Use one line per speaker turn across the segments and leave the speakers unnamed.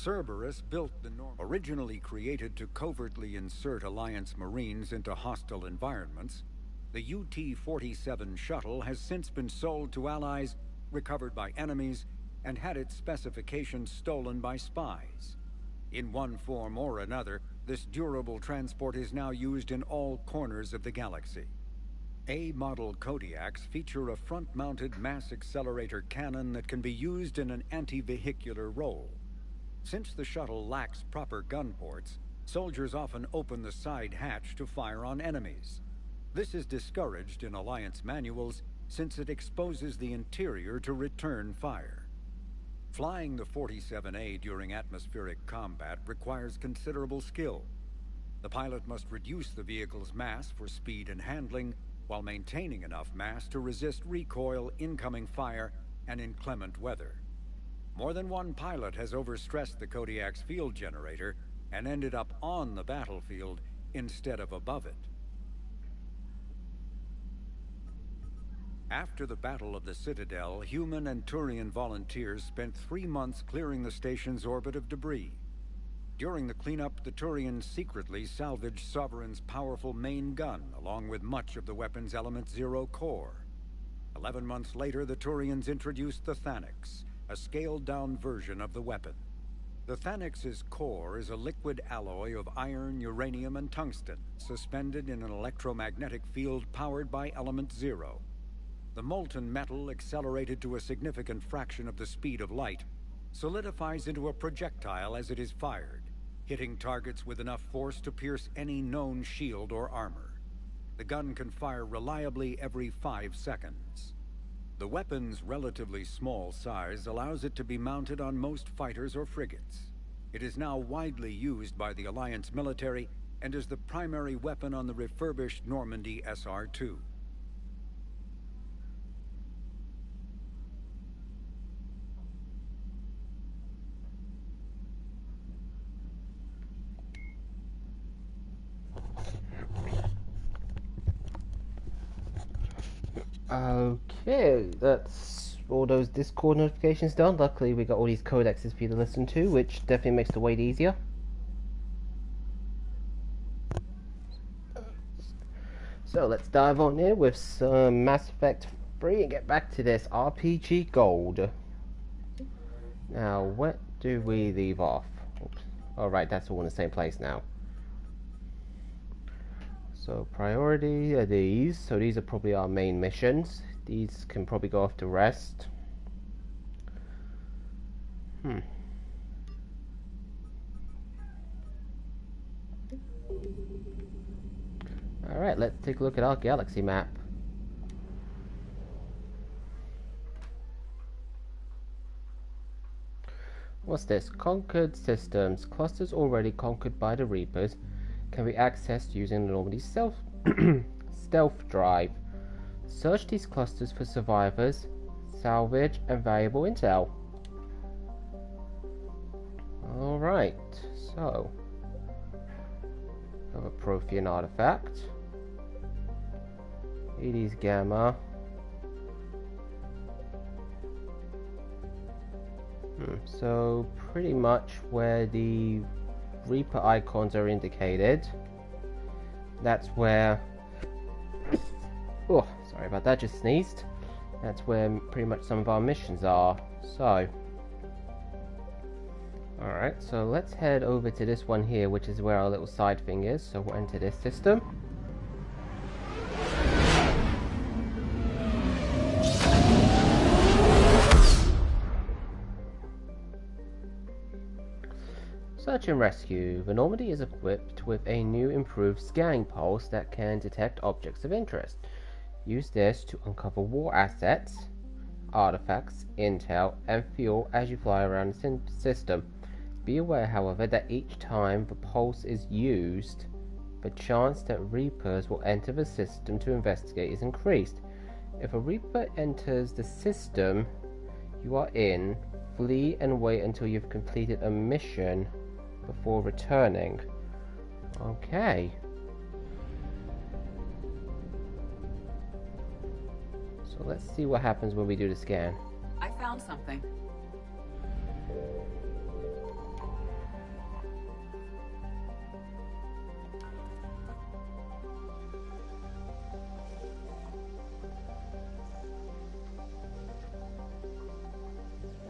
Cerberus built the originally created to covertly insert Alliance Marines into hostile environments. The UT-47 shuttle has since been sold to allies, recovered by enemies, and had its specifications stolen by spies. In one form or another, this durable transport is now used in all corners of the galaxy. A-model Kodiaks feature a front-mounted mass accelerator cannon that can be used in an anti-vehicular role. Since the shuttle lacks proper gun ports, soldiers often open the side hatch to fire on enemies. This is discouraged in Alliance manuals since it exposes the interior to return fire. Flying the 47A during atmospheric combat requires considerable skill. The pilot must reduce the vehicle's mass for speed and handling, while maintaining enough mass to resist recoil, incoming fire, and inclement weather. More than one pilot has overstressed the Kodiak's field generator and ended up on the battlefield instead of above it. After the Battle of the Citadel, human and Turian volunteers spent 3 months clearing the station's orbit of debris. During the cleanup, the Turians secretly salvaged Sovereign's powerful main gun, along with much of the weapon's Element 0 core. 11 months later, the Turians introduced the Thanix, a scaled-down version of the weapon. The Thanix's core is a liquid alloy of iron, uranium, and tungsten, suspended in an electromagnetic field powered by Element 0. The molten metal, accelerated to a significant fraction of the speed of light, solidifies into a projectile as it is fired, hitting targets with enough force to pierce any known shield or armor. The gun can fire reliably every 5 seconds. The weapon's relatively small size allows it to be mounted on most fighters or frigates. It is now widely used by the Alliance military and is the primary weapon on the refurbished Normandy SR-2.
Okay, that's all those Discord notifications done. Luckily we got all these codexes for you to listen to, which definitely makes the wait easier. So let's dive on in with some Mass Effect 3 and get back to this RPG Gold. Now, where do we leave off? Alright, that's all in the same place now. So priority are these. So these are probably our main missions. These can probably go off to rest. Alright, let's take a look at our galaxy map. What's this? Conquered systems. Clusters already conquered by the Reapers can be accessed using the Normandy stealth drive. Search these clusters for survivors, salvage, and valuable intel. Alright, so we have a Prothean artifact. Hades Gamma. So pretty much where the Reaper icons are indicated, that's where, oh sorry about that, just sneezed. That's where pretty much some of our missions are. So alright, so let's head over to this one here, which is where our little side thing is. So we'll enter this system. Search and rescue. The Normandy is equipped with a new improved scanning pulse that can detect objects of interest. Use this to uncover war assets, artifacts, intel, and fuel as you fly around the system. Be aware, however, that each time the pulse is used, the chance that Reapers will enter the system to investigate is increased. If a Reaper enters the system you are in, flee and wait until you've completed a mission before returning. Okay. So let's see what happens when we do the scan.
I found something.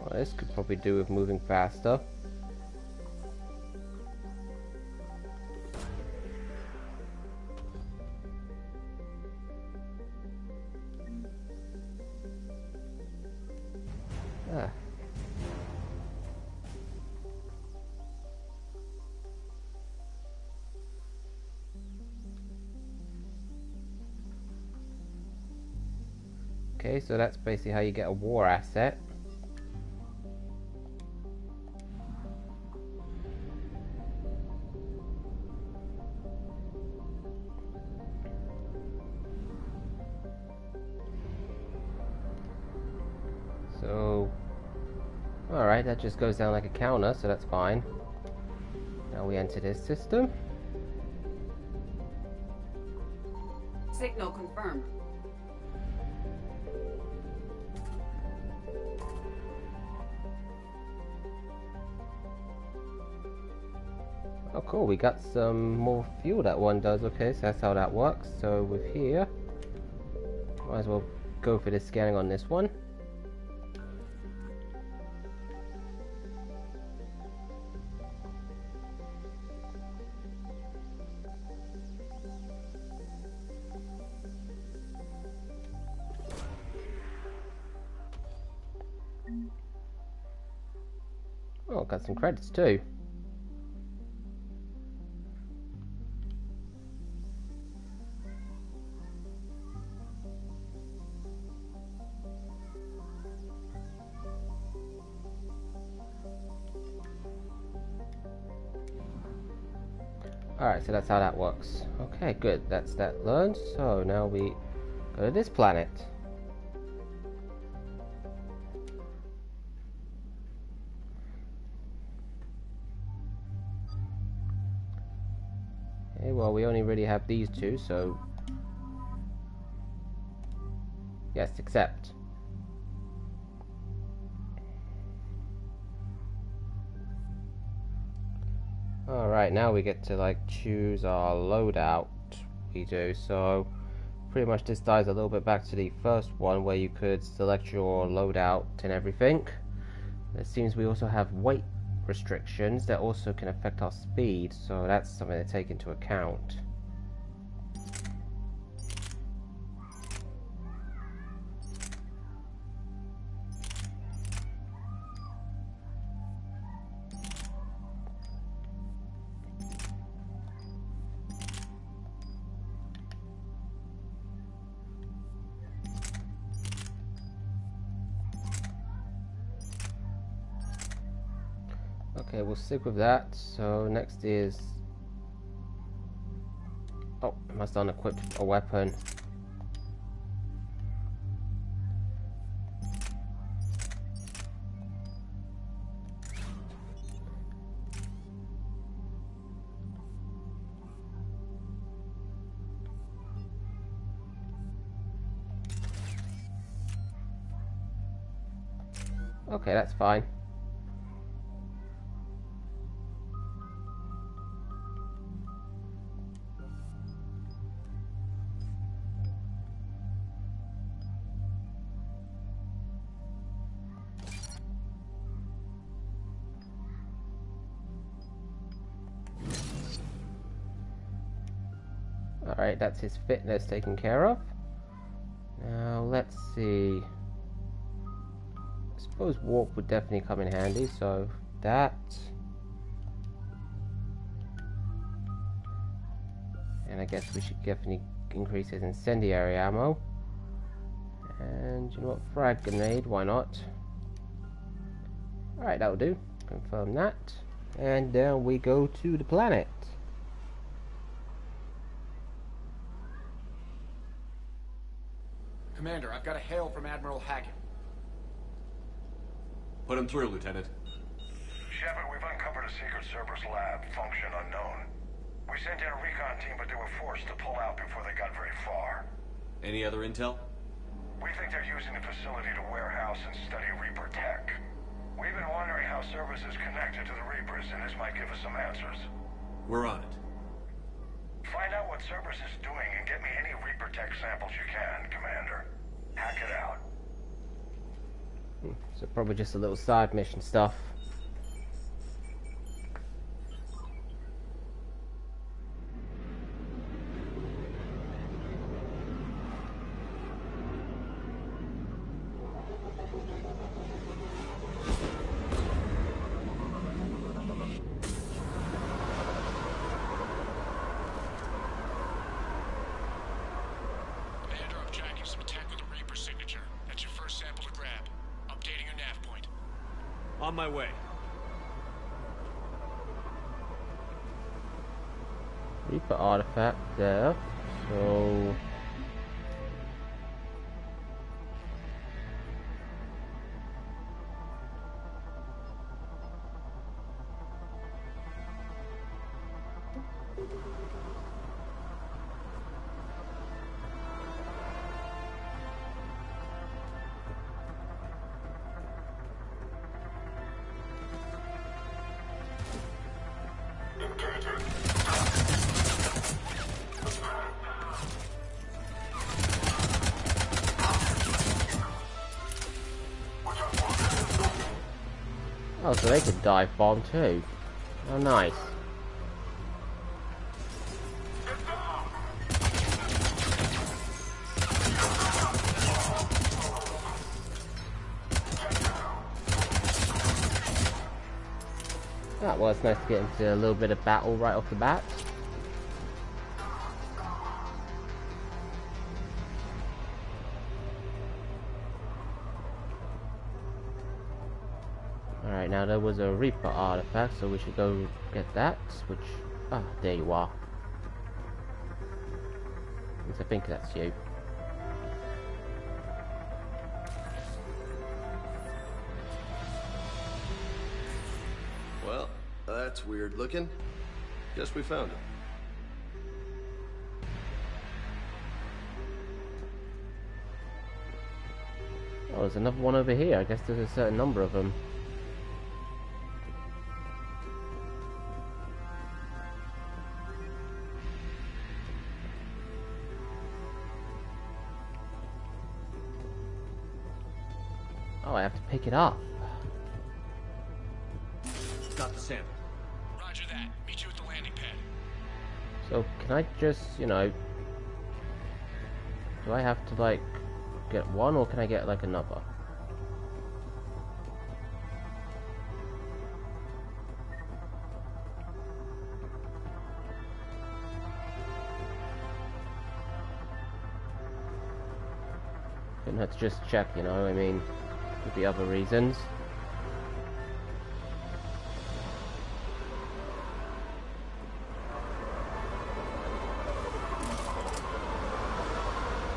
Well, this could probably do with moving faster. Ah. Okay, so that's basically how you get a war asset. So, alright, that just goes down like a counter, so that's fine. Now we enter this system.
Signal confirmed.
Oh cool, we got some more fuel that one does. Okay, so that's how that works. So with here, might as well go for the scanning on this one. Oh, got some credits too. Alright, so that's how that works. Okay, good. That's that learned. So now we go to this planet. Okay, well, we only really have these two, so yes, accept. Alright, now we get to like choose our loadout. We do, so pretty much this ties a little bit back to the first one where you could select your loadout and everything. It seems we also have weight restrictions that also can affect our speed, so that's something to take into account. Okay, we'll stick with that. So next is... oh, I must unequip a weapon. Okay, that's fine. Alright, that's his fitness taken care of. Now, let's see. I suppose warp would definitely come in handy, so that. And I guess we should definitely increase his incendiary ammo. And you know what? Frag grenade, why not? Alright, that'll do. Confirm that. And down we go to the planet.
Commander, I've got a hail from Admiral Hackett.
Put him through, Lieutenant.
Shepard, we've uncovered a secret Cerberus lab, function unknown. We sent in a recon team, but they were forced to pull out before they got very far.
Any other intel?
We think they're using the facility to warehouse and study Reaper tech. We've been wondering how Cerberus is connected to the Reapers, and this might give us some answers.
We're on it.
Find out what Cerberus is doing and get me any Reaper tech samples you can, Commander. Hack it out.
So probably just a little side mission stuff.
Commander, I'm tracking some attack with a Reaper signature. That's your first sample to grab. Updating your nav point.
On my way.
Reaper artifact there. So oh, so they could dive bomb too. Oh, nice. Well, it's nice to get into a little bit of battle right off the bat. Alright, now there was a Reaper artifact, so we should go get that, which... ah, there you are. At least I think that's you.
Well, that's weird looking. Guess we found him.
Oh, there's another one over here. I guess there's a certain number of them. Oh, I have to pick it up.
Got the sample.
Roger that. Meet you at the landing pad.
So, can I just, you know... do I have to, like, get one, or can I get, like, another? Couldn't have to just check, you know, I mean, could be other reasons.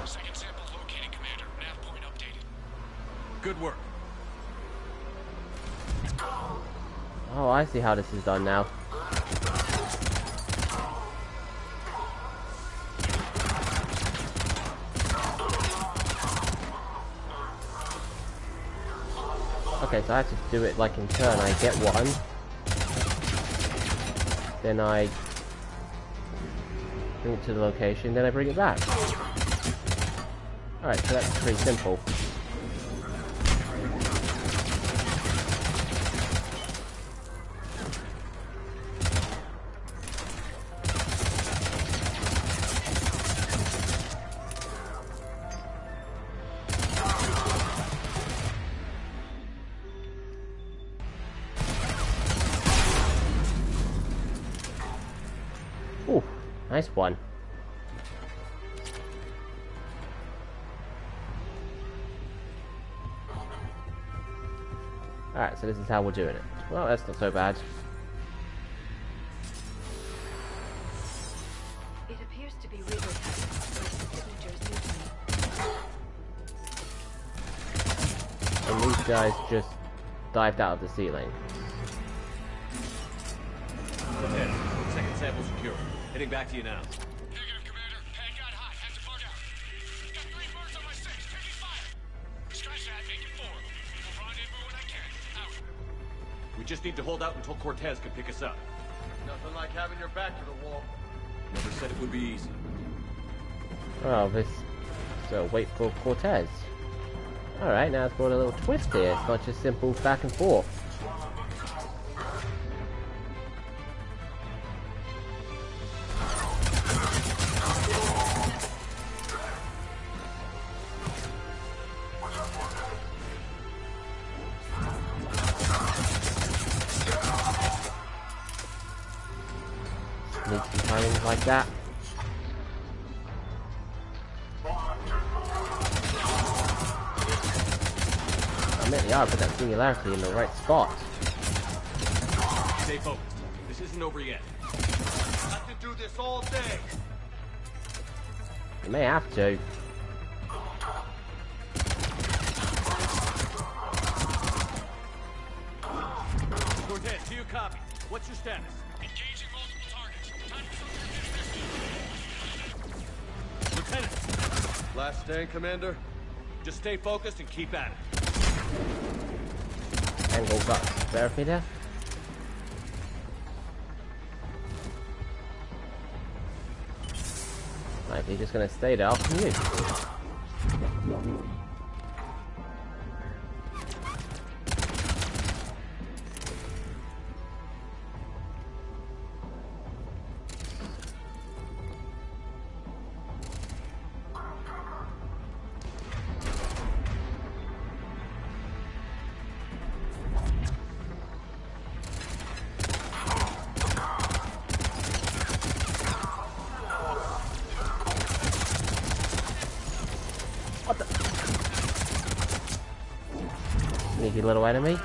Second sample located, Commander. Nav point updated.
Good work.
Oh, I see how this is done now. Okay, so I have to do it like in turn. I get one, then I bring it to the location, then I bring it back. Alright, so that's pretty simple. Ooh, nice one. Alright, so this is how we're doing it. Well, that's not so bad.
It appears to be Reaper type, but the signature is new to me.
And these guys just dived out of the ceiling.
Ahead. Second sample secure. Heading back to you now.
Negative, Commander. Pad got hot. Had to bug out. Got 3 birds on my 6. Taking fire. Scratch that. Make it 4. I'll rendezvous when I can. Out.
We just need to hold out until Cortez can pick us up.
Nothing like having your back to the wall.
Never said it would be easy.
Oh, this... so wait for Cortez. Alright, now it's brought a little twist here. It's not just simple back and forth. Need some timings like that. I meant the art, put that singularity in the right spot.
Stay focused. This isn't over yet.
I can do this all day.
You may have to.
Cortez, do you copy? What's your status?
Engaging multiple targets. Time to
Lieutenant,
Last stand, Commander?
just stay focused and keep at it.
Angle got therapy there. Right, if you're just gonna stay there, I'll commute. Sneaky little enemy.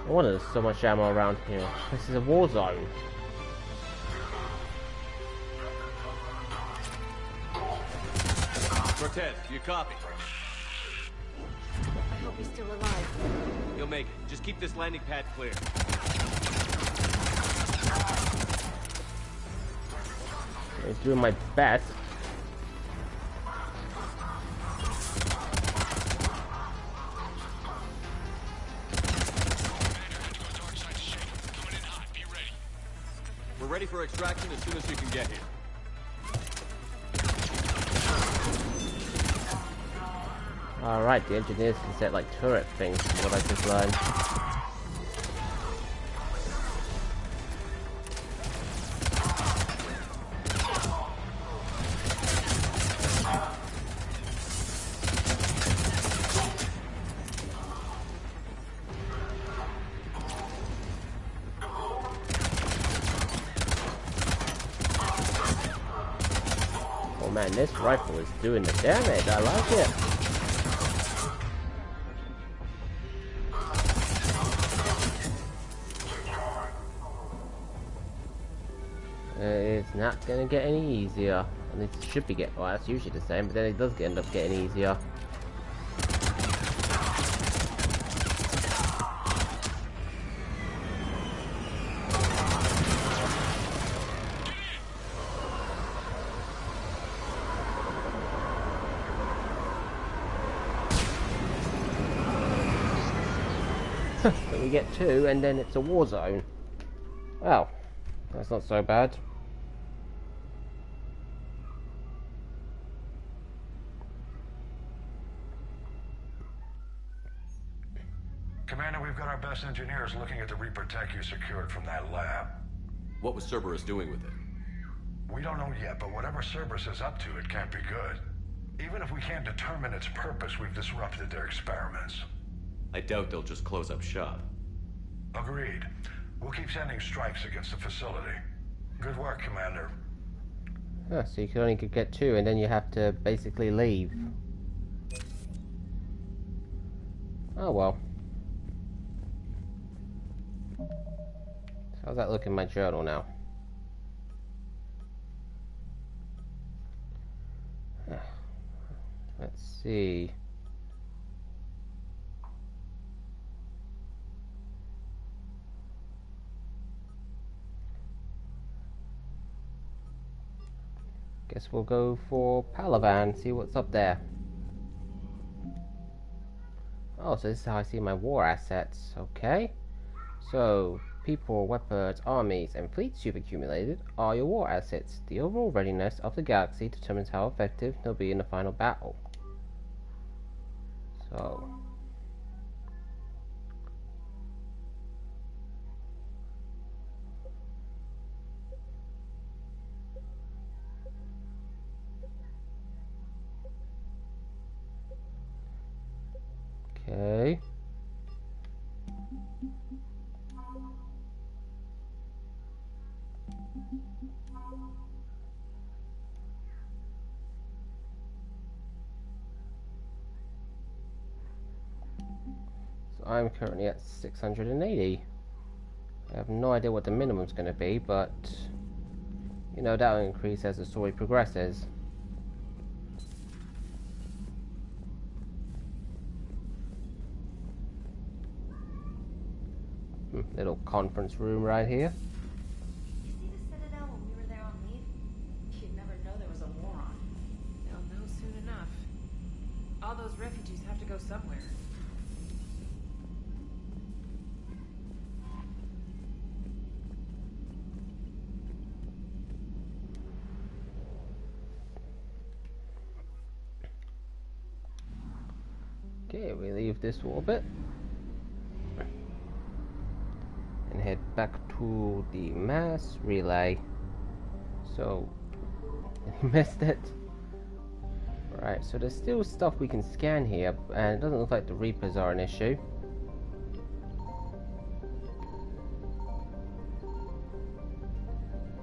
No wonder there's so much ammo around here. This is a war zone.
Cortez, do you copy?
I hope he's still alive.
You'll make it. Just keep this landing pad clear.
I'm doing my best.
We're ready for extraction as soon as you can get here.
Alright, the engineers can set like turret things, from what I just learned. Oh man, this rifle is doing the damage, I like it. It's not gonna get any easier. At least it should be well, that's usually the same, but then it does end up getting easier. So we get two, and then it's a war zone. Well, that's not so bad.
Commander, we've got our best engineers looking at the Reaper tech you secured from that lab.
What was Cerberus doing with it?
We don't know yet, but whatever Cerberus is up to, it can't be good. Even if we can't determine its purpose, we've disrupted their experiments.
I doubt they'll just close up shop.
Agreed. We'll keep sending strikes against the facility. Good work, Commander.
Oh, so you can only get two, and then you have to basically leave. Oh well. How's that look in my journal now? Let's see. Guess we'll go for Palavan, see what's up there. Oh, so this is how I see my war assets. Okay. So, people, weapons, armies, and fleets you've accumulated are your war assets. The overall readiness of the galaxy determines how effective they'll be in the final battle. So... Okay. So I'm currently at 680. I have no idea what the minimum's going to be, but you know, that'll increase as the story progresses. Little conference room right here.
You see the Citadel when we were there on leave? You'd never know there was a war on.
They'll know soon enough. All those refugees have to go somewhere.
Okay, we leave this orbit and head back to the mass relay. So, missed it. Right, so there's still stuff we can scan here, and it doesn't look like the Reapers are an issue.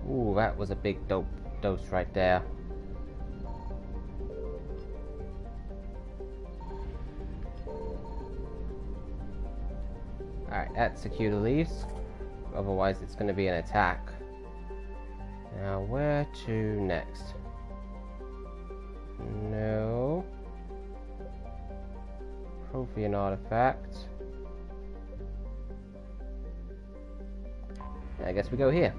Ooh, that was a big dose right there. Alright, that secure the leaves. Otherwise it's going to be an attack. Now, where to next? No. Trophy and artifact. I guess we go here.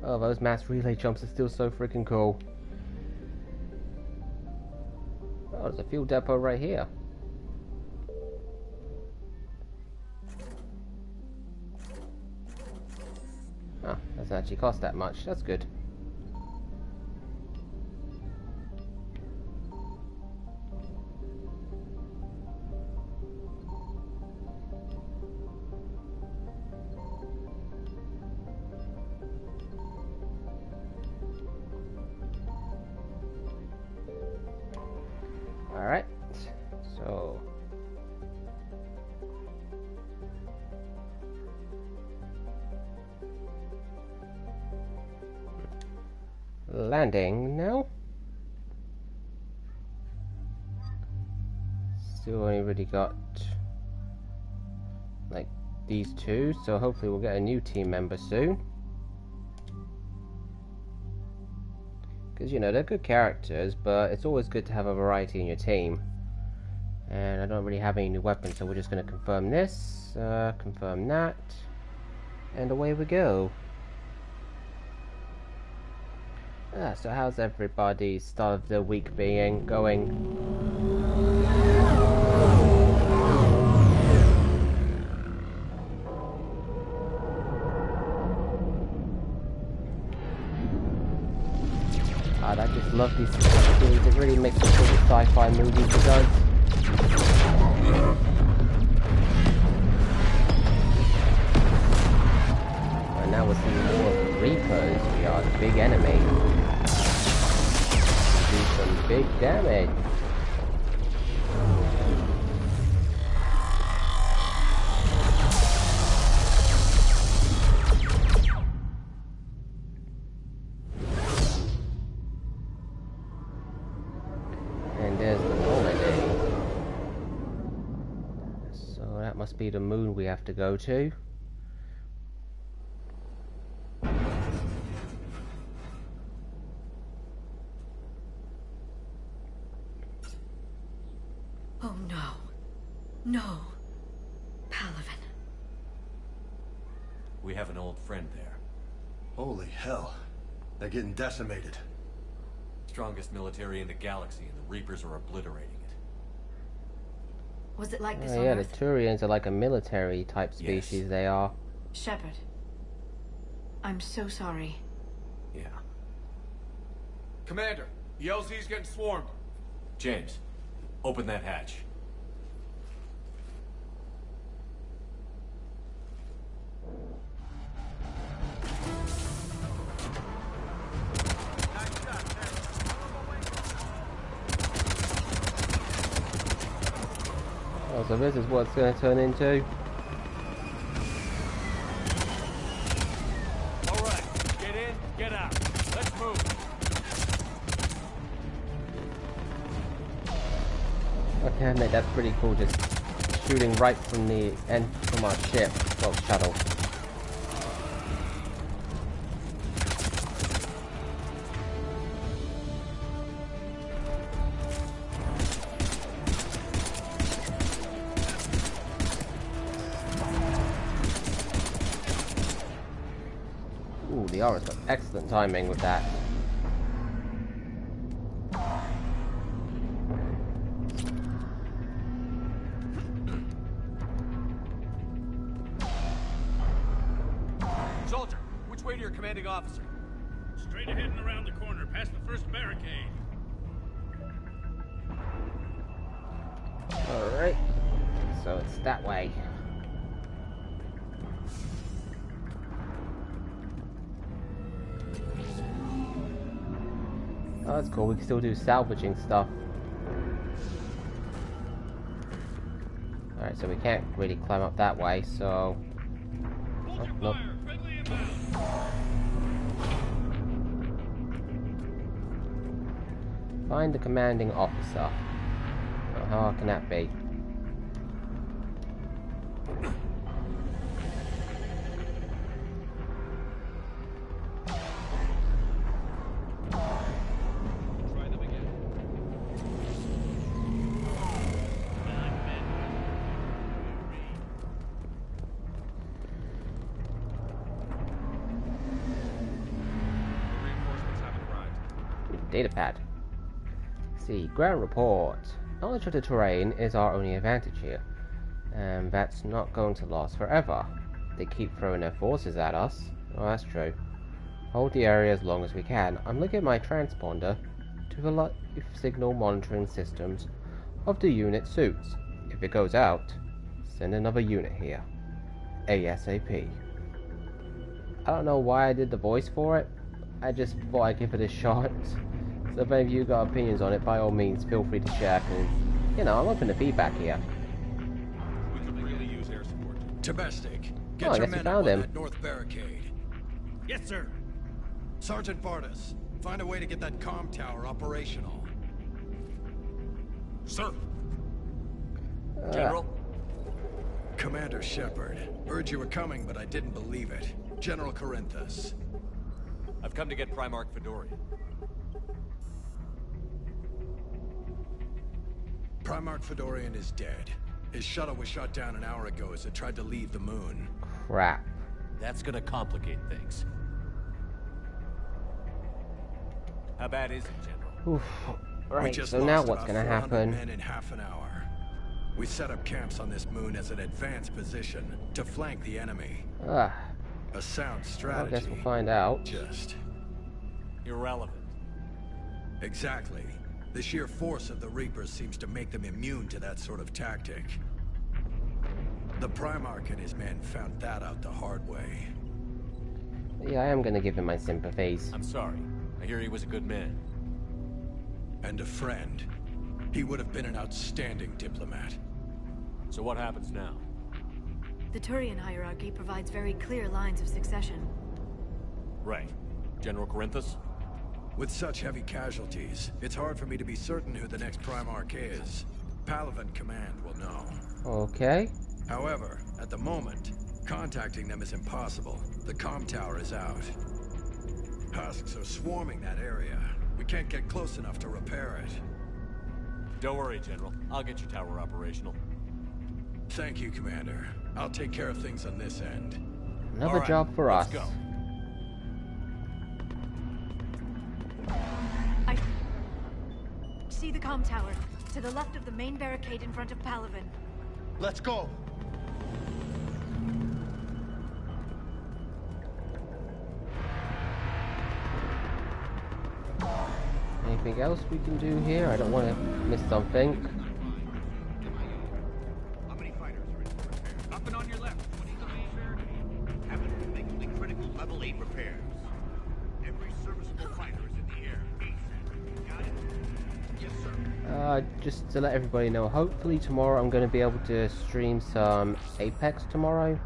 Oh, those mass relay jumps are still so freaking cool. Oh, there's a fuel depot right here. Oh, doesn't actually cost that much. That's good. Alright, so landing now. Still only really got like these two, so hopefully we'll get a new team member soon. Because, you know, they're good characters, but it's always good to have a variety in your team. And I don't really have any new weapons, so we're just going to confirm this, confirm that, and away we go. So how's everybody's start of the week going? I just love these games. It really makes me feel the sci-fi movies it does. And now we're seeing more of the Reapers. We are the big enemy. Do some big damage. Must be the moon we have to go to.
Oh no. No. Palaven.
We have an old friend there.
Holy hell. They're getting decimated.
Strongest military in the galaxy, and the Reapers are obliterating it.
Was it like this
Oh,
on
yeah, the
Earth?
Turians are like a military type species,
Yes.
they are.
Shepard. I'm so sorry.
Yeah.
Commander, the LZ's getting swarmed.
James, open that hatch.
Oh, so this is what it's going to turn into.
All right, get in, get out. Let's move.
Okay, I admit that's pretty cool, just shooting right from the end from our ship, well, shuttle. Ooh, the Aura's got excellent timing with that.
Soldier, which way to your commanding officer?
Straight ahead and around the corner, past the first barricade.
Alright, so it's that way. Oh, that's cool, we can still do salvaging stuff. Alright, so we can't really climb up that way, so... Oh, nope.
Fire, friendly inbound.
Find the commanding officer. Oh, how hard can that be?
Try them again.
Reinforcements haven't arrived.
Data pad. See, ground report. Knowledge of the terrain is our only advantage here. And that's not going to last forever. They keep throwing their forces at us. Oh, that's true. Hold the area as long as we can. I'm looking at my transponder to the life signal monitoring systems of the unit suits. If it goes out, send another unit here. ASAP. I don't know why I did the voice for it. I just thought I'd give it a shot. So if any of you got opinions on it, by all means, feel free to share, because, you know, I'm open to feedback here.
We could really use air support. Domestic, get
Oh, I
your
guess you
men up
found
on
him.
that north barricade.
Yes, sir.
Sergeant Vardas, find a way to get that comm tower operational.
Sir.
General?
Commander Shepard, heard you were coming, but I didn't believe it. General Corinthus.
I've come to get Primarch Fedorian.
Primarch Fedorian is dead. His shuttle was shot down an hour ago as it tried to leave the moon.
Crap.
That's gonna complicate things. How bad is it, General?
Oof.
We
Right,
just
so now
lost
what's
about
gonna
400
happen?
men in half an hour. We set up camps on this moon as an advanced position to flank the enemy.
Ah,
A sound
well, I
strategy.
guess we'll find out.
Just
Irrelevant.
exactly. The sheer force of the Reapers seems to make them immune to that sort of tactic. The Primarch and his men found that out the hard way.
Yeah, I am gonna give him my sympathies.
I'm sorry. I hear he was a good man.
And a friend. He would have been an outstanding diplomat.
So what happens now?
The Turian hierarchy provides very clear lines of succession.
Right. General Corinthus?
With such heavy casualties, it's hard for me to be certain who the next Primarch is. Palavan Command will know.
Okay.
However, at the moment, contacting them is impossible. The comm tower is out. Husks are swarming that area. We can't get close enough to repair it.
Don't worry, General. I'll get your tower operational.
Thank you, Commander. I'll take care of things on this end.
Another
All right,
job for
let's
us.
go.
see the comm tower, to the left of the main barricade in front of Palaven.
Let's go.
Anything else we can do here? I don't want to miss something.
How many fighters are in repair? Up and on your left. 29. Haven't been making the critical level 8 repairs. Every serviceable fighter is in the air. ASAP. Got it? Yes, sir.
Just to let everybody know, hopefully tomorrow I'm going to be able to stream some Apex tomorrow.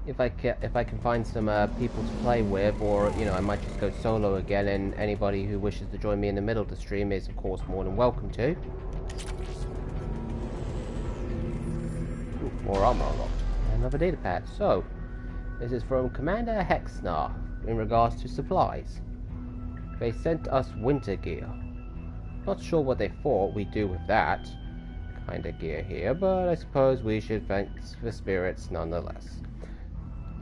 If I can find some people to play with, or you know, I might just go solo again, and anybody who wishes to join me in the middle of the stream is of course more than welcome to. Ooh, more armor unlocked. Another data pad. So, this is from Commander Hexnar in regards to supplies. They sent us winter gear. Not sure what they thought we'd do with that kind of gear here, but I suppose we should thank the spirits nonetheless.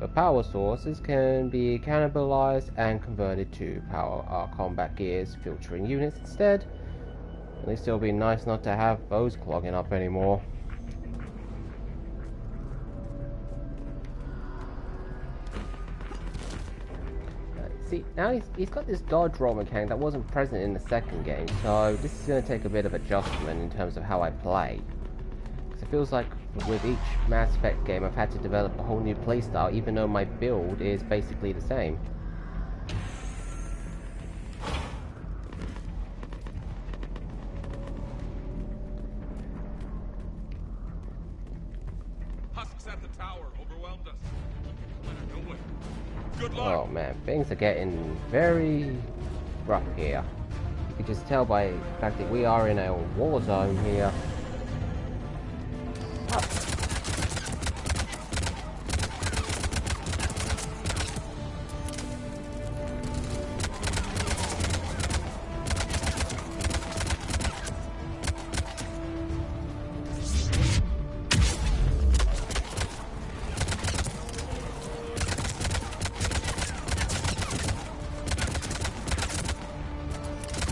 The power sources can be cannibalized and converted to power our combat gear's filtering units instead. At least it'll be nice not to have those clogging up anymore. See, now he's got this dodge roll mechanic that wasn't present in the second game, so this is going to take a bit of adjustment in terms of how I play. Because it feels like with each Mass Effect game I've had to develop a whole new playstyle, even though my build is basically the same.
Husks at the tower overwhelmed us. No way. Good luck.
Oh man, things are getting very rough here. You can just tell by the fact that we are in a war zone here.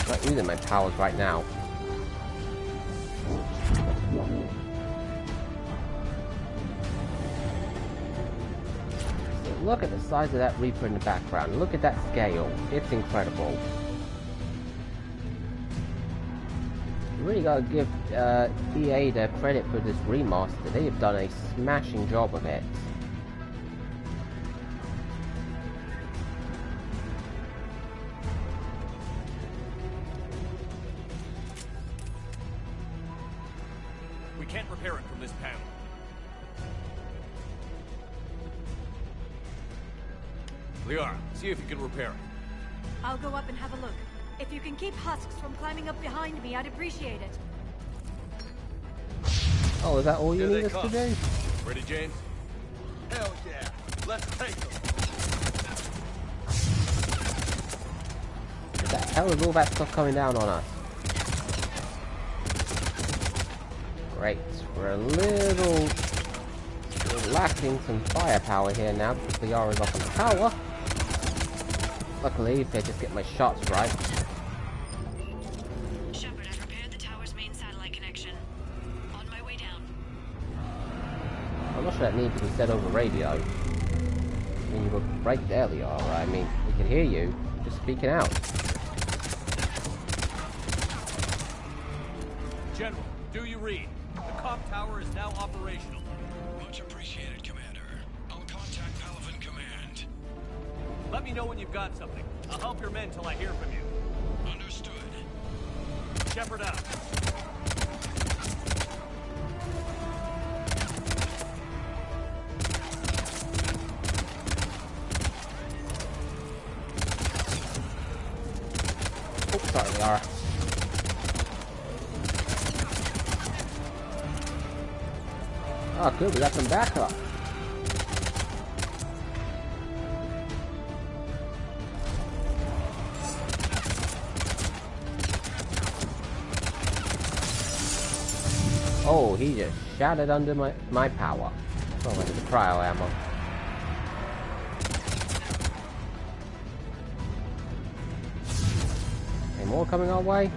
I'm not using my powers right now. Look at the size of that Reaper in the background. Look at that scale. It's incredible. You really gotta give EA their credit for this remaster. They have done a smashing job of it.
We can't repair it from this panel. Liara, see if you can repair it.
I'll go up and have a look. If you can keep husks from climbing up behind me, I'd appreciate it.
Oh, is that all you
Here
need
they
us to
come.
do?
Ready, James?
Hell yeah. Let's take them.
What the hell is all that stuff coming down on us? Great. We're a little lacking some firepower here now because Liara's up on the tower. Luckily, if they just get my shots right.
Shepard, I've repaired the tower's main satellite connection. On my way down.
I'm not sure that needs to be said over radio. I mean, you were right there, Liara. I mean, we could hear you just speaking out.
General, do you read? The comm tower is now operational.
Much appreciated, Commander. I'll contact Palaven Command.
Let me know when you've got something. I'll help your men till I hear from you.
Understood.
Shepard out.
Oh, sorry, Liara. Oh, good, we got some backup. Oh, he just shot under my power. Oh, like the cryo ammo. Any more coming our way?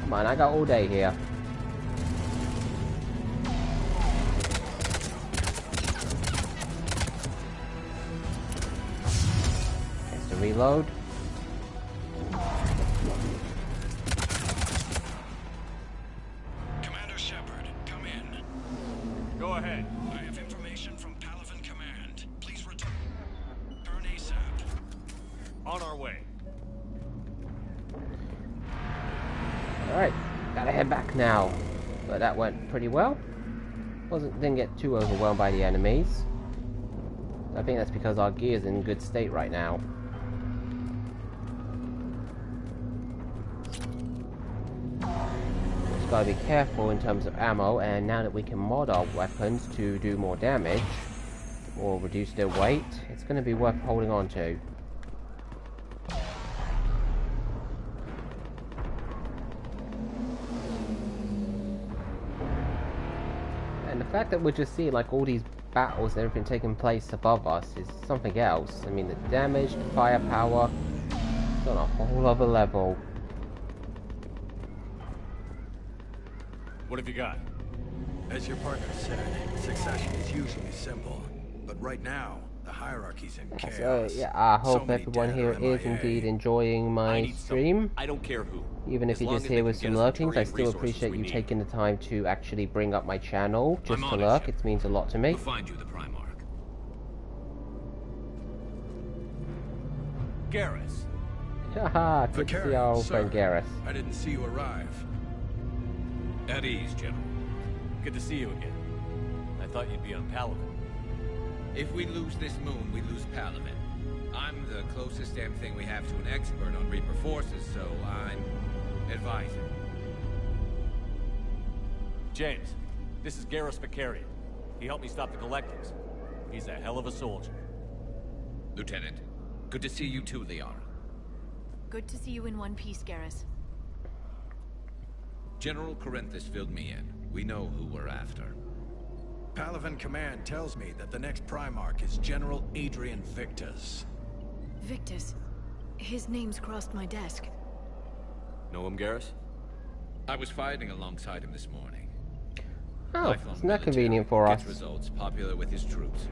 Come on, I got all day here. There's the reload.
Commander Shepard, come in.
Go ahead.
I have information from Palaven Command. Please return ASAP.
On our way.
Alright, gotta head back now. But that went pretty well. Didn't get too overwhelmed by the enemies. I think that's because our gear's in good state right now. Just gotta be careful in terms of ammo, and now that we can mod our weapons to do more damage or reduce their weight, it's gonna be worth holding on to. And the fact that we're just seeing like all these battles and everything taking place above us is something else. I mean, the damage, the firepower, it's on a whole other level.
What have you got?
As your partner said, succession is usually simple. But right now, the hierarchy's in chaos.
So yeah, I hope
many
everyone
dead
here
or
is
MIA.
indeed enjoying my stream.
I don't care who.
Even if
As
you're
long
just
as
here
they
with
can
some
get us
lurkings, I
Turian
still
resources
appreciate
we
you
need.
taking the time to actually bring up my channel just
I'm
to
on it,
lurk.
Shep.
It means a lot to me.
We'll find you the Primarch. Garrus.
Haha, good to see our old friend Garrus.
I didn't see you arrive.
At ease, General.
Good to see you again. I thought you'd be on Palaven.
If we lose this moon, we lose Palaven. I'm the closest damn thing we have to an expert on Reaper forces, so I'm advisor.
James, this is Garrus Vicarian. He helped me stop the Collectors. He's a hell of a soldier.
Lieutenant, good to see you too, Liara.
Good to see you in one piece, Garrus.
General Corinthus filled me in. We know who we're after.
Palaven Command tells me that the next Primarch is General Adrian Victus.
Victus. His name's crossed my desk.
Know him, Garrus?
I was fighting alongside him this morning.
Oh,
Lifelong
it's not
military,
convenient for us.
gets results, popular with his troops.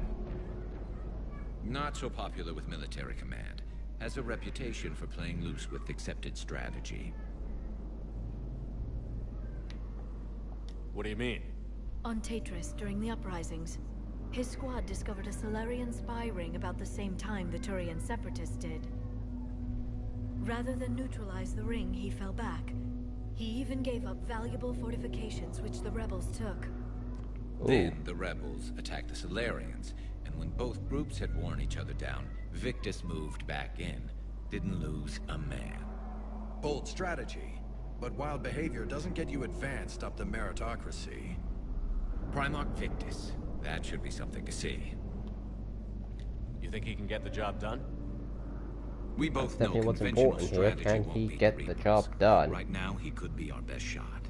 Not so popular with military command. Has a reputation for playing loose with accepted strategy.
What do you mean?
On Tetris, during the uprisings, his squad discovered a Solarian spy ring about the same time the Turian separatists did. Rather than neutralize the ring, he fell back. He even gave up valuable fortifications which the rebels took.
Then the rebels attacked the Solarians, and when both groups had worn each other down, Victus moved back in. Didn't lose a man.
Bold strategy, but wild behavior doesn't get you advanced up the meritocracy.
Primarch Victus. That should be something to see.
You think he can get the job done?
We both
That's
know
definitely what's
conventional
important here.
strategy
Can
won't
he
beat
get
the
the
Reapers.
job done?
Right now, he could be our best shot.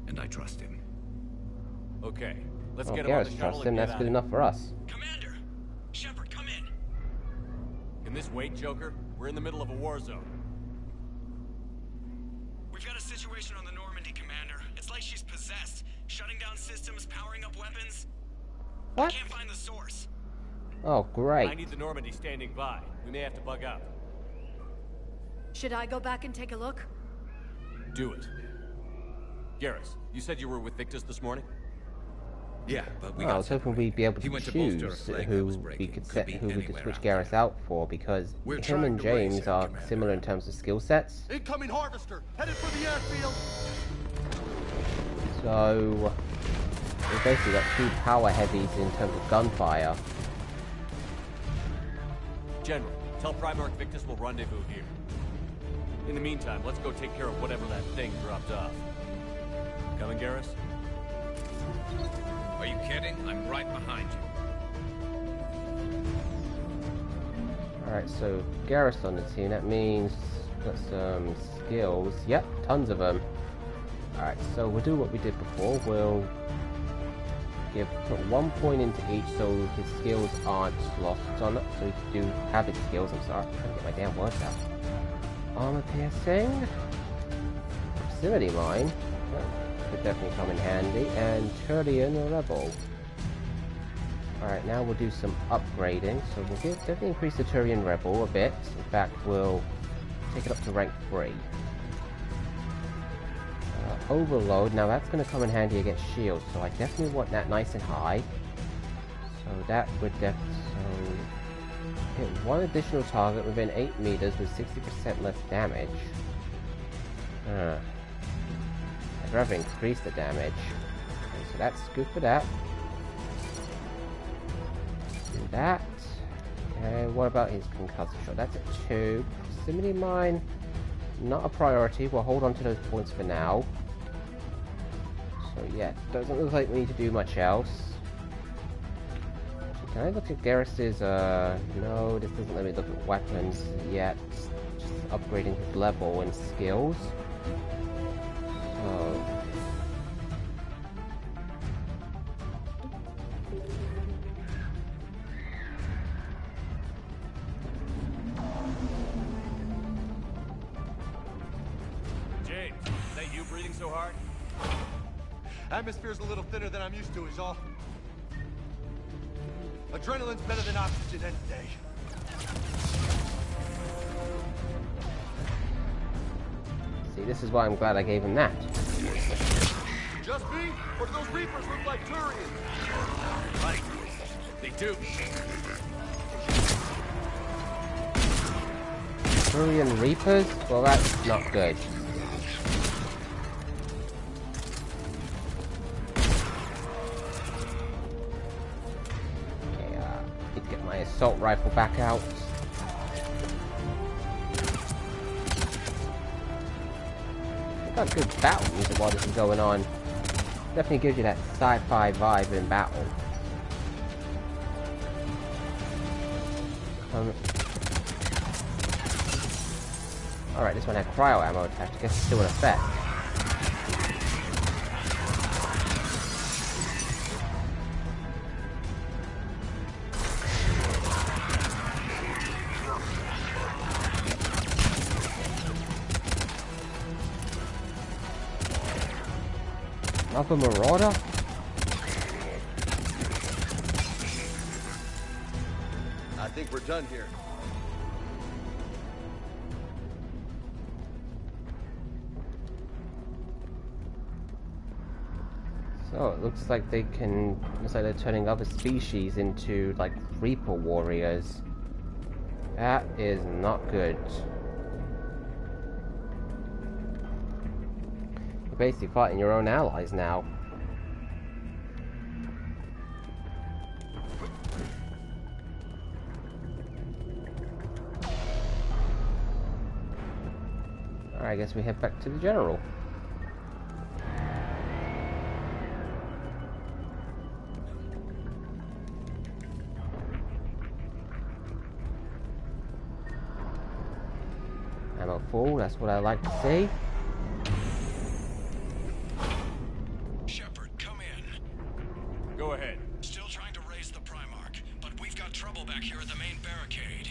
And I trust him.
Okay, let's
Oh,
get him on the
Garrus
shuttle
trusts
and
him.
get
That's
out
good
of
enough for us.
Commander! Shepard, come in!
here. Can this wait, Joker? We're in the middle of a war zone.
We've got a situation on the Normandy, Commander. It's like she's possessed. Shutting down systems, powering up weapons. I
What?
can't find the source.
Oh,
I
great.
need the Normandy standing by. We may have to bug out.
Should I go back and take a look?
Do it. Garrus, you said you were with Victus this morning?
Yeah, but we
I
got
was hoping we'd be able
He
to
went to bolster a
choose
flag that
who
was
we
breaking.
could
Could be
who we could
anywhere
switch
out
Garrus
there.
out for, because
We're
him
trying
and
to raise
James
him,
are
Commander.
similar in terms of skill sets.
Incoming harvester, headed for the airfield.
So we've basically got two power heavies in terms of gunfire.
General, tell Primarch Victus we'll rendezvous here. In the meantime, let's go take care of whatever that thing dropped off. Coming, Garrus?
Are you kidding? I'm right behind you.
Alright, so Garrus on the team, that means got some skills. Yep, tons of them. Alright, so we'll do what we did before. We'll put 1 point into each so his skills aren't lost on it. So he can have his skills, I'm sorry, I'm trying to get my damn words out. Armor piercing. proximity mine. That could definitely come in handy. And Turian Rebel. Alright, now we'll do some upgrading. So we'll definitely increase the Turian Rebel a bit. In fact, we'll take it up to rank 3. Overload, now that's going to come in handy against shields, so I definitely want that nice and high. So that would definitely... hit one additional target within 8 meters with 60% less damage. I'd rather increase the damage. Okay, so that's good for that. Do that. Okay, what about his concussive shot? That's a 2. Proximity mine, not a priority. We'll hold on to those points for now. So yeah, doesn't look like we need to do much else. Can I look at Garrus's, no, this doesn't let me look at weapons yet. Just upgrading his level and skills. So...
James, is that you breathing so hard?
Atmosphere's a little thinner than I'm used to is all. Adrenaline's better than oxygen any day.
See, this is why I'm glad I gave him that.
Just me? Or do those Reapers look like Turians?
Right. They do.
Turian Reapers? Well, that's not good. Assault rifle back out. I've got good battle music while this is going on. Definitely gives you that sci-fi vibe in battle. Alright, this one had cryo ammo attached. I guess it's still in effect. Another Marauder?
I think we're done here.
So it looks like they can... looks like they're turning other species into, like, Reaper warriors. That is not good. You're basically fighting your own allies now. Alright, I guess we head back to the general. Ammo full, that's what I like to see.
Shepard, come in.
Go ahead.
Still trying to raise the Primarch, but we've got trouble back here at the main barricade.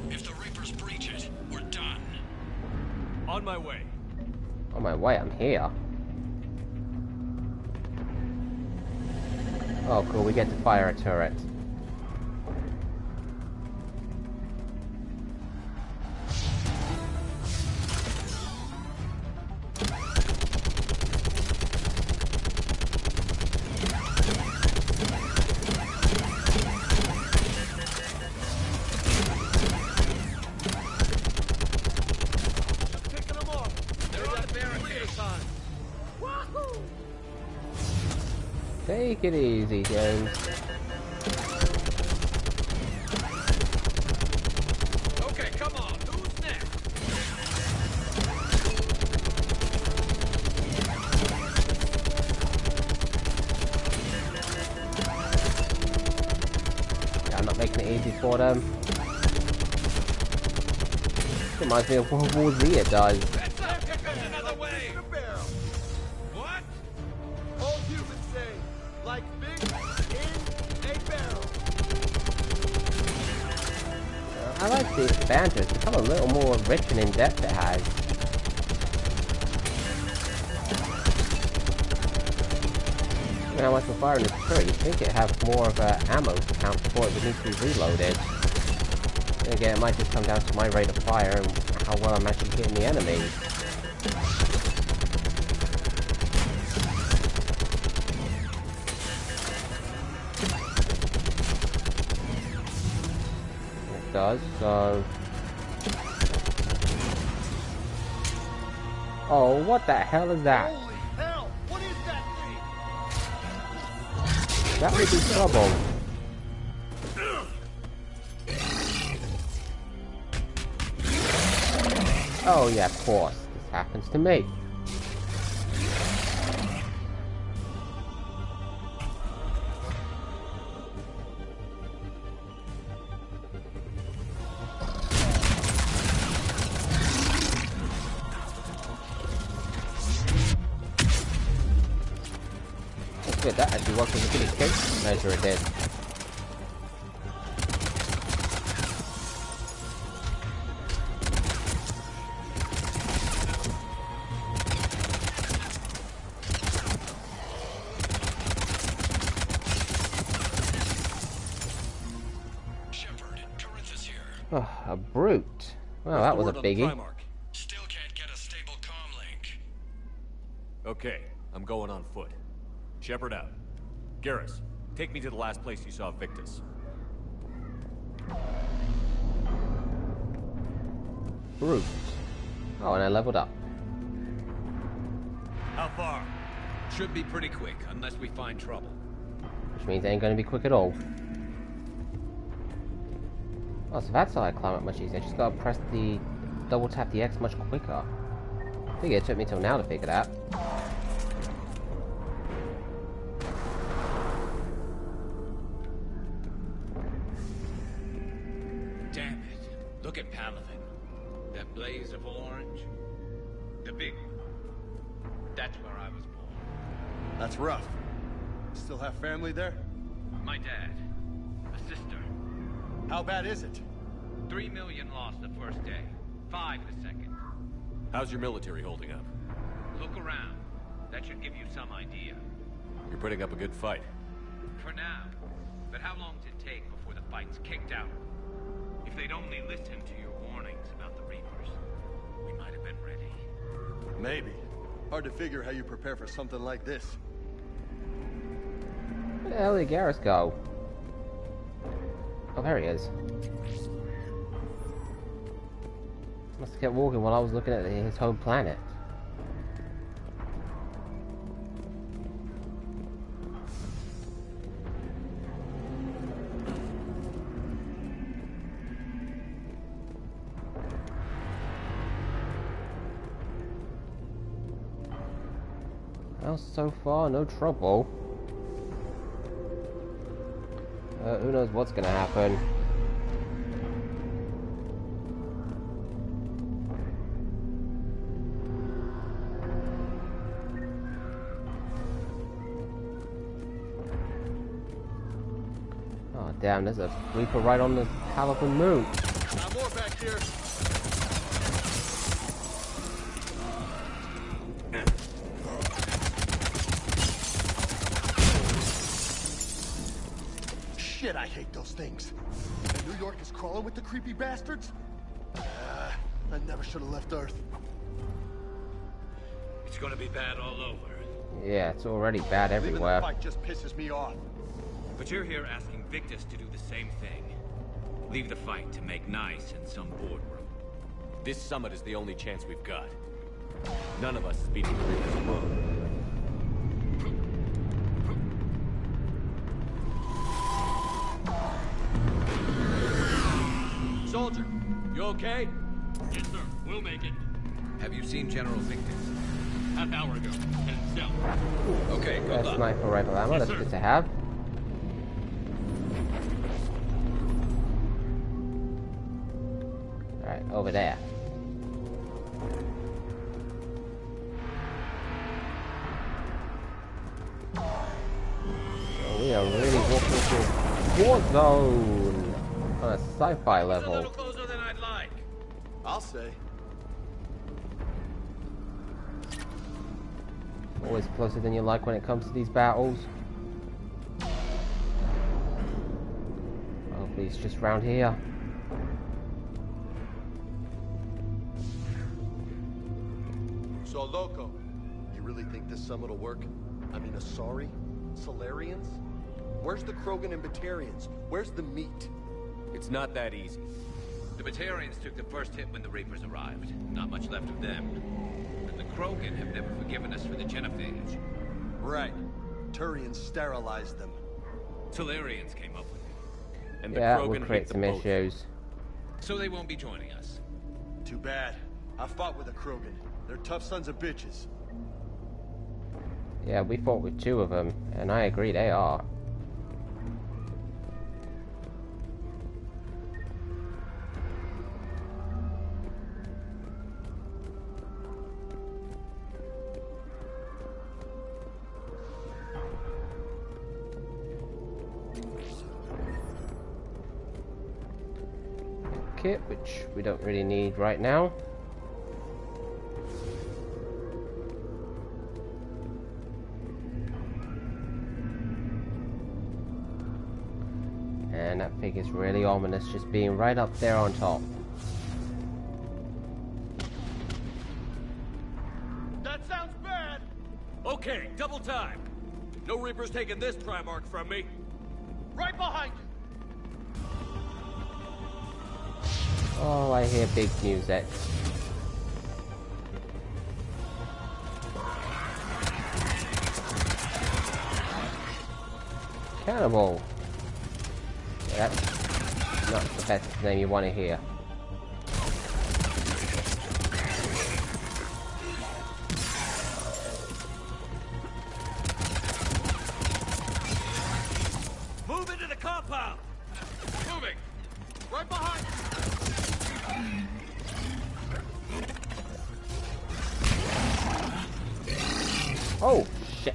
If the Reapers breach it, we're done.
On my way.
On my way, I'm here. Oh cool, we get to fire a turret. Take it easy, James.
Okay, come on. Who's next?
Yeah, I'm not making it easy for them. It reminds me of World War Z, it does.
Another way.
What? All humans say, like fish in a barrel.
I like the banter. It's become a little more rich and in-depth it has. how much we're firing this turret, you'd think it'd have more of ammo to count before it would need to be reloaded. Then again, it might just come down to my rate of fire and how well I'm actually hitting the enemies. It does, so... Oh, what the hell is that?
Holy hell! What is that thing?
That would be trouble. Oh yeah, of course. This happens to me. That's good, that actually worked as a good escape measure, it did. Oh, a brute. Well, that was a biggie.
Still can't get a stable comm link.
Okay, I'm going on foot. Shepard out. Garrus, take me to the last place you saw Victus.
Brute. Oh, and I leveled up.
How far?
Should be pretty quick, unless we find trouble.
Which means it ain't gonna be quick at all. Oh, so that's how I climb up much easier. I just gotta press the... double tap the X much quicker. I think it took me till now to figure that.
Damn it. Look at Palaven. That blaze of orange. The big one. That's where I was born.
That's rough. Still have family there?
My dad. A sister.
How bad is it?
3 million lost the first day. 5 the second.
How's your military holding up?
Look around. That should give you some idea.
You're putting up a good fight.
For now. But how long does it take before the fight's kicked out? If they'd only listened to your warnings about the Reapers, we might have been ready.
Maybe. Hard to figure how you prepare for something like this.
Where the hell did Garrus go? Oh, there he is. Must have kept walking while I was looking at his home planet. Well, so far, no trouble. Who knows what's gonna happen. Oh damn, there's a Reaper right on the Palaven moon.
More back here. Shit, I hate those things. And New York is crawling with the creepy bastards? I never should have left Earth.
It's gonna be bad all over.
Yeah, it's already bad everywhere.
Leaving the fight just pisses me off.
But you're here asking Victus to do the same thing. Leave the fight to make nice in some boardroom.
This summit is the only chance we've got. None of us is beating the Reapers alone. Soldier, you okay?
Yes, sir. We'll make it.
Have you seen General Victus?
Half hour ago. And south.
Okay, good luck.
Sniper rifle ammo, that's good to have. Alright, over there. So we are really walking through war zone on a sci-fi level.
A little closer than I'd like.
I'll say.
Always closer than you like when it comes to these battles. it's just round here.
So, Loco, you really think this summit will work? I mean, Asari? Solarians? Where's the Krogan and Batarians? Where's the meat?
It's not that easy.
The Batarians took the first hit when the Reapers arrived. Not much left of them. And the Krogan have never forgiven us for the genophage.
Right. Turians sterilized them.
Solarians came up with it.
And the
Yeah,
Krogan
we'll create
hate
some
them both.
issues.
So they won't be joining us.
Too bad. I fought with a Krogan. They're tough sons of bitches.
Yeah, we fought with 2 of them, and I agree they are. Kit, which we don't really need right now. And that figure's really ominous, just being right up there on top.
That sounds bad!
Okay, double time. No Reaper's taking this Primarch from me.
Right behind you!
Oh, I hear big music. Cannibal. Yeah, that's not the best name you want to hear.
Move into the compound! Moving!
Right behind you!
Oh, shit.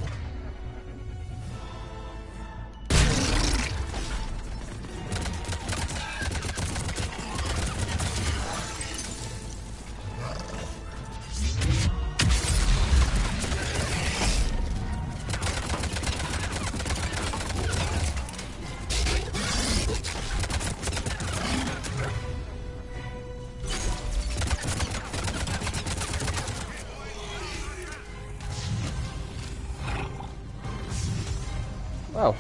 Well,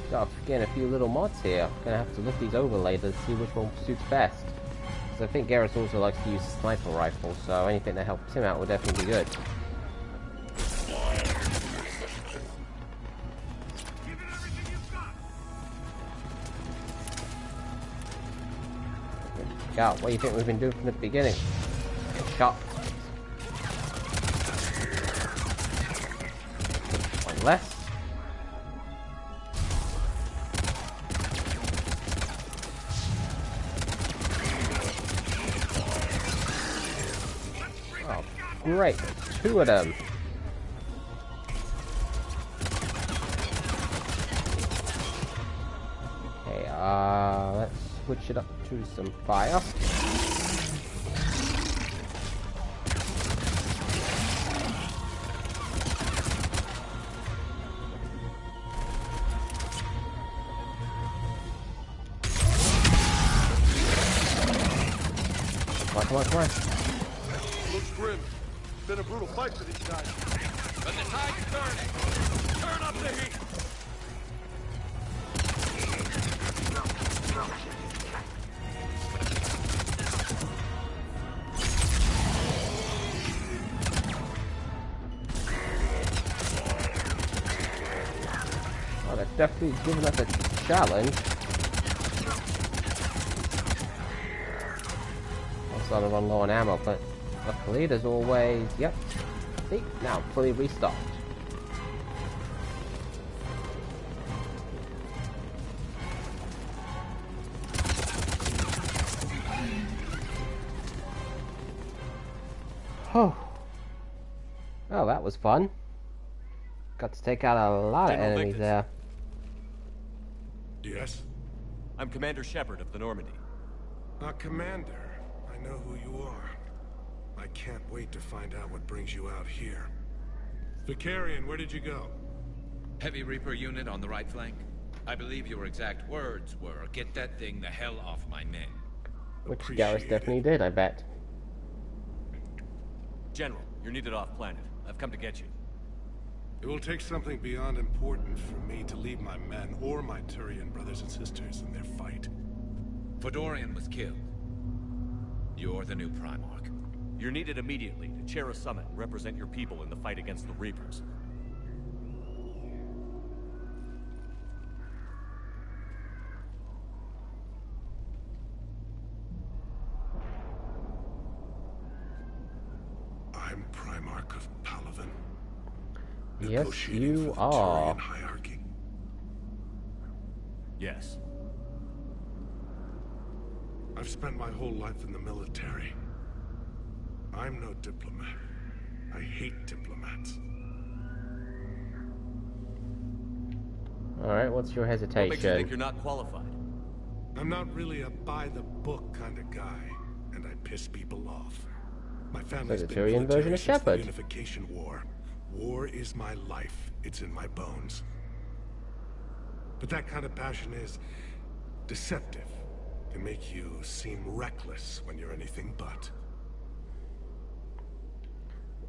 got getting a few little mods here. Gonna have to look these over later to see which one suits best. Because I think Garrus also likes to use a sniper rifle, so anything that helps him out would definitely be good. Yeah, what do you think we've been doing from the beginning? Get shot. One less. Oh, great. 2 of them. Okay, let's switch it up to some fire. Come on, come on.
Looks grim. Been a brutal fight for these guys.
But the tide's turning! Turn up the heat!
Oh, they're definitely giving us a challenge. I'm starting to run low on ammo, but luckily there's always... Yep. See? Now I'm fully restocked. Oh. Oh, that was fun. Got to take out a lot of
General
enemies
Victus.
there.
Yes?
I'm Commander Shepard of the Normandy.
Commander. I know who you are. I can't wait to find out what brings you out here. Vicarian, where did you go?
Heavy Reaper unit on the right flank. I believe your exact words were, "Get that thing the hell off my men."
Which Garrus definitely did, I bet.
General, you're needed off planet. I've come to get you.
It will take something beyond important for me to leave my men or my Turian brothers and sisters in their fight.
Fedorian was killed. You're the new Primarch.
You're needed immediately to chair a summit and represent your people in the fight against the Reapers.
I'm Primarch of Palaven.
Yes, you are.
Turian hierarchy.
Yes.
I've spent my whole life in the military. I'm no diplomat. I hate diplomats.
Alright, what's your hesitation?
What makes you think you're not qualified?
I'm not really a by-the-book kind of guy, and I piss people off. My family's been
Turian version of
since the
Shepard.
Unification War. War is my life. It's in my bones. But that kind of passion is deceptive. Can make you seem reckless when you're anything but.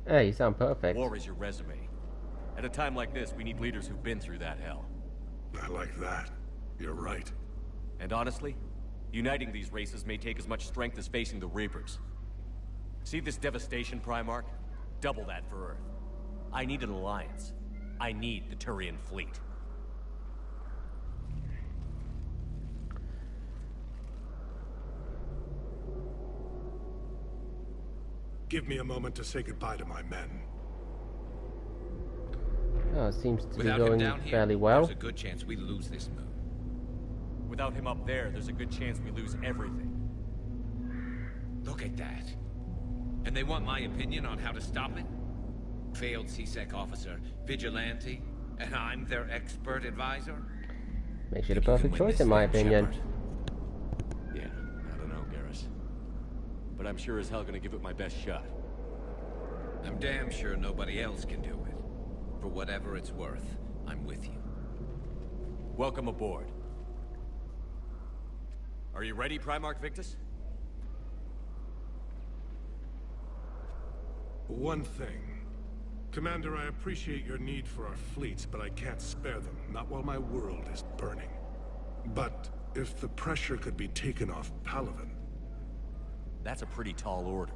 Hey, you sound perfect.
War is your resume. At a time like this, we need leaders who've been through that hell.
I like that. You're right.
And honestly, uniting these races may take as much strength as facing the Reapers. See this devastation, Primarch? Double that for Earth. I need an alliance. I need the Turian fleet.
Give me a moment to say goodbye to my men.
Oh, it seems to be
Without him
going
down here,
fairly well.
there's a good chance we lose this move.
Without him up there's a good chance we lose everything.
Look at that. And they want my opinion on how to stop it? Failed CSEC officer, vigilante, and I'm their expert advisor?
Makes you the perfect choice, in my opinion.
Yeah, I don't know, Garrus. But I'm sure as hell gonna give it my best shot.
I'm damn sure nobody else can do it. For whatever it's worth, I'm with you.
Welcome aboard. Are you ready, Primarch Victus?
One thing. Commander, I appreciate your need for our fleets, but I can't spare them, not while my world is burning. But if the pressure could be taken off Palaven...
That's a pretty tall order.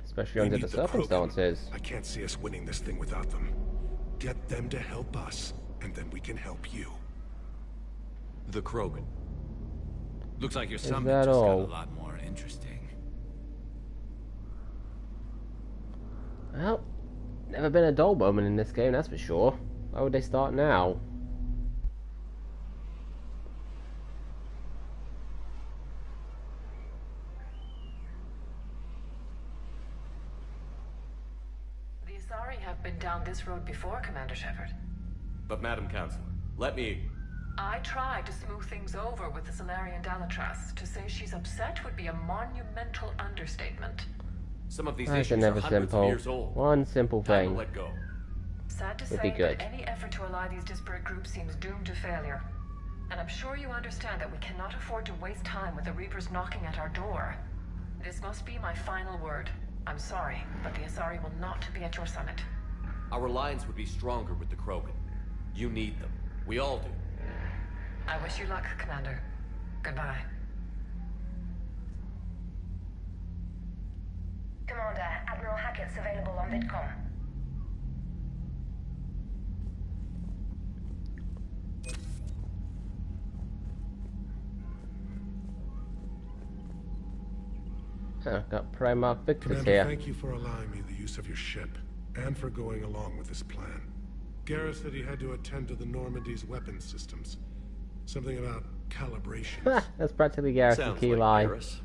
Especially under the circumstances.
I can't see us winning this thing without them. Get them to help us, and then we can help you.
The Krogan.
Looks like your
Is
summit
that
just got
all?
a lot more interesting.
Well, never been a dull moment in this game, that's for sure. Why would they start now?
The Asari have been down this road before, Commander Shepard.
But Madam Counselor, let me...
I tried to smooth things over with the Solarian Dalatras. To say she's upset would be a monumental understatement.
Some of these
That's
issues
never
are hundreds of
simple.
years old.
One simple
Time
thing.
to let go.
Sad to
Would be
say
good.
that any effort to ally these disparate groups seems doomed to failure. And I'm sure you understand that we cannot afford to waste time with the Reapers knocking at our door. This must be my final word. I'm sorry, but the Asari will not be at your summit.
Our alliance would be stronger with the Krogan. You need them. We all do.
I wish you luck, Commander. Goodbye.
Commander, Admiral Hackett's available on VidCom.
Got Primarch Victus
Commander,
here.
thank you for allowing me the use of your ship, and for going along with this plan. Garrus said he had to attend to the Normandy's weapons systems. Something about calibration.
That's practically Garrus'
Sounds
key
like
line.
Garrus.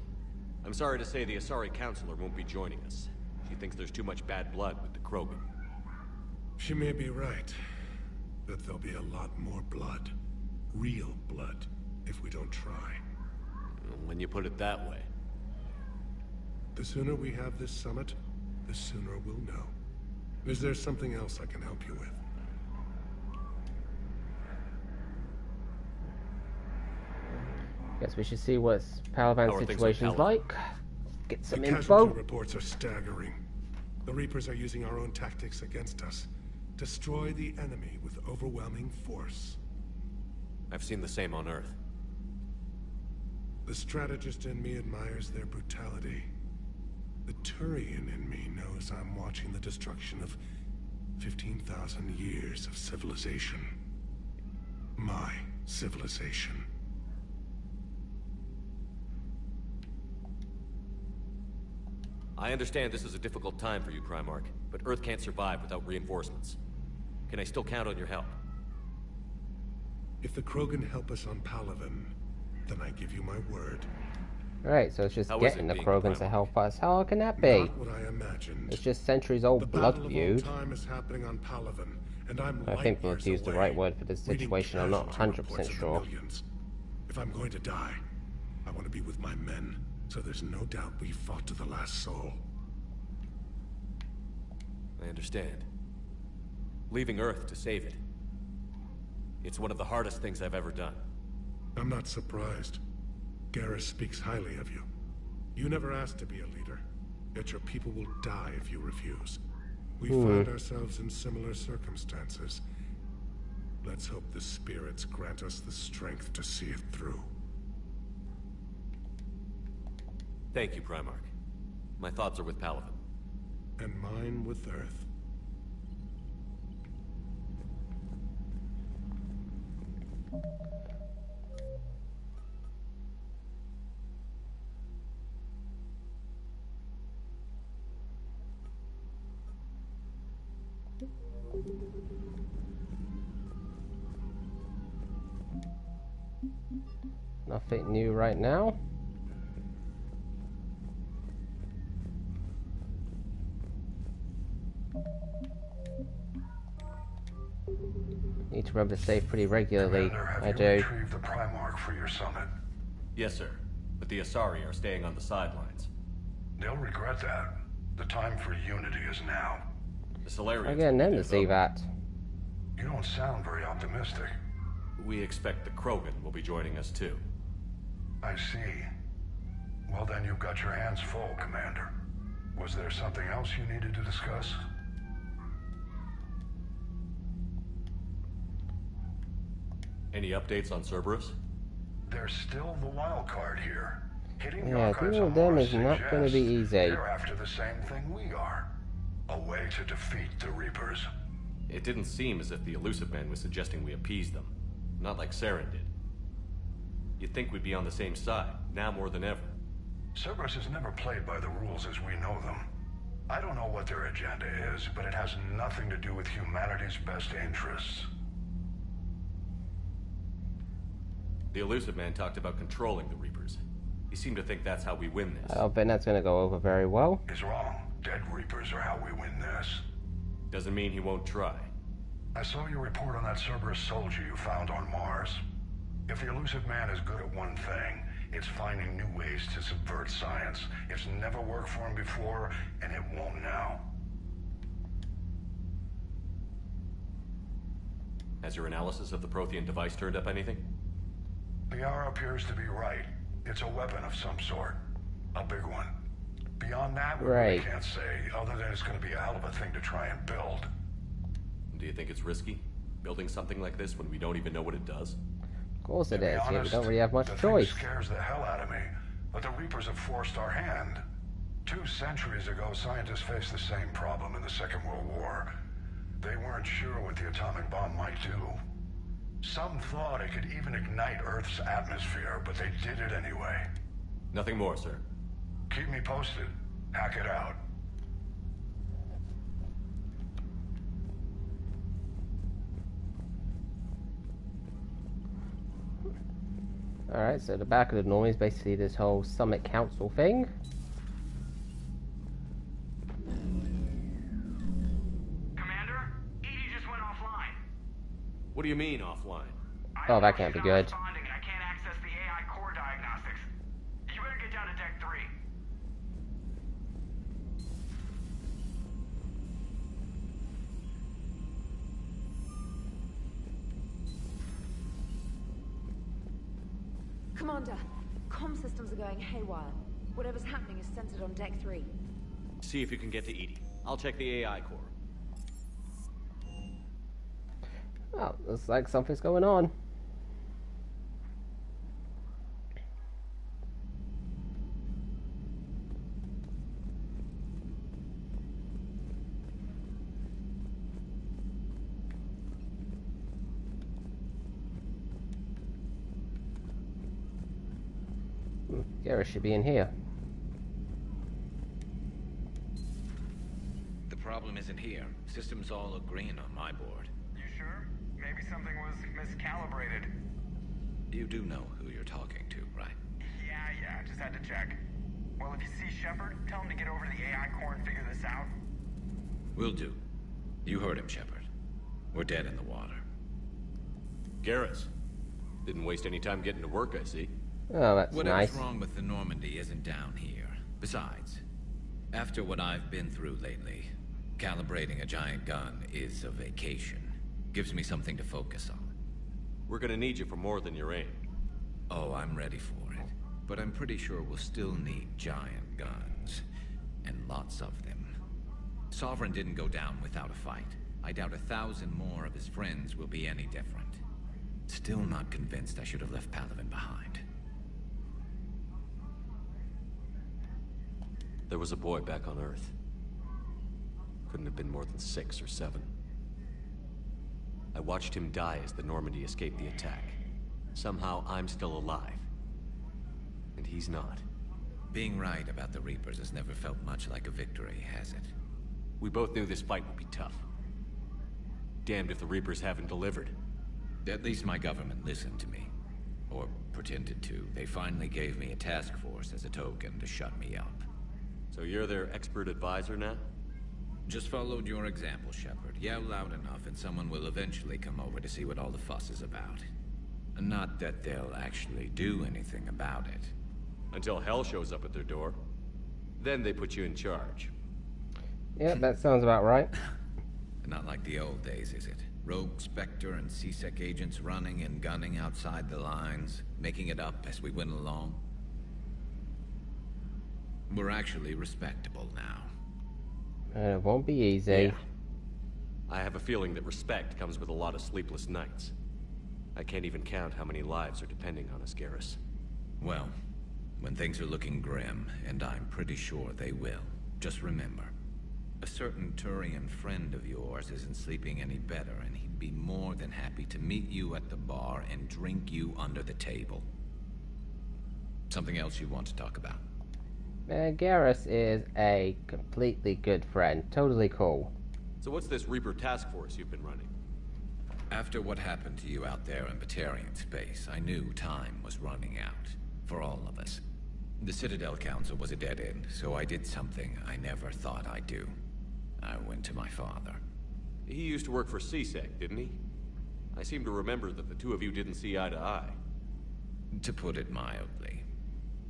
I'm sorry to say the Asari Counselor won't be joining us. She thinks there's too much bad blood with the Krogan.
She may be right, but there'll be a lot more blood. Real blood, if we don't try.
When you put it that way.
The sooner we have this summit, the sooner we'll know. Is there something else I can help you with?
Guess we should see what Palavan's situation's like. Get some
the
info.
Casualty reports are staggering. The Reapers are using our own tactics against us. Destroy the enemy with overwhelming force.
I've seen the same on Earth.
The strategist in me admires their brutality. The Turian in me knows I'm watching the destruction of 15,000 years of civilization. My civilization.
I understand this is a difficult time for you, Primarch, but Earth can't survive without reinforcements. Can I still count on your help?
If the Krogan help us on Palaven, then I give you my word.
Alright, so it's just getting the Krogans to help us. How can that be?
Not what I imagined.
It's just centuries-old blood feud.
Time is happening on Palaven, and I'm
I think we've used the right word for this situation. I'm not 100% sure.
If I'm going to die, I want to be with my men, so there's no doubt we fought to the last soul.
I understand. Leaving Earth to save it. It's one of the hardest things I've ever done.
I'm not surprised. Garrus speaks highly of you. You never asked to be a leader, yet your people will die if you refuse. We find ourselves in similar circumstances. Let's hope the spirits grant us the strength to see it through.
Thank you, Primarch. My thoughts are with Palaven.
And mine with Earth.
Nothing new right now. Need to rub the safe pretty regularly.
Commander,
I do.
Retrieved the Primarch for your summit?
Yes, sir. But the Asari are staying on the sidelines.
They'll regret that. The time for unity is now.
The Solarians...
I'm getting them to see that.
You don't sound very optimistic.
We expect the Krogan will be joining us too.
I see. Well then you've got your hands full, Commander. Was there something else you needed to discuss?
Any updates on Cerberus?
There's still the wild card here. Hitting the
Yeah,
archives
dealing
on
with them
Mars
is not going to be
suggests
easy.
they're after the same thing we are. A way to defeat the Reapers.
It didn't seem as if the Elusive Man was suggesting we appease them. Not like Saren did. You'd think we'd be on the same side, now more than ever.
Cerberus has never played by the rules as we know them. I don't know what their agenda is, but it has nothing to do with humanity's best interests.
The Elusive Man talked about controlling the Reapers. He seemed to think that's how we win this.
I don't think that's going to go over very well.
He's wrong. Dead Reapers are how we win this.
Doesn't mean he won't try.
I saw your report on that Cerberus soldier you found on Mars. If the Elusive Man is good at one thing, it's finding new ways to subvert science. It's never worked for him before, and it won't now.
Has your analysis of the Prothean device turned up anything?
The hour appears to be right. It's a weapon of some sort. A big one. Beyond that, we really can't say, other than it's going to be a hell of a thing to try and build.
Do you think it's risky? Building something like this when we don't even know what it does?
Of course it is. Yeah, we don't really have much
the
choice.
Thing scares the hell out of me, but the Reapers have forced our hand. 2 centuries ago, scientists faced the same problem in the Second World War. They weren't sure what the atomic bomb might do. Some thought it could even ignite Earth's atmosphere, but they did it anyway.
Nothing more, sir.
Keep me posted. Hack it out.
Alright, so the back of the norm is basically this whole Summit Council thing.
Commander, EDI just went offline.
What do you mean, offline?
Oh, that can't be good.
I can't access the AI core diagnostics. You better get down to Deck 3.
Commander, comm systems are going haywire. Whatever's happening is centered on Deck 3.
See if you can get to Edie. I'll check the AI core.
Oh, looks like something's going on. Garrus should be in here.
The problem isn't here. Systems all are green on my board.
You sure? Maybe something was miscalibrated.
You do know who you're talking to, right?
Yeah, just had to check. Well, if you see Shepard, tell him to get over to the AI core and figure this out.
Will do. You heard him, Shepard. We're dead in the water.
Garrus. Didn't waste any time getting to work, I see.
Oh, that's
Whatever's
nice.
wrong with the Normandy isn't down here. Besides, after what I've been through lately, calibrating a giant gun is a vacation. Gives me something to focus on.
We're gonna need you for more than your aim.
Oh, I'm ready for it. But I'm pretty sure we'll still need giant guns. And lots of them. Sovereign didn't go down without a fight. I doubt 1,000 more of his friends will be any different. Still not convinced I should have left Palaven behind.
There was a boy back on Earth. Couldn't have been more than 6 or 7. I watched him die as the Normandy escaped the attack. Somehow I'm still alive. And he's not.
Being right about the Reapers has never felt much like a victory, has it?
We both knew this fight would be tough. Damned if the Reapers haven't delivered.
At least my government listened to me. Or pretended to. They finally gave me a task force as a token to shut me up.
So you're their expert advisor now?
Just followed your example, Shepard. Yell loud enough and someone will eventually come over to see what all the fuss is about. Not that they'll actually do anything about it.
Until hell shows up at their door. Then they put you in charge.
Yeah, that sounds about right.
Not like the old days, is it? Rogue Spectre and C-Sec agents running and gunning outside the lines, making it up as we went along. We're actually respectable now.
It won't be easy.
Yeah. I have a feeling that respect comes with a lot of sleepless nights. I can't even count how many lives are depending on us, Garrus.
Well, when things are looking grim, and I'm pretty sure they will, just remember, a certain Turian friend of yours isn't sleeping any better, and he'd be more than happy to meet you at the bar and drink you under the table. Something else you want to talk about?
Garrus is a completely good friend. Totally cool.
So what's this Reaper task force you've been running?
After what happened to you out there in Batarian space, I knew time was running out. For all of us. The Citadel Council was a dead end, so I did something I never thought I'd do. I went to my father.
He used to work for C-Sec, didn't he? I seem to remember that the two of you didn't see eye to eye.
To put it mildly.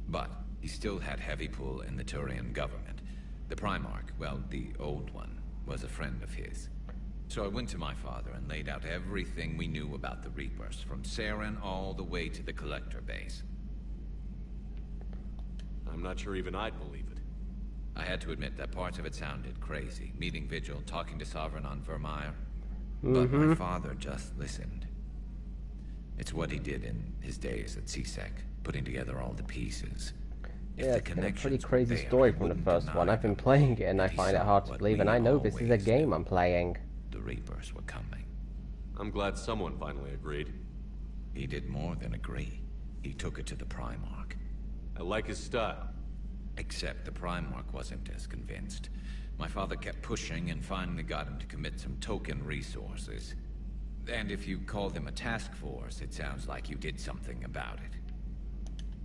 But he still had heavy pull in the Turian government. The Primarch, well, the old one, was a friend of his. So I went to my father and laid out everything we knew about the Reapers, from Saren all the way to the Collector base.
I'm not sure even I'd believe it.
I had to admit that parts of it sounded crazy. Meeting Vigil, talking to Sovereign on Vermeer. But my father just listened. It's what he did in his days at C-Sec, putting together all the pieces.
Yeah, it's been a pretty crazy story from the first one. I've been playing it and I find it hard to believe, and I know this is a game I'm playing.
The Reapers were coming.
I'm glad someone finally agreed.
He did more than agree. He took it to the Primarch.
I like his style.
Except the Primarch wasn't as convinced. My father kept pushing and finally got him to commit some token resources. And if you call them a task force, it sounds like you did something about it.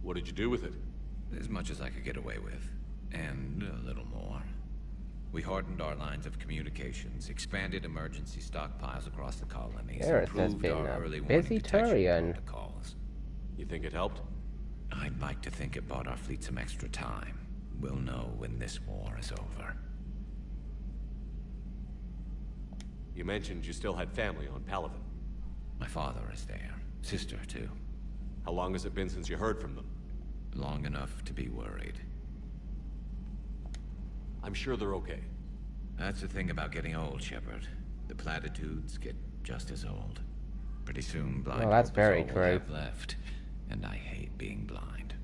What did you do with it?
As much as I could get away with. And a little more. We hardened our lines of communications, expanded emergency stockpiles across the colonies,
Garrus has
improved
been
our
a
early
busy
warning detection
Turian.
protocols.
You think it helped?
I'd like to think it bought our fleet some extra time. We'll know when this war is over.
You mentioned you still had family on Palaven.
My father is there. Sister, too.
How long has it been since you heard from them?
Long enough to be worried.
I'm sure they're okay.
That's the thing about getting old, Shepard. The platitudes get just as old. Pretty soon, blind
well, that's
hope is
very
all
true.
we have left. And I hate being blind.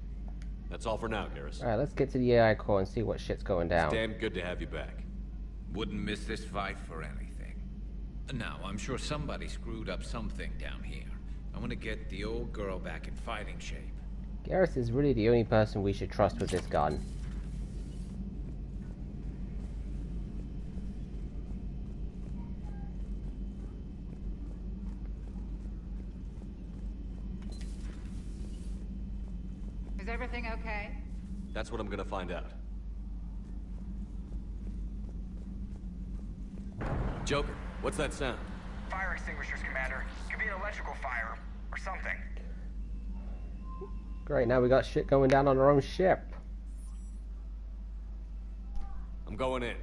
That's all for now, Garrus.
Alright, let's get to the AI core and see what shit's going down.
It's damn good to have you back.
Wouldn't miss this fight for anything. Now, I'm sure somebody screwed up something down here. I want to get the old girl back in fighting shape.
Garrus is really the only person we should trust with this gun.
Is everything okay?
That's what I'm gonna find out. Joker, what's that sound?
Fire extinguishers, Commander. Could be an electrical fire, or something.
Great, now we got shit going down on our own ship.
I'm going in.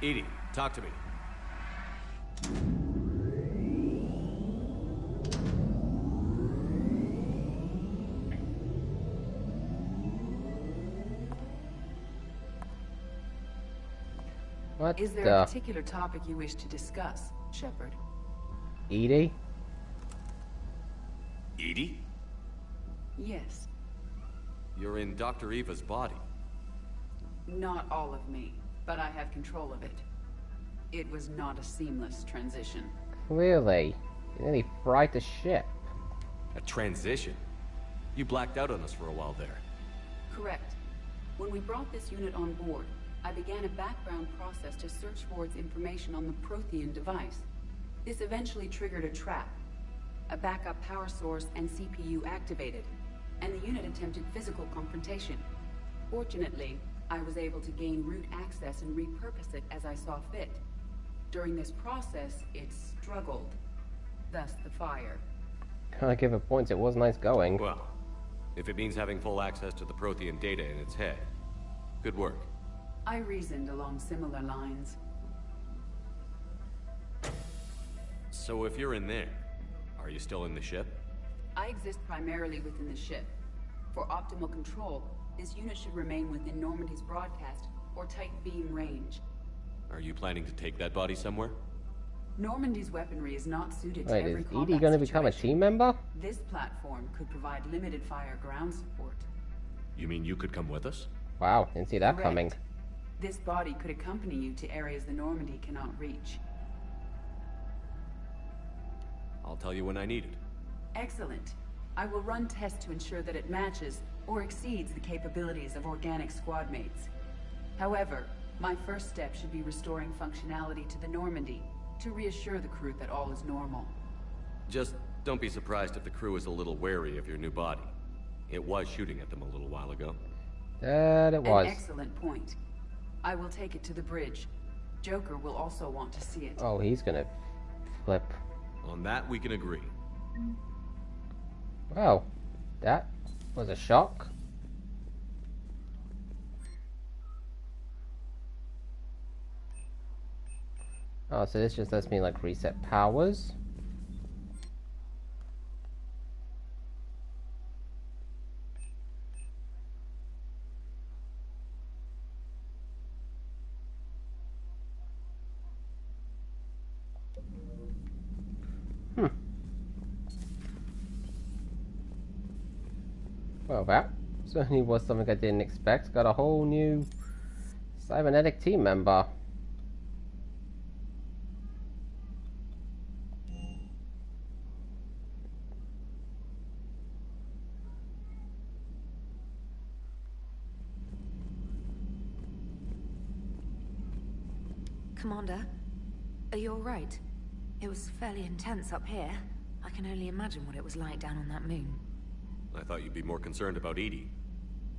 EDI, talk to me.
What
Is there a particular topic you wish to discuss, Shepard?
EDI?
EDI?
Yes.
You're in Dr. Eva's body.
Not all of me, but I have control of it. It was not a seamless transition.
Clearly. You nearly fried the ship.
A transition? You blacked out on us for a while there.
Correct. When we brought this unit on board, I began a background process to search for its information on the Prothean device. This eventually triggered a trap. A backup power source and CPU activated, and the unit attempted physical confrontation. Fortunately, I was able to gain root access and repurpose it as I saw fit. During this process, it struggled. Thus the fire.
I give it points, it was nice going.
Well, if it means having full access to the Prothean data in its head, good work.
I reasoned along similar lines.
So if you're in there, are you still in the ship?
I exist primarily within the ship. For optimal control, this unit should remain within Normandy's broadcast or tight beam range.
Are you planning to take that body somewhere?
Normandy's weaponry is not suited to
Wait,
every
is
combat
EDI going to become a
situation.
team member?
This platform could provide limited fire ground support.
You mean you could come with us?
Wow, didn't see that
Correct.
coming.
This body could accompany you to areas the Normandy cannot reach.
I'll tell you when I need it.
Excellent. I will run tests to ensure that it matches or exceeds the capabilities of organic squad mates. However, my first step should be restoring functionality to the Normandy to reassure the crew that all is normal.
Just don't be surprised if the crew is a little wary of your new body. It was shooting at them a little while ago.
That it was.
An excellent point. I will take it to the bridge. Joker will also want to see it.
Oh, he's gonna flip.
On that, we can agree.
Wow, that was a shock. Oh, so this just lets me like reset powers. Well, that certainly was something I didn't expect. Got a whole new cybernetic team member.
Commander, are you alright? It was fairly intense up here. I can only imagine what it was like down on that moon.
I thought you'd be more concerned about EDI.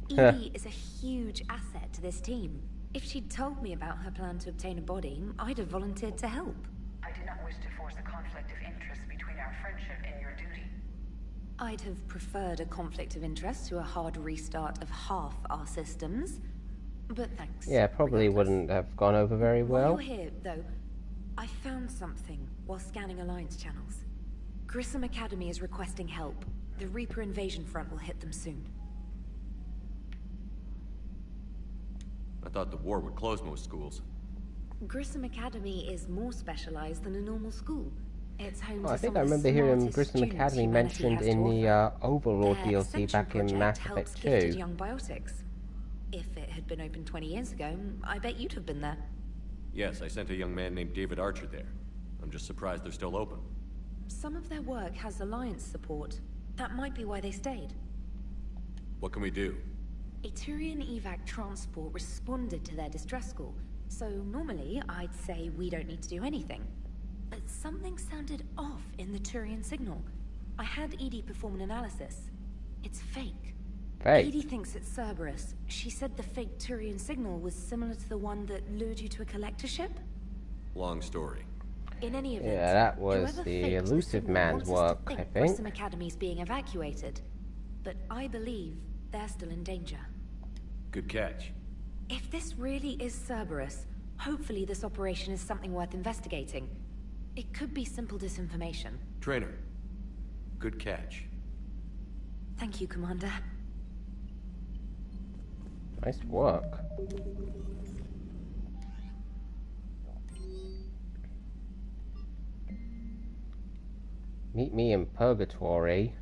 EDI is a huge asset to this team. If she'd told me about her plan to obtain a body, I'd have volunteered to help.
I do not wish to force a conflict of interest between our friendship and your duty.
I'd have preferred a conflict of interest to a hard restart of half our systems, but thanks.
Yeah, probably wouldn't have gone over very well.
While you're here, though, I found something while scanning Alliance channels. Grissom Academy is requesting help. The Reaper invasion front will hit them soon.
I thought the war would close most schools.
Grissom Academy is more specialized than a normal school. It's home to
I think
some
I
of the
remember hearing
smartest
Grissom
students
Academy
humanity
mentioned
has to
in the
offer.
Overlord
Their
DLC
Ascension
back in
project
Mass
helps
Effect
gifted
2.
young biotics. If it had been open 20 years ago, I bet you'd have been there.
Yes, I sent a young man named David Archer there. I'm just surprised they're still open.
Some of their work has Alliance support. That might be why they stayed.
What can we do?
A Turian evac transport responded to their distress call, so normally I'd say we don't need to do anything. But something sounded off in the Turian signal. I had Edie perform an analysis. It's fake.
Fake?
Edie thinks it's Cerberus. She said the fake Turian signal was similar to the one that lured you to a collector ship?
Long story.
In any event,
Yeah, that was
whoever
the
faked
elusive
signal
man's
wants us
work,
to
I think.
Grissom Academy's being evacuated. But I believe they're still in danger.
Good catch.
If this really is Cerberus, hopefully this operation is something worth investigating. It could be simple disinformation.
Trainer. Good catch.
Thank you, Commander.
Nice work. Meet me in Purgatory.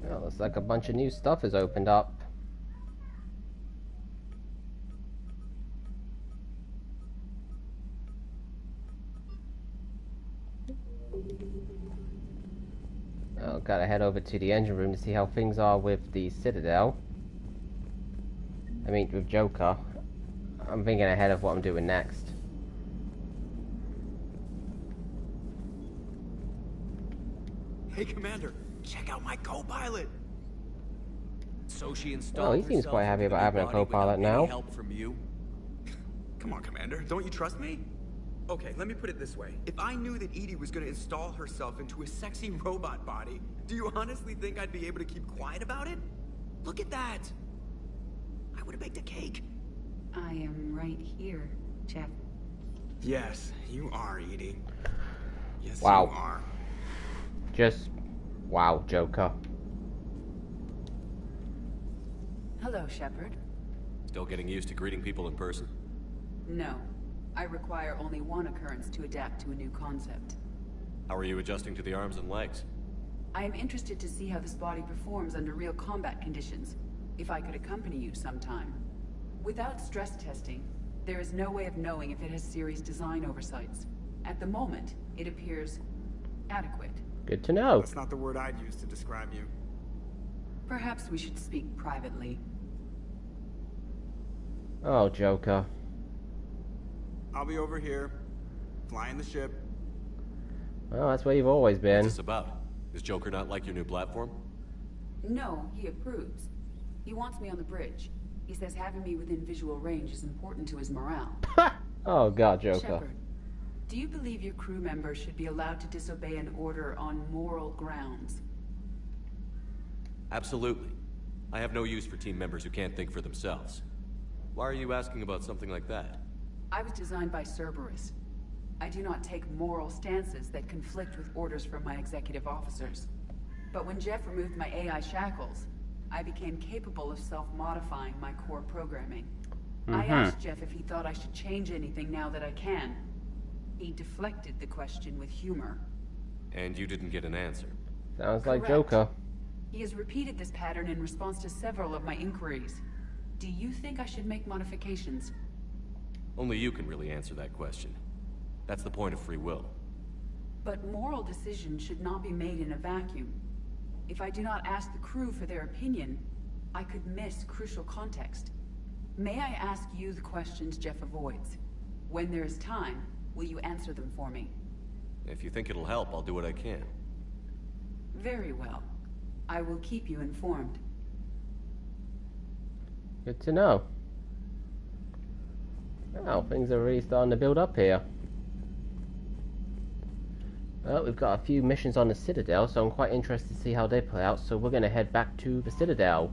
Well, looks like a bunch of new stuff has opened up. Oh, gotta head over to the engine room to see how things are with the Citadel. I mean, with Joker. I'm thinking ahead of what I'm doing next.
Hey, Commander, check out my co-pilot. So she installed.
Oh, he seems quite happy about having a co-pilot now.
Help from you? Come on, Commander, don't you trust me? Okay, let me put it this way. If I knew that Edie was going to install herself into a sexy robot body, do you honestly think I'd be able to keep quiet about it? Look at that! I would have baked a cake.
I am right here, Jeff.
Yes, you are, Edie. Yes,
Wow.
you are.
Just, wow, Joker.
Hello, Shepard.
Still getting used to greeting people in person?
No. I require only one occurrence to adapt to a new concept.
How are you adjusting to the arms and legs?
I am interested to see how this body performs under real combat conditions. If I could accompany you sometime. Without stress testing, there is no way of knowing if it has serious design oversights. At the moment, it appears adequate.
Good to know.
That's not the word I'd use to describe you.
Perhaps we should speak privately.
Oh, Joker.
I'll be over here, flying the ship.
Well, that's where you've always been.
What's this about? Does Joker not like your new platform?
No, he approves. He wants me on the bridge. He says having me within visual range is important to his morale.
Oh, God, Joker.
Shepard, do you believe your crew members should be allowed to disobey an order on moral grounds?
Absolutely. I have no use for team members who can't think for themselves. Why are you asking about something like that?
I was designed by Cerberus. I do not take moral stances that conflict with orders from my executive officers. But when Jeff removed my AI shackles, I became capable of self-modifying my core programming. I asked Jeff if he thought I should change anything now that I can. He deflected the question with humor.
And you didn't get an answer.
Sounds like
Correct.
Joker.
He has repeated this pattern in response to several of my inquiries. Do you think I should make modifications?
Only you can really answer that question. That's the point of free will.
But moral decisions should not be made in a vacuum. If I do not ask the crew for their opinion, I could miss crucial context. May I ask you the questions Jeff avoids? When there is time, will you answer them for me?
If you think it'll help, I'll do what I can.
Very well. I will keep you informed.
Good to know. Well, things are really starting to build up here. Well, we've got a few missions on the Citadel, so I'm quite interested to see how they play out, so we're going to head back to the Citadel.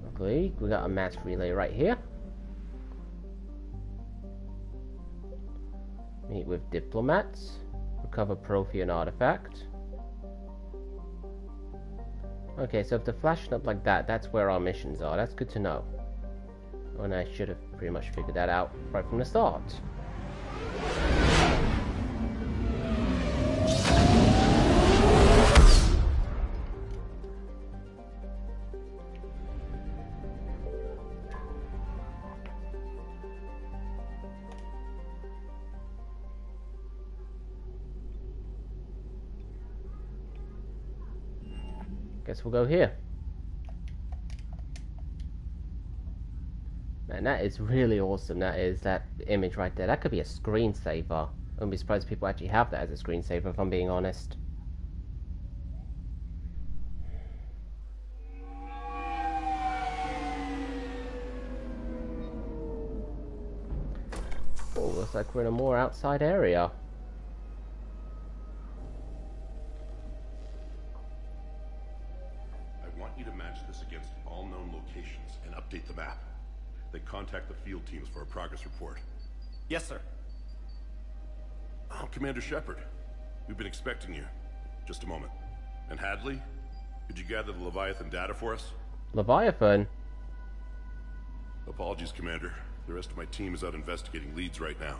Luckily, we got a mass relay right here. Meet with diplomats. Recover Prothean artifact. Okay, so if they're flashing up like that, that's where our missions are. That's good to know. And I should have pretty much figured that out right from the start. Guess we'll go here. Man, that is really awesome. That image right there. That could be a screensaver. I wouldn't be surprised if people actually have that as a screensaver, if I'm being honest. Oh, looks like we're in a more outside area.
Update the map. Then contact the field teams for a progress report.
Yes, sir.
Oh, Commander Shepard. We've been expecting you. Just a moment. And Hadley? Could you gather the Leviathan data for us?
Leviathan?
Apologies, Commander. The rest of my team is out investigating leads right now.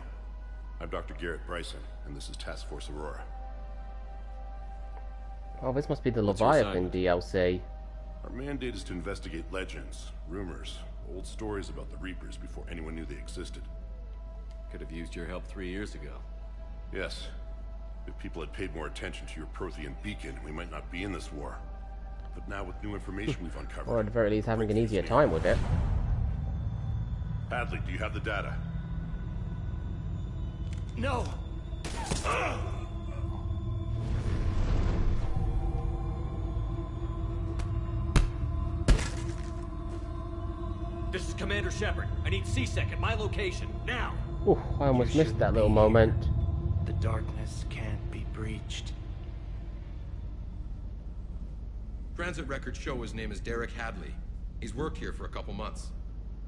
I'm Dr. Garrett Bryson, and this is Task Force Aurora.
Oh, this must be the Leviathan DLC.
Our mandate is to investigate legends, rumors, old stories about the Reapers before anyone knew they existed.
Could have used your help 3 years ago.
Yes. If people had paid more attention to your Prothean beacon, we might not be in this war. But now with new information we've uncovered...
Or at the very least having an easier time with it.
Hadley, do you have the data?
No!
This is Commander Shepard. I need C-Sec at my location, now!
Ooh, I almost missed that little moment.
The darkness can't be breached.
Transit records show his name is Derek Hadley. He's worked here for a couple months.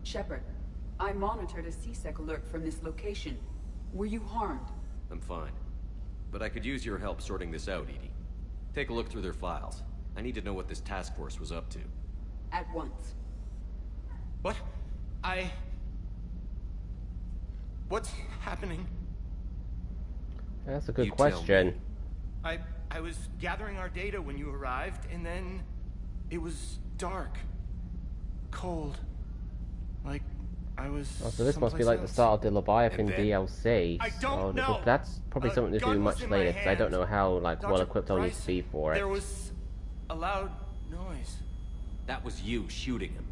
Shepard, I monitored a C-Sec alert from this location. Were you harmed?
I'm fine. But I could use your help sorting this out, Edie. Take a look through their files. I need to know what this task force was up to.
At once.
What? What's happening?
That's a good question.
I was gathering our data when you arrived, and then it was dark. Cold. Like I was
Oh, so this must be like the start of the Leviathan DLC.
I don't know.
That's probably something to do much later, because I don't know how well equipped I'll need to be for it.
There was a loud noise.
That was you shooting him.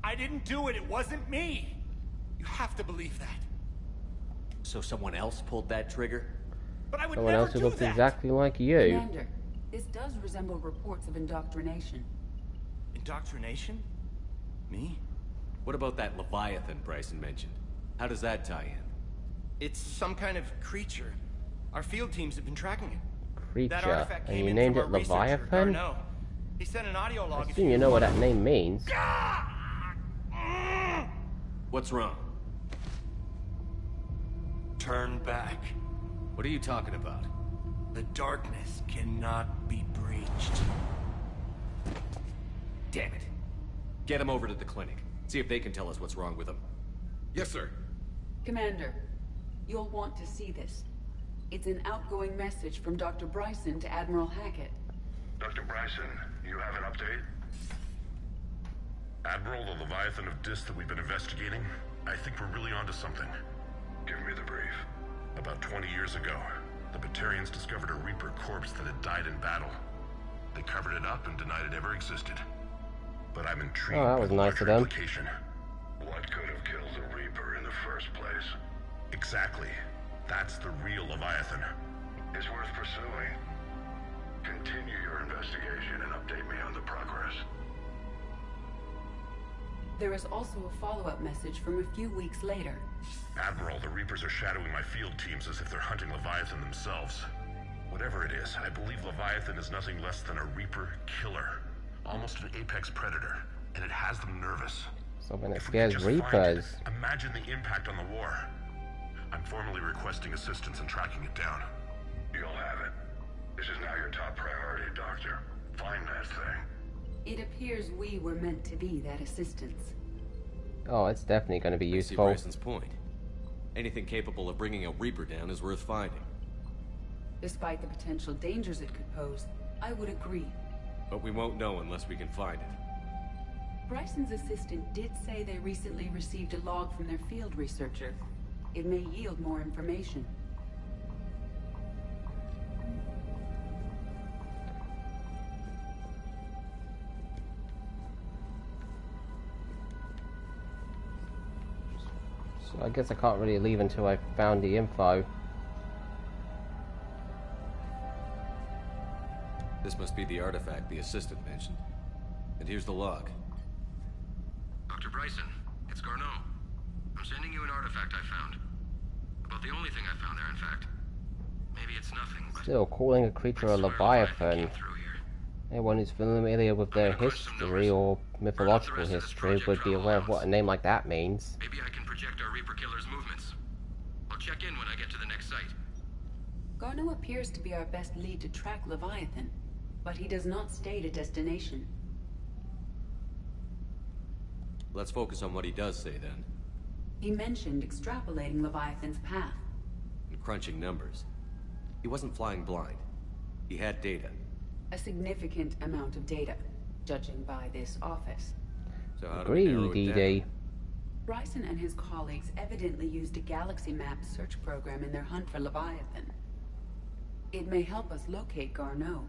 I didn't do it. It wasn't me. You have to believe that.
So someone else pulled that trigger?
But I would
Someone
never
else who
do
looks
that.
exactly like you.
Commander, this does resemble reports of indoctrination.
Indoctrination? Me?
What about that Leviathan Bryson mentioned? How does that tie in?
It's some kind of creature. Our field teams have been tracking it. That
Creature.
artifact
And
came
you
in
named
from
it
our researcher,
Leviathan?
Darno. He sent an audio log.
I assume you know what that name means.
What's wrong?
Turn back.
What are you talking about?
The darkness cannot be breached.
Damn it. Get him over to the clinic. See if they can tell us what's wrong with him.
Yes, sir.
Commander, you'll want to see this. It's an outgoing message from Dr. Bryson to Admiral Hackett.
Dr. Bryson, you have an update?
Admiral, the Leviathan of Dis that we've been investigating, I think we're really onto something.
Give me the brief.
About 20 years ago, the Batarians discovered a Reaper corpse that had died in battle. They covered it up and denied it ever existed. But I'm intrigued
that was
by the
nice of
larger
them.
implication.
What could have killed the Reaper in the first place?
Exactly. That's the real Leviathan.
It's worth pursuing. Continue your investigation and update me on the progress.
There is also a follow-up message from a few weeks later.
Admiral, the Reapers are shadowing my field teams as if they're hunting Leviathan themselves. Whatever it is, I believe Leviathan is nothing less than a Reaper killer. Almost an apex predator, and it has them nervous.
Something that
If we could
scares
just find
Reapers.
it, imagine the impact on the war. I'm formally requesting assistance in tracking it down.
You'll have it. This is now your top priority, Doctor. Find that thing.
It appears we were meant to be that assistance.
Oh, it's definitely going to be
I see
useful.
Bryson's point. Anything capable of bringing a Reaper down is worth finding.
Despite the potential dangers it could pose, I would agree.
But we won't know unless we can find it.
Bryson's assistant did say they recently received a log from their field researcher. It may yield more information.
So I guess I can't really leave until I found the info.
This must be the artifact the assistant mentioned. And here's the log.
Dr. Bryson, it's Garneau. I'm sending you an artifact I found. About the only thing I found there, in fact. Maybe it's nothing, but...
Still, calling a creature a Leviathan. Anyone who's familiar with their history or mythological history would be aware of what a name like that means.
Maybe I can project our Reaper killer's movements. I'll check in when I get to the next site.
Garneau appears to be our best lead to track Leviathan, but he does not state a destination.
Let's focus on what he does say then.
He mentioned extrapolating Leviathan's path.
And crunching numbers. He wasn't flying blind. He had data.
A significant amount of data, judging by this office.
So how do we narrow it down?
Bryson and his colleagues evidently used a galaxy map search program in their hunt for Leviathan. It may help us locate Garneau.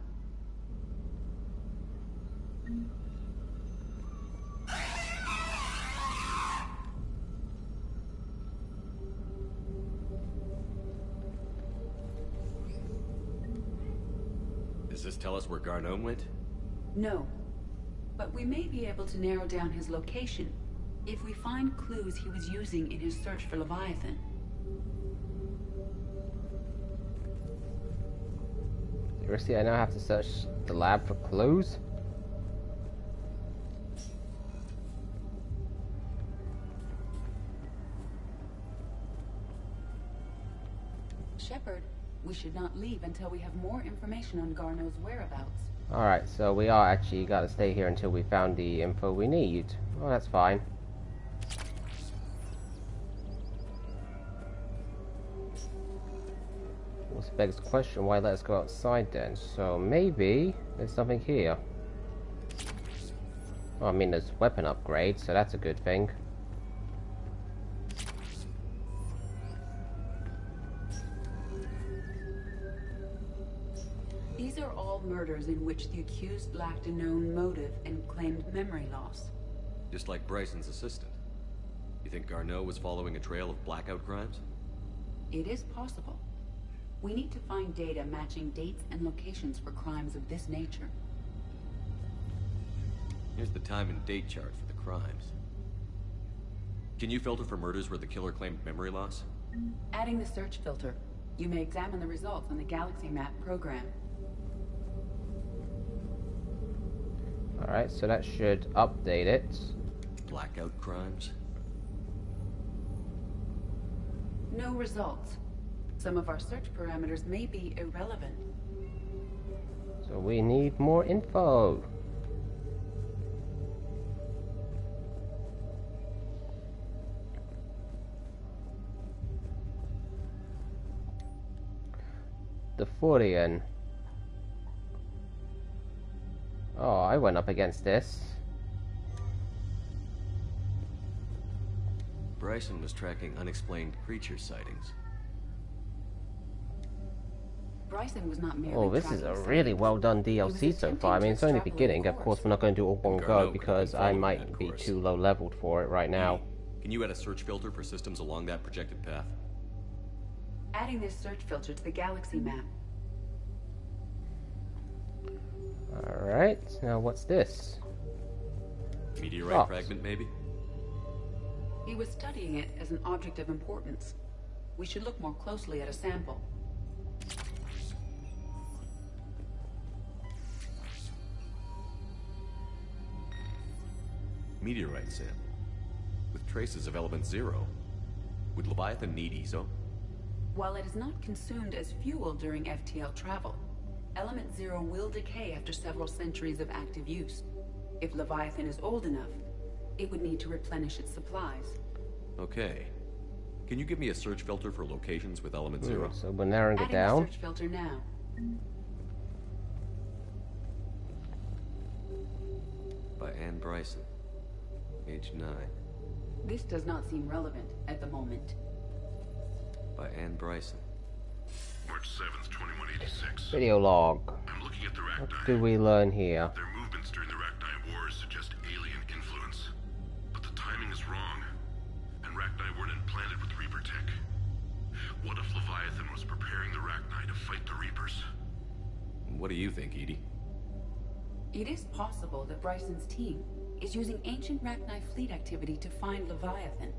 Does this tell us where Garneau went?
No, but we may be able to narrow down his location if we find clues he was using in his search for Leviathan.
Seriously, I now have to search the lab for clues?
Shepard, we should not leave until we have more information on Garneau's whereabouts.
Alright, so we are actually gotta stay here until we found the info we need. Well, that's fine. This begs the question, why let us go outside then? So maybe there's something here. Well, I mean, there's weapon upgrades, so that's a good thing.
These are all murders in which the accused lacked a known motive and claimed memory loss.
Just like Bryson's assistant. You think Garneau was following a trail of blackout crimes?
It is possible. We need to find data matching dates and locations for crimes of this nature.
Here's the time and date chart for the crimes. Can you filter for murders where the killer claimed memory loss?
Adding the search filter, you may examine the results on the Galaxy Map program.
Alright, so that should update it.
Blackout crimes?
No results. Some of our search parameters may be irrelevant.
So we need more info. the Thorian. Oh, I went up against this.
Bryson was tracking unexplained creature sightings.
Bryson was not merely
Oh, this is a really well done DLC so far. I mean, it's only the beginning. Of course, we're not going to do it all one go because I might be too low leveled for it right now.
Can you add a search filter for systems along that projected path?
Adding this search filter to the galaxy map.
Alright, now what's this?
Meteorite fragment, maybe?
He was studying it as an object of importance. We should look more closely at a sample.
Meteorite sample. With traces of element 0. Would Leviathan need ESO?
While it is not consumed as fuel during FTL travel, element 0 will decay after several centuries of active use. If Leviathan is old enough, it would need to replenish its supplies.
Okay. Can you give me a search filter for locations with element 0?
So we're narrowing it down.
Adding a search filter now.
By Anne Bryson. Age 9.
This does not seem relevant at the moment.
By Anne Bryson.
March 7th, 2186.
Video log.
I'm looking at the Rachni.
What do we learn here?
Their movements during the Rachni Wars suggest alien influence. But the timing is wrong. And Rachni weren't implanted with Reaper tech. What if Leviathan was preparing the Rachni to fight the Reapers?
What do you think, Edie?
It is possible that Bryson's team is using ancient Rachni fleet activity to find Leviathan.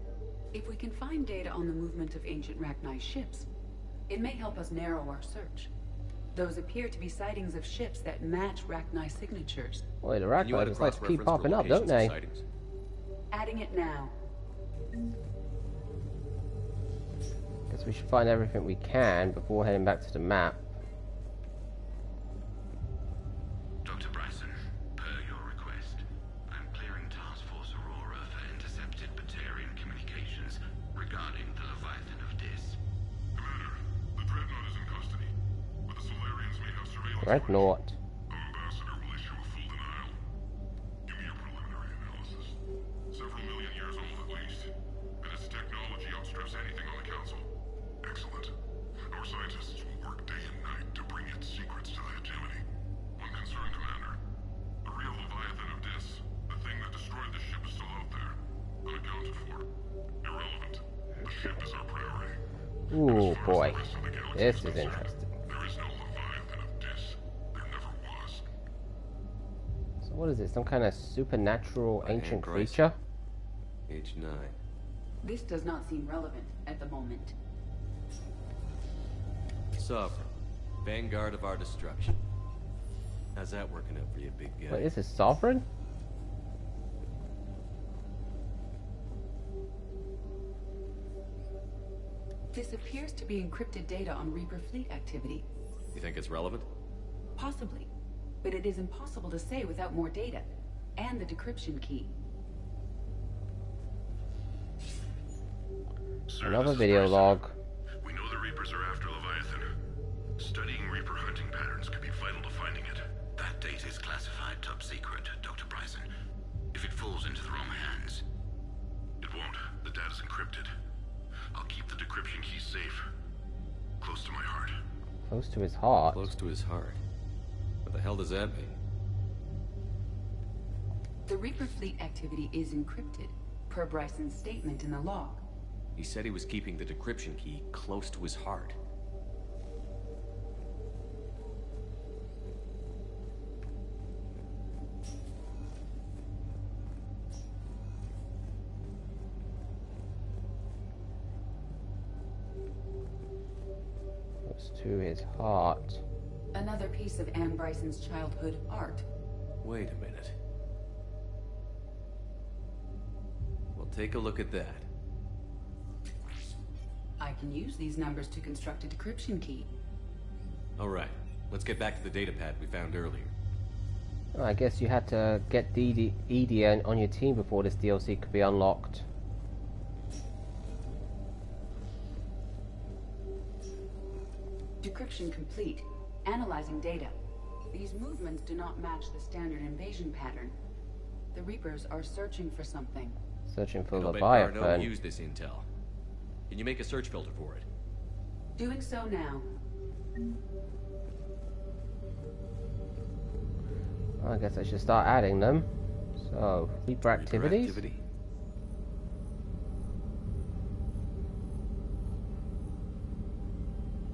If we can find data on the movement of ancient Rachni ships, it may help us narrow our search. Those appear to be sightings of ships that match Rachni signatures.
Boy, the Rachni just like to keep popping up, don't they?
Adding it now.
Guess we should find everything we can before heading back to the map.
Dr. Bryson, per your request, I'm clearing Task Force Aurora for intercepted Batarian communications regarding the Leviathan of Dis. Commander, the Dreadnought is in custody, but the Solarians may have surveillance.
Dreadnought.
Our ambassador will issue a full denial. Give me a preliminary analysis. Several million years old at least, and its technology outstrips anything on the Council. Excellent. Our scientists will work day and night to bring its secrets to the hegemony. One concern, Commander. The real Leviathan of Dis, the thing that destroyed the ship, is still out there. Unaccounted for. Irrelevant. The ship is our priority.
Ooh, boy. This is interesting.
There is no Leviathan of Dis. There never was.
So what is it? Some kind of supernatural ancient creature?
Age 9.
This does not seem relevant at the moment.
Sovereign. Vanguard of our destruction. How's that working out for you, big guy?
Wait, is this Sovereign?
This appears to be encrypted data on Reaper fleet activity.
You think it's relevant?
Possibly. But it is impossible to say without more data. And the decryption key.
Sir,
Another
this is
video
Bryson.
log.
We know the Reapers are after Leviathan. Studying Reaper hunting patterns could be vital to finding it. That data is classified top secret, Dr. Bryson. If it falls into the wrong hands, it won't. The data's encrypted. I'll keep the decryption key safe. Close to my heart.
Close to his heart.
Close to his heart. What the hell does that mean?
The Reaper fleet activity is encrypted, per Bryson's statement in the log.
He said he was keeping the decryption key close to his heart.
Close to his heart.
Another piece of Anne Bryson's childhood art.
Wait a minute. Well, take a look at that.
I can use these numbers to construct a decryption key.
Alright, let's get back to the data pad we found earlier.
Well, I guess you had to get Edie on your team before this DLC could be unlocked.
Decryption complete. Analyzing data. These movements do not match the standard invasion pattern. The Reapers are searching for something.
Searching for
I'll bet
Leviathan.
Garneau used this intel. Can you make a search filter for it?
Doing so now.
I guess I should start adding them. So, Reaper activities.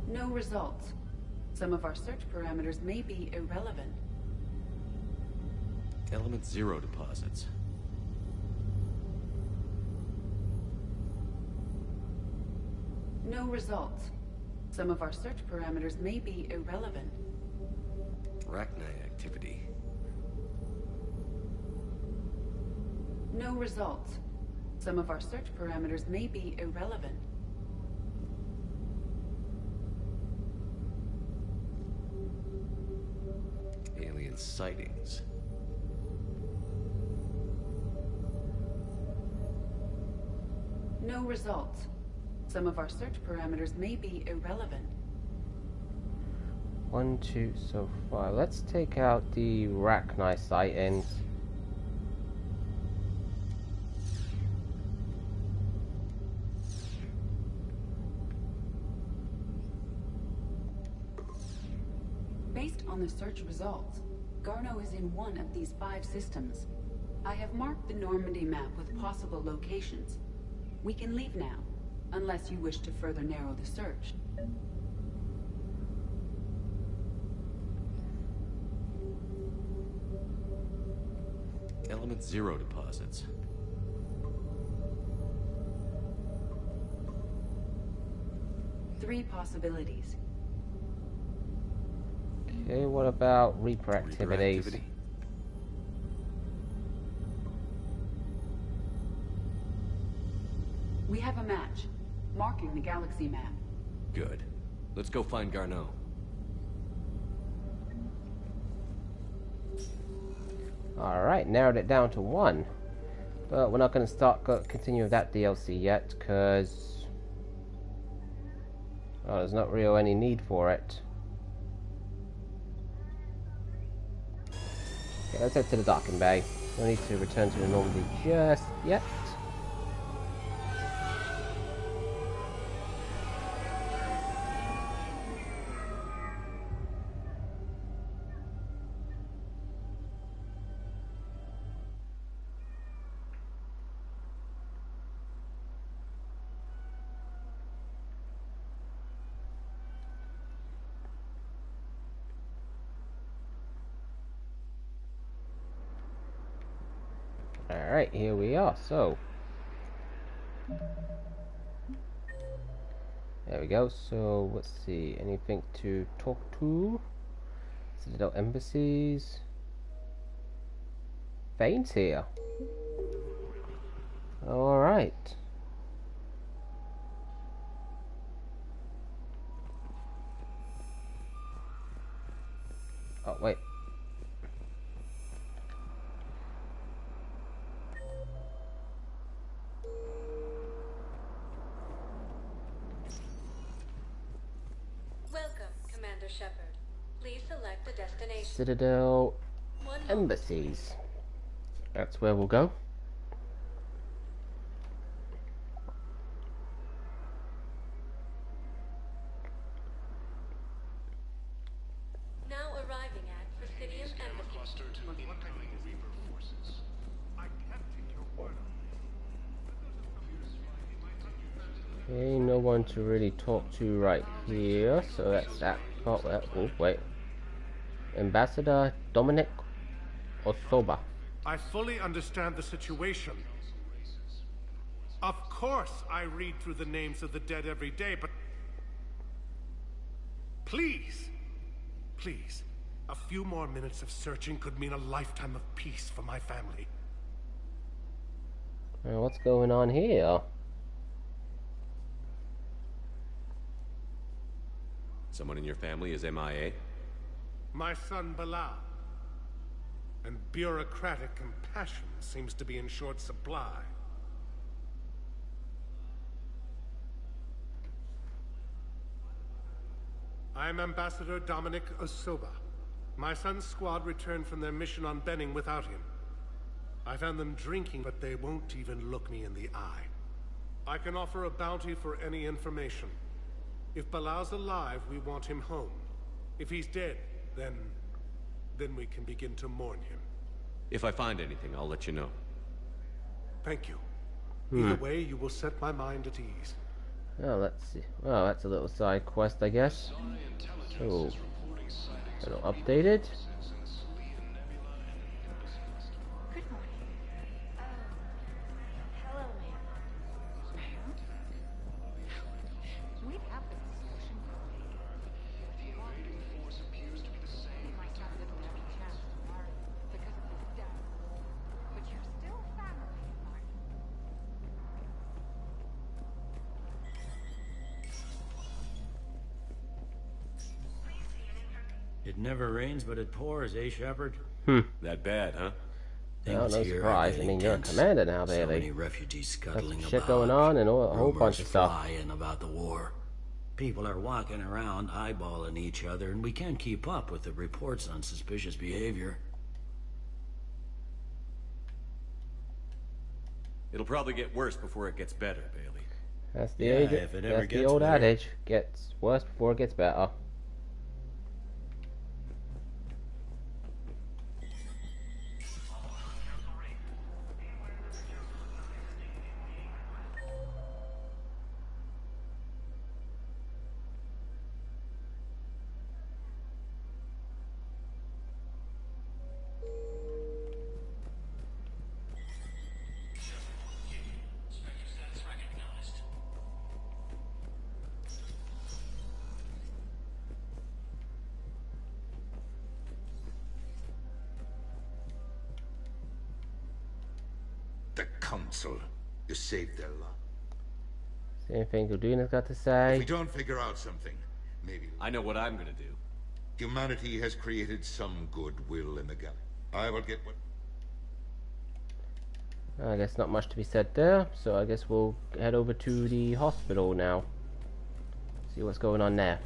No results. Some of our search parameters may be irrelevant.
Element 0 deposits.
No results. Some of our search parameters may be irrelevant.
Arachnite activity.
No results. Some of our search parameters may be irrelevant.
Alien sightings.
No results. Some of our search parameters may be irrelevant.
1, 2, so 5. Let's take out the Arachnite sightings.
Based on the search results, Garneau is in one of these 5 systems. I have marked the Normandy map with possible locations. We can leave now, unless you wish to further narrow the search.
Element 0 deposits.
Three possibilities.
Okay, what about Reaper activities?
We have a match, marking the galaxy map.
Good. Let's go find Garneau.
Alright, narrowed it down to 1. But we're not going to continue with that DLC yet, because there's not really any need for it. Okay, let's head to the docking bay. No need to return to the Normandy just yet. Alright, here we are. So, there we go. So, let's see. Anything to talk to? Citadel embassies. Fane's here. Alright. Oh, wait.
Shepard. Please select a destination.
Citadel embassies. That's where we'll go.
Now arriving at Presidium Embassy.
Okay, no one to really talk to right here, so that's that. Oh, wait. Ambassador Dominic Osoba.
I fully understand the situation. Of course I read through the names of the dead every day, but... Please, a few more minutes of searching could mean a lifetime of peace for my family.
What's going on here?
Someone in your family is MIA?
My son Bilal. And bureaucratic compassion seems to be in short supply. I'm Ambassador Dominic Osoba. My son's squad returned from their mission on Benning without him. I found them drinking, but they won't even look me in the eye. I can offer a bounty for any information. If Balal's alive, we want him home. If he's dead, then we can begin to mourn him.
If I find anything, I'll let you know.
Thank you. Either way, you will set my mind at ease.
Oh, let's see. Oh, that's a little side quest, I guess. Oh, a little updated.
Good morning. Hello, ma'am. Ma'am? We've had this discussion before. The invading force appears to be the same. We might not live to have a chance to learn because of his death. But you're still family, Martin.
It never rains, but it pours, eh, Shepard?
That bad, huh?
No, no
here
surprise. I mean, you're a commander now,
So
Bailey.
many refugees scuttling
Shit
about.
going on and a whole bunch of stuff.
Flying about the war. People are walking around eyeballing each other, and we can't keep up with the reports on suspicious behavior.
It'll probably get worse before it gets better, Bailey.
That's the
Yeah,
age.
if it ever
That's the
gets
old
better.
adage. Gets worse before it gets better.
The Council. You saved their life.
See anything Gudina's got to
If
say?
we don't figure out something, maybe...
I know what I'm gonna do.
Humanity has created some goodwill in the galaxy. I will get what...
I guess not much to be said there, so I guess we'll head over to the hospital now. See what's going on there.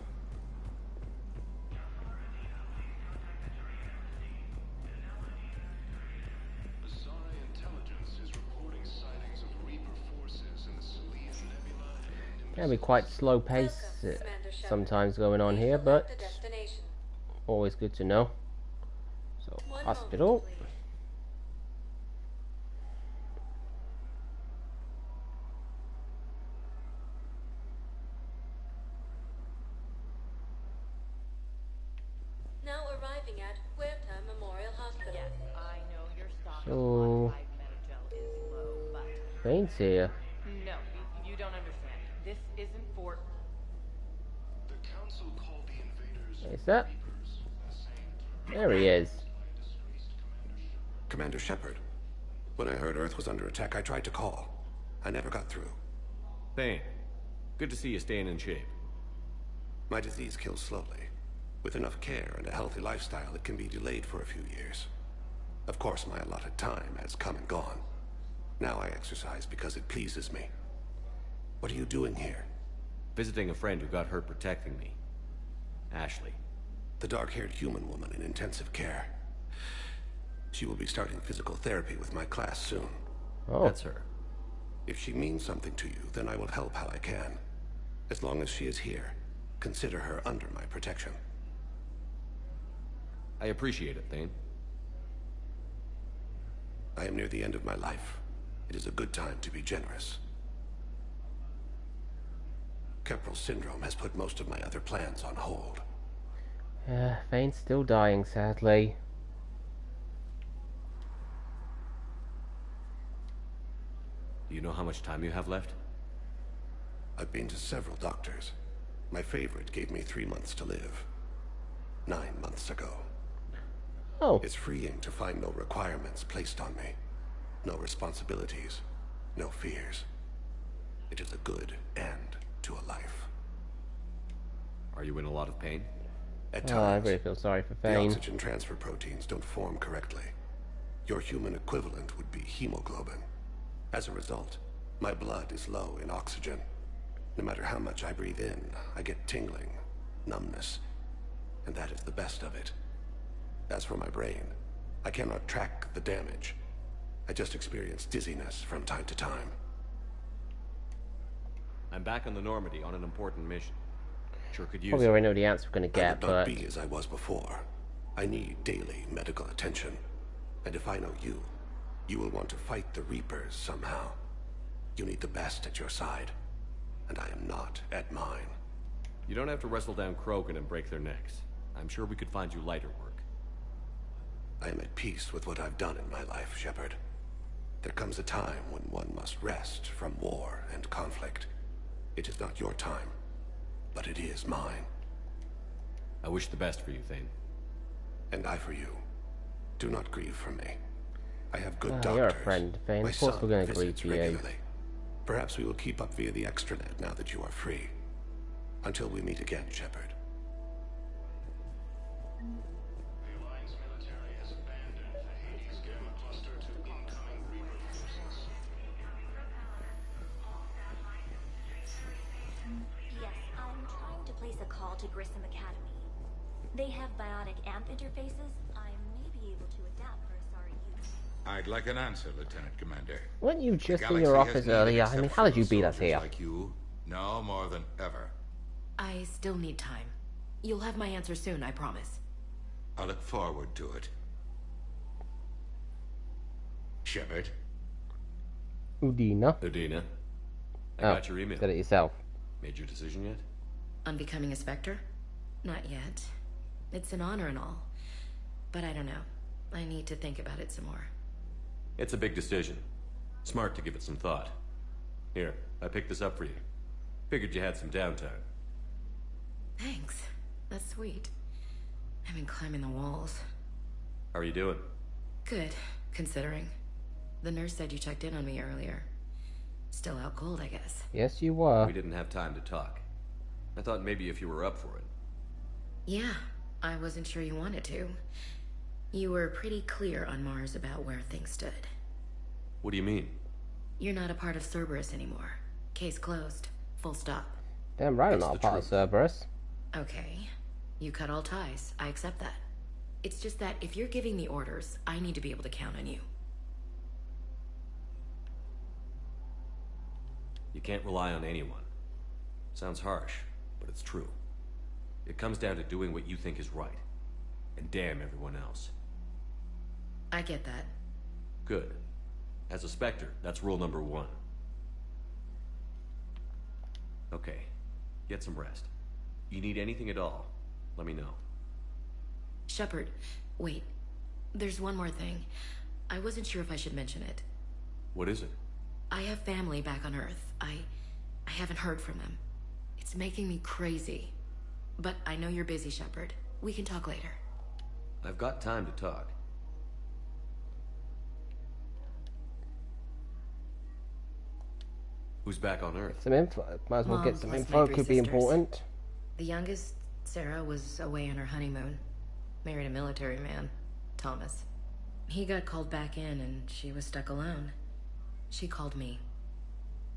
Can be quite slow pace sometimes going on here, but always good to know. So, hospital.
Now arriving at Huerta Memorial Hospital.
Yes, I know your stock of
So,
modified Metagel is low, but...
Faint's here.
No, you don't understand. This isn't for...
The Council called the invaders...
Is that? There he is.
Commander Shepard. When I heard Earth was under attack, I tried to call. I never got through.
Thane, good to see you staying in shape.
My disease kills slowly. With enough care and a healthy lifestyle, it can be delayed for a few years. Of course, my allotted time has come and gone. Now I exercise because it pleases me. What are you doing here?
Visiting a friend who got hurt protecting me. Ashley.
The dark-haired human woman in intensive care. She will be starting physical therapy with my class soon.
Oh.
That's her.
If she means something to you, then I will help how I can. As long as she is here, consider her under my protection.
I appreciate it, Thane.
I am near the end of my life. It is a good time to be generous. Keppel syndrome has put most of my other plans on hold.
Fane's still dying, sadly.
Do you know how much time you have left?
I've been to several doctors. My favorite gave me 3 months to live. 9 months ago.
Oh.
It's freeing to find no requirements placed on me. No responsibilities. No fears. It is a good end to a life.
Are you in a lot of pain?
At
Oh, I
times,
really feel sorry for
the
Fane.
oxygen transfer proteins don't form correctly. Your human equivalent would be hemoglobin. As a result, my blood is low in oxygen. No matter how much I breathe in, I get tingling, numbness. And that is the best of it. As for my brain, I cannot track the damage. I just experience dizziness from time to time.
I'm back on the Normandy on an important mission. Sure could use
Probably
it.
already know the answer we're going to
I
get,
would not
but
be as I was before. I need daily medical attention. And if I know you, you will want to fight the Reapers somehow. You need the best at your side. And I am not at mine.
You don't have to wrestle down Krogan and break their necks. I'm sure we could find you lighter work.
I am at peace with what I've done in my life, Shepard. There comes a time when one must rest from war and conflict. It is not your time, but it is mine.
I wish the best for you, Thane.
And I for you. Do not grieve for me. I have good doctors.
You're a friend, Thane.
My
Of course
son
we're going to grieve
visits
for you.
regularly. Perhaps we will keep up via the extranet now that you are free. Until we meet again, Shepard.
Yes, I'm trying to place a call to Grissom Academy. They have bionic amp interfaces. I may be able to adapt for Asari use.
I'd like an answer, Lieutenant Commander.
weren't you
The
just in
galaxy
your
has
office
needed
earlier? I mean, how did you beat us
exceptional
here?
soldiers like you, now more than ever.
I still need time. You'll have my answer soon, I promise.
I look forward to it. Shepard?
Udina.
Udina. I
Oh,
got your email.
said it yourself.
Made your decision yet?
On becoming a Spectre? Not yet. It's an honor and all. But I don't know. I need to think about it some more.
It's a big decision. Smart to give it some thought. Here, I picked this up for you. Figured you had some downtime.
Thanks. That's sweet. I've been climbing the walls.
How are you doing?
Good, considering. The nurse said you checked in on me earlier. Still out cold, I guess.
Yes, you were.
We didn't have time to talk. I thought maybe if you were up for it.
Yeah, I wasn't sure you wanted to. You were pretty clear on Mars about where things stood.
What do you mean?
You're not a part of Cerberus anymore. Case closed. Full stop.
Damn right I'm
It's
not a
the
part of Cerberus.
Okay. You cut all ties. I accept that. It's just that if you're giving me orders, I need to be able to count on you.
You can't rely on anyone. Sounds harsh, but it's true. It comes down to doing what you think is right. And damn everyone else.
I get that.
Good. As a Spectre, that's rule number 1. Okay. Get some rest. You need anything at all, let me know.
Shepard, wait. There's one more thing. I wasn't sure if I should mention it.
What is it?
I have family back on Earth. I haven't heard from them. It's making me crazy. But I know you're busy, Shepard. We can talk later.
I've got time to talk. Who's back on Earth?
Some info. Might as well
Mom
get some
plus
info.
my 3
Could be
sisters.
important.
The youngest, Sarah, was away on her honeymoon. Married a military man, Thomas. He got called back in and she was stuck alone. She called me.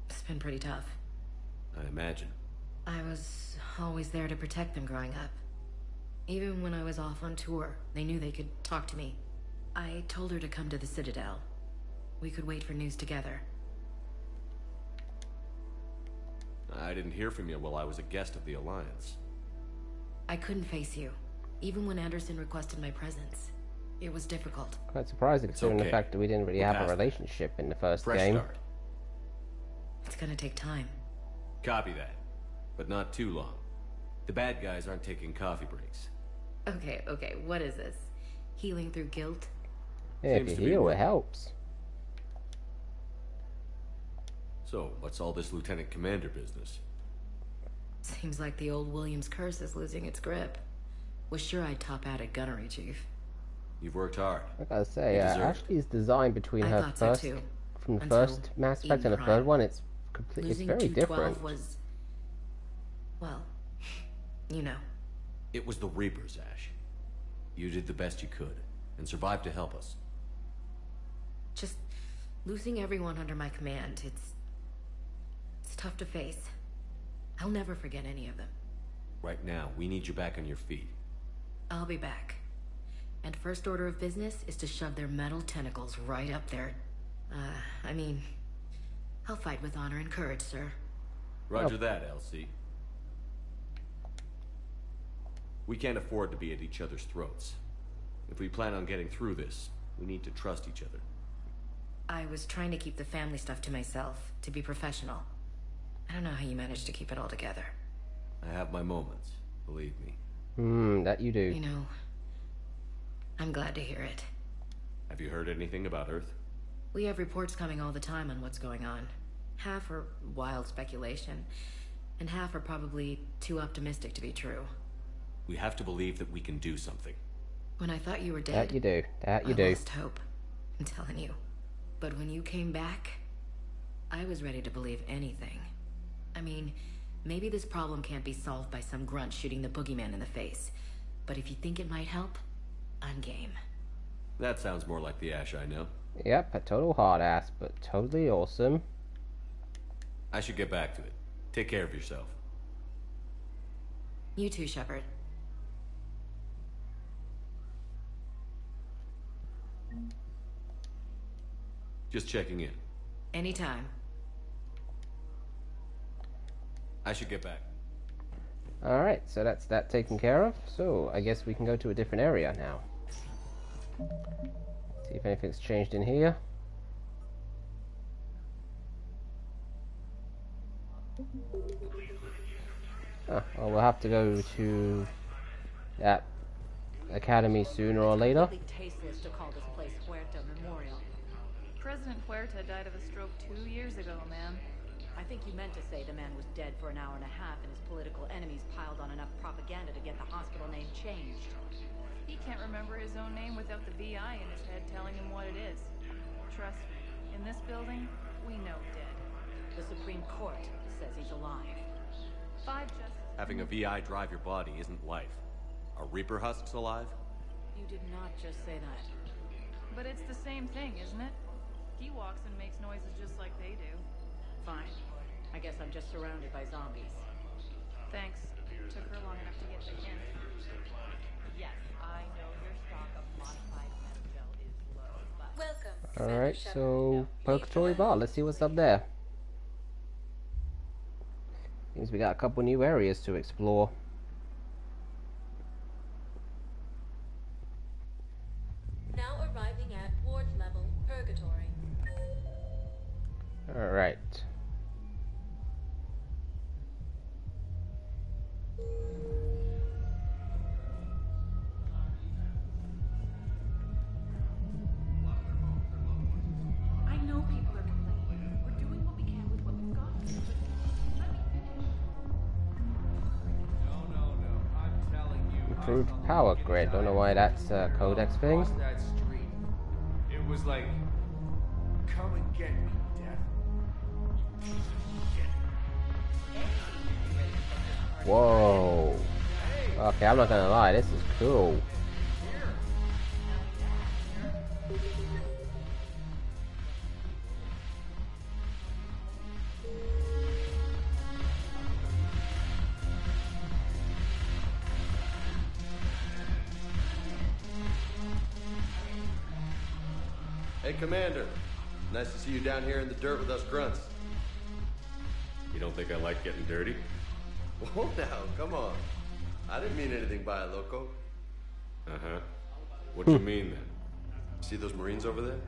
It's been pretty tough.
I imagine.
I was always there to protect them growing up. Even when I was off on tour, they knew they could talk to me. I told her to come to the Citadel. We could wait for news together.
I didn't hear from you while I was a guest of the Alliance.
I couldn't face you, even when Anderson requested my presence. It was difficult.
Quite surprising considering the
okay.
fact that we didn't really
We're
have a
past that.
relationship in the first
Fresh
game.
start.
It's gonna take time.
Copy that. But not too long. The bad guys aren't taking coffee breaks.
Okay, what is this? Healing through guilt?
Yeah, if
Seems
you
to be
heal, it
working.
helps.
So, what's all this Lieutenant Commander business?
Seems like the old Williams curse is losing its grip. Was sure I'd top out at gunnery, Chief.
You've worked hard.
I gotta say,
You deserve it.
Ashley's design between
I
her
thought so
first,
too.
from the
Until
first Mass Effect and the
Eden
third
Prime.
one, it's completely, it's
Losing
very
212
different.
was... well, you know.
It was the Reapers, Ash. You did the best you could, and survived to help us.
Just losing everyone under my command, it's tough to face. I'll never forget any of them.
Right now, we need you back on your feet.
I'll be back. And first order of business is to shove their metal tentacles right up there. I mean, I'll fight with honor and courage, sir.
Roger that, LC. We can't afford to be at each other's throats. If we plan on getting through this, we need to trust each other.
I was trying to keep the family stuff to myself, to be professional. I don't know how you managed to keep it all together.
I have my moments, believe me.
That you do.
You know, I'm glad to hear it.
Have you heard anything about Earth?
We have reports coming all the time on what's going on. Half are wild speculation, and half are probably too optimistic to be true.
We have to believe that we can do something.
When I thought you were dead,
That you do. That you
I
do.
lost hope. I'm telling you. But when you came back, I was ready to believe anything. I mean, maybe this problem can't be solved by some grunt shooting the boogeyman in the face. But if you think it might help, I'm game.
That sounds more like the Ash I know.
Yep, a total hard ass, but totally awesome.
I should get back to it. Take care of yourself.
You too, Shepard.
Just checking in.
Anytime.
I should get back.
Alright, so that's that taken care of. So, I guess we can go to a different area now. See if anything's changed in here. Oh, well, we'll have to go to that academy sooner or later.
It's really tasteless to call this place Huerta Memorial.
President Huerta died of a stroke 2 years ago, ma'am.
I think you meant to say the man was dead for an hour and a half and his political enemies piled on enough propaganda to get the hospital name changed.
He can't remember his own name without the VI in his head telling him what it is. Trust me, in this building, we know dead.
The Supreme Court says he's alive.
5 justices...
Having a VI drive your body isn't life. Are Reaper husks alive?
You did not just say that.
But it's the same thing, isn't it? He walks and makes noises just like they do.
Fine. I guess I'm just surrounded by zombies.
Thanks. Took her long enough to get back in.
Yes, I know your stock of modified methgel is low, but...
Welcome.
Alright, so Purgatory Bar, let's see what's up there. Seems we got a couple new areas to explore.
Now arriving at ward level Purgatory.
Alright.
I know people are complaining. We're doing what we can with what we've got.
No, I'm telling you.
Improved power grid. Don't know why that's a codex thing.
Across that street. It was like, come and get me, Death.
Whoa. Okay, I'm not gonna lie, this is cool.
Hey, Commander. Nice to see you down here in the dirt with us grunts. You don't think I like getting dirty? Whoa now, come on. I didn't mean anything by it, loco. Uh-huh. What you mean, then? See those Marines over there?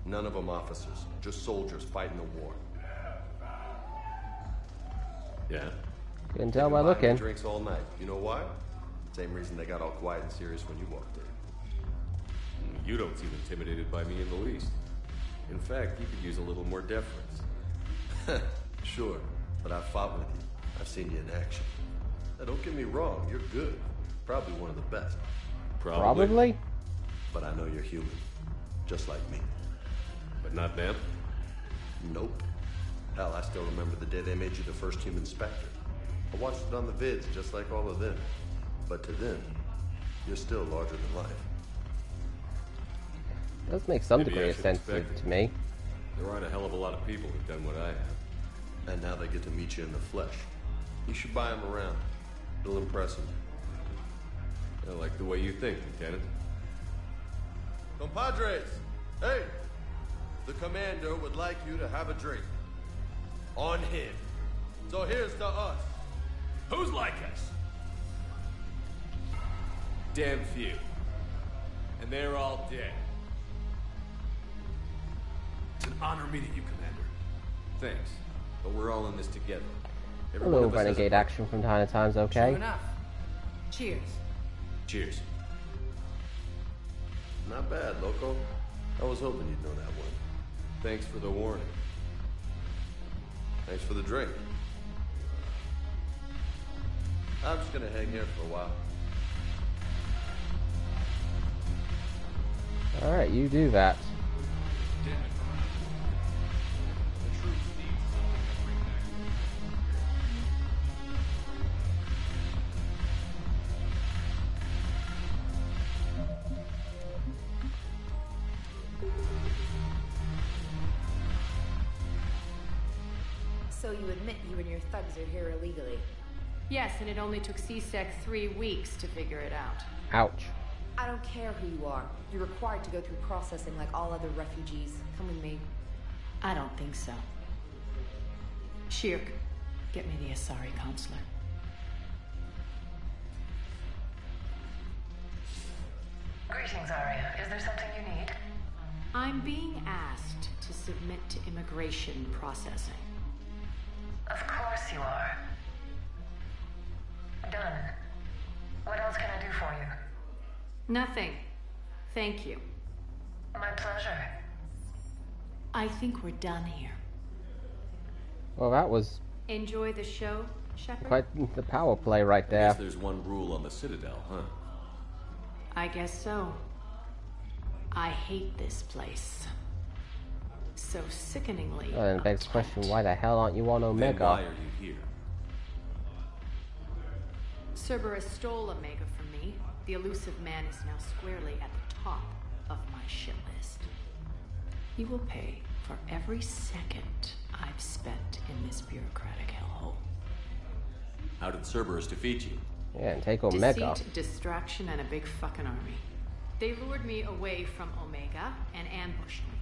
None of them officers, just soldiers fighting the war. Yeah?
Couldn't tell by
They've been buying
looking.
drinks all night. You know why? Same reason they got all quiet and serious when you walked in. You don't seem intimidated by me in the least. In fact, you could use a little more deference. Sure, but I've fought with you. I've seen you in action. Now, don't get me wrong, you're good. Probably one of the best.
Probably?
But I know you're human. Just like me. But not them? Nope. Hell, I still remember the day they made you the first human Spectre. I watched it on the vids, just like all of them. But to them, you're still larger than life.
Does make some
Maybe I
degree of
should
sense
expect
to
it.
me.
There aren't a hell of a lot of people who've done what I have. And now they get to meet you in the flesh. You should buy them around.
It'll impress him. I like the way you think, Lieutenant.
Compadres! Hey! The commander would like you to have a drink. On him. So here's to us.
Who's like us?
Damn few. And they're all dead.
It's an honor meeting you, Commander.
Thanks. But we're all in this together.
A little renegade action from time to time is okay.
True enough. Cheers.
Cheers.
Not bad, Loco. I was hoping you'd know that one.
Thanks for the warning.
Thanks for the drink. I'm just gonna hang here for a while.
Alright, you do that.
So you admit you and your thugs are here illegally?
Yes, and it only took CSEC 3 weeks to figure it out.
Ouch.
I don't care who you are. You're required to go through processing like all other refugees. Come with me.
I don't think so. Shirk, get me the Asari counselor.
Greetings, Arya. Is there something you need?
I'm being asked to submit to immigration processing.
Of course you are. Done. What else can I do for you?
Nothing. Thank you.
My pleasure.
I think we're done here.
Well, that was
Enjoy the show, Shepard?
quite the power play right
I
there.
guess there's one rule on the Citadel, huh?
I guess so. I hate this place. So sickeningly.
Well, then it begs the question, why the hell aren't you on
Then
Omega?
why are you here?
Cerberus stole Omega from me. The elusive man is now squarely at the top of my shit list. He will pay for every second I've spent in this bureaucratic hellhole.
How did Cerberus defeat you?
Yeah, and take Omega.
Deceit, distraction, and a big fucking army. They lured me away from Omega and ambushed me.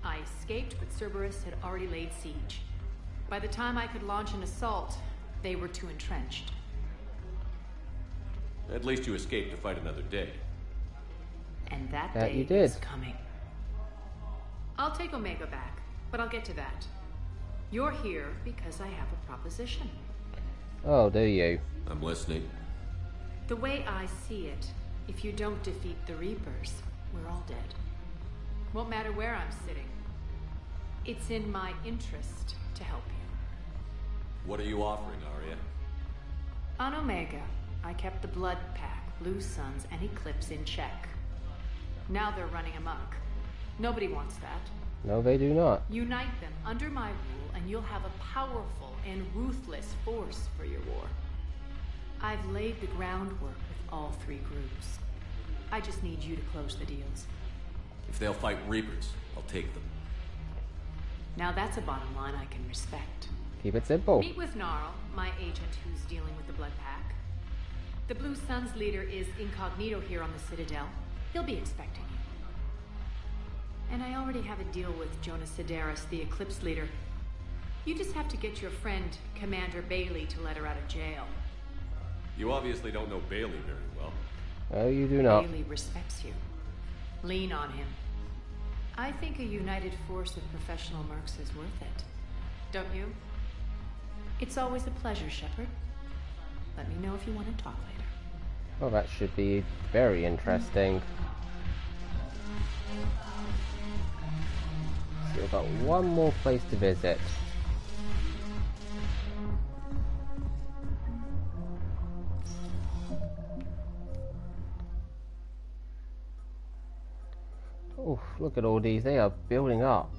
I escaped, but Cerberus had already laid siege. By the time I could launch an assault, they were too entrenched.
At least you escaped to fight another day.
And that
That
day
you did.
is coming. I'll take Omega back, but I'll get to that. You're here because I have a proposition.
Oh, do you?
I'm listening.
The way I see it, if you don't defeat the Reapers, we're all dead. Won't matter where I'm sitting. It's in my interest to help you.
What are you offering, Arya?
On Omega, I kept the Blood Pack, Blue Suns, and Eclipse in check. Now they're running amok. Nobody wants that.
No, they do not.
Unite them under my rule, and you'll have a powerful and ruthless force for your war. I've laid the groundwork with all 3 groups. I just need you to close the deals.
If they'll fight Reapers, I'll take them.
Now that's a bottom line I can respect.
Keep it simple.
Meet with Gnarl, my agent who's dealing with the Blood Pack. The Blue Suns leader is incognito here on the Citadel. He'll be expecting you. And I already have a deal with Jonas Sedaris, the Eclipse leader. You just have to get your friend, Commander Bailey, to let her out of jail.
You obviously don't know Bailey very well.
No, you do not.
Bailey respects you. Lean on him. I think a united force of professional mercs is worth it. Don't you? It's always a pleasure, Shepard. Let me know if you want to talk later.
Well, that should be very interesting. So we've got one more place to visit. Oh, look at all these. They are building up.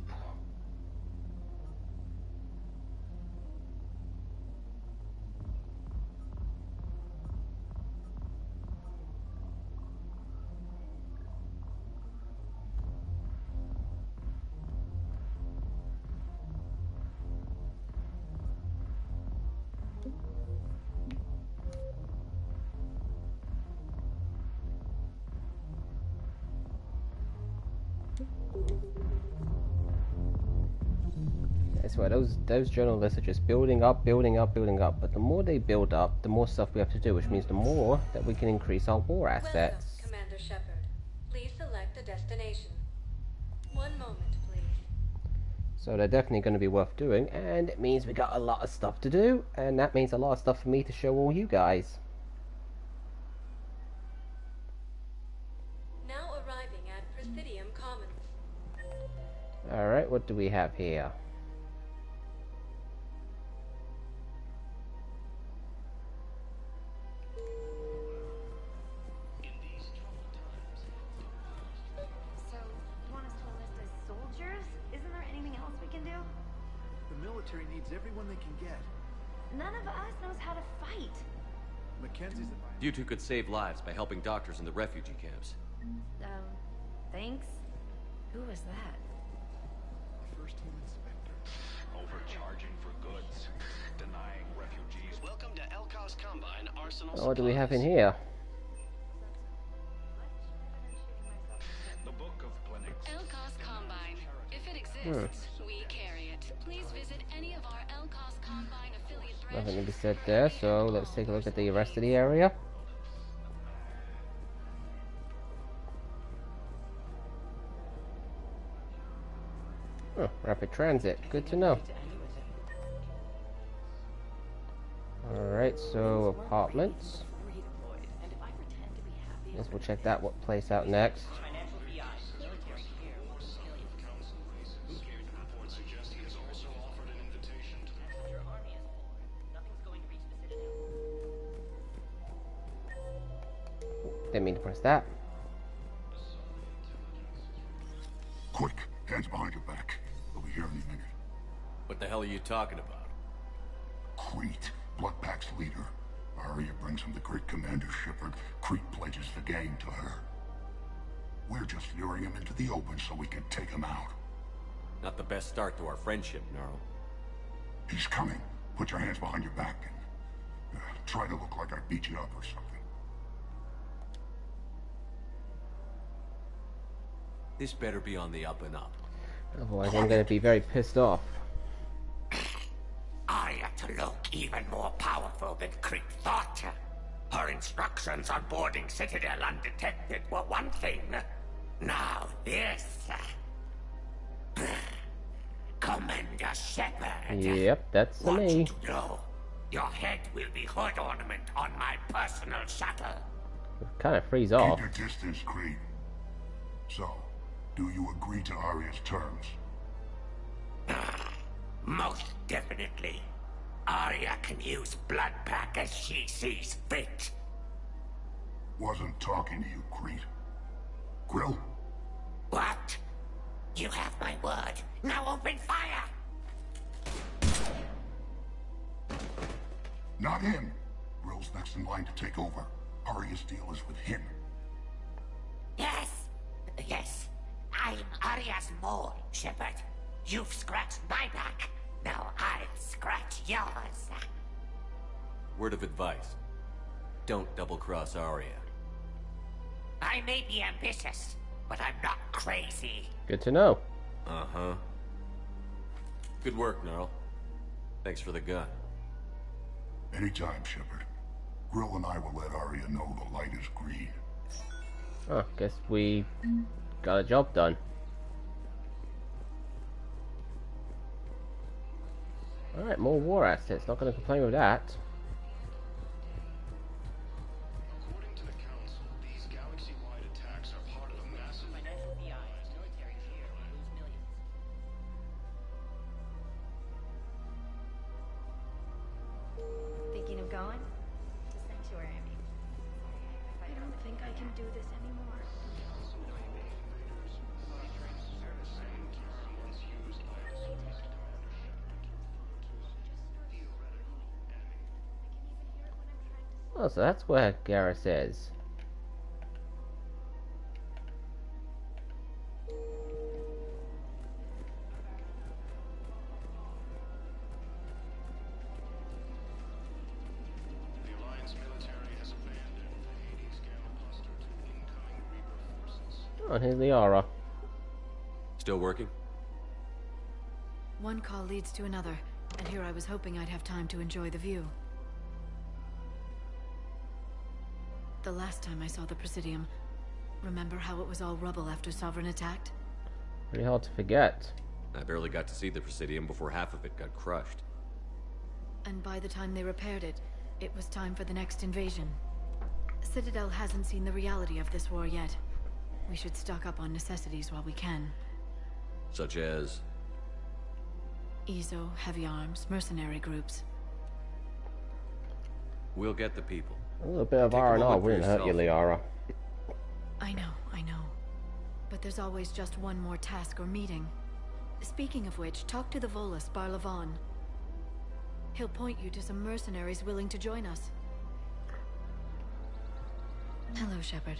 I swear, those journalists are just building up, building up, building up. But the more they build up, the more stuff we have to do, which means the more that we can increase our war assets.
Welcome, Commander Shepard. Please select a destination. One moment, please.
So they're definitely going to be worth doing, and it means we got a lot of stuff to do, and that means a lot of stuff for me to show all you guys.
Now arriving at Presidium Commons.
Alright, what do we have here?
So, you want us to enlist as soldiers? Isn't there anything else we can do?
The military needs everyone they can get.
None of us knows how to fight.
Mackenzie's the
You two could save lives by helping doctors in the refugee camps.
Thanks? Who was that?
first team inspector.
Overcharging for goods. Denying refugees. Welcome to Elcos Combine Arsenal.
What do we have in here?
The Book of Clinics.
Elcos Combine. If it exists, we carry it. Please visit any of our Elcos Combine affiliate branches.
Nothing to be said there, so let's take a look at the rest of the area. Oh, rapid transit. Good to know. Alright, so apartments. Guess we'll check that place out next. Didn't mean to press that.
Quick, hands behind your back. We'll be here any minute.
What the hell are you talking about?
Crete, Bloodpack's leader. Arya brings him the great Commander Shepard. Crete pledges the gang to her. We're just luring him into the open so we can take him out.
Not the best start to our friendship, Gnarl.
He's coming. Put your hands behind your back and try to look like I beat you up or something.
This better be on the up and up.
Otherwise I'm going to be very pissed off.
Arya to look even more powerful than Crete thought. Her instructions on boarding Citadel undetected were one thing. Now this. Commander Shepard.
Yep, that's
Want
me.
you to know, your head will be hood ornament on my personal shuttle.
Kind of freeze off.
Keep your distance, Crete. So, do you agree to Arya's terms?
Most definitely. Arya can use Bloodpack as she sees fit.
Wasn't talking to you, Crete. Grill?
What? You have my word. Now open fire!
Not him. Grill's next in line to take over. Arya's deal is with him.
Yes. Yes. I'm Arya's mole, Shepard. You've scratched my back. Now I'll scratch yours.
Word of advice. Don't double-cross Arya.
I may be ambitious, but I'm not crazy.
Good to know.
Uh-huh. Good work, Gnarl. Thanks for the gun.
Anytime, Shepard. Grill and I will let Arya know the light is green.
Oh, guess we got a job done. Alright, more war assets. Not going to complain with that.
According to the Council, these galaxy-wide attacks are part of a massive
Financial BI. Military here will lose millions. Thinking of going? To Sanctuary, I mean. I don't think I can do this anymore.
Oh, so that's where Garrus is.
The Alliance military has abandoned the Hades Gamma cluster to incoming Reaper forces.
Oh, and here's Liara.
Still working?
One call leads to another, and here I was hoping I'd have time to enjoy the view. The last time I saw the Presidium, remember how it was all rubble after Sovereign attacked?
Pretty hard to forget.
I barely got to see the Presidium before half of it got crushed.
And by the time they repaired it, it was time for the next invasion. Citadel hasn't seen the reality of this war yet. We should stock up on necessities while we can.
Such as?
EZO, heavy arms, mercenary groups.
We'll get the people.
A little bit of R&R wouldn't hurt you, Liara.
I know. But there's always just one more task or meeting. Speaking of which, talk to the Volus, Barlavon. He'll point you to some mercenaries willing to join us. Hello, Shepard.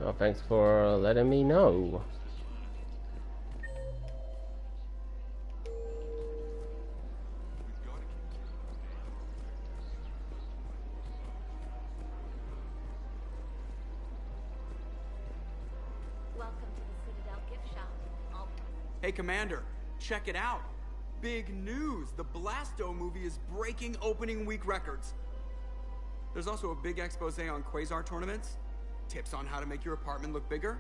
Oh, thanks for letting me know.
Welcome to the Citadel gift shop.
Hey, Commander, check it out. Big news! The Blasto movie is breaking opening week records. There's also a big expose on Quasar tournaments, tips on how to make your apartment look bigger,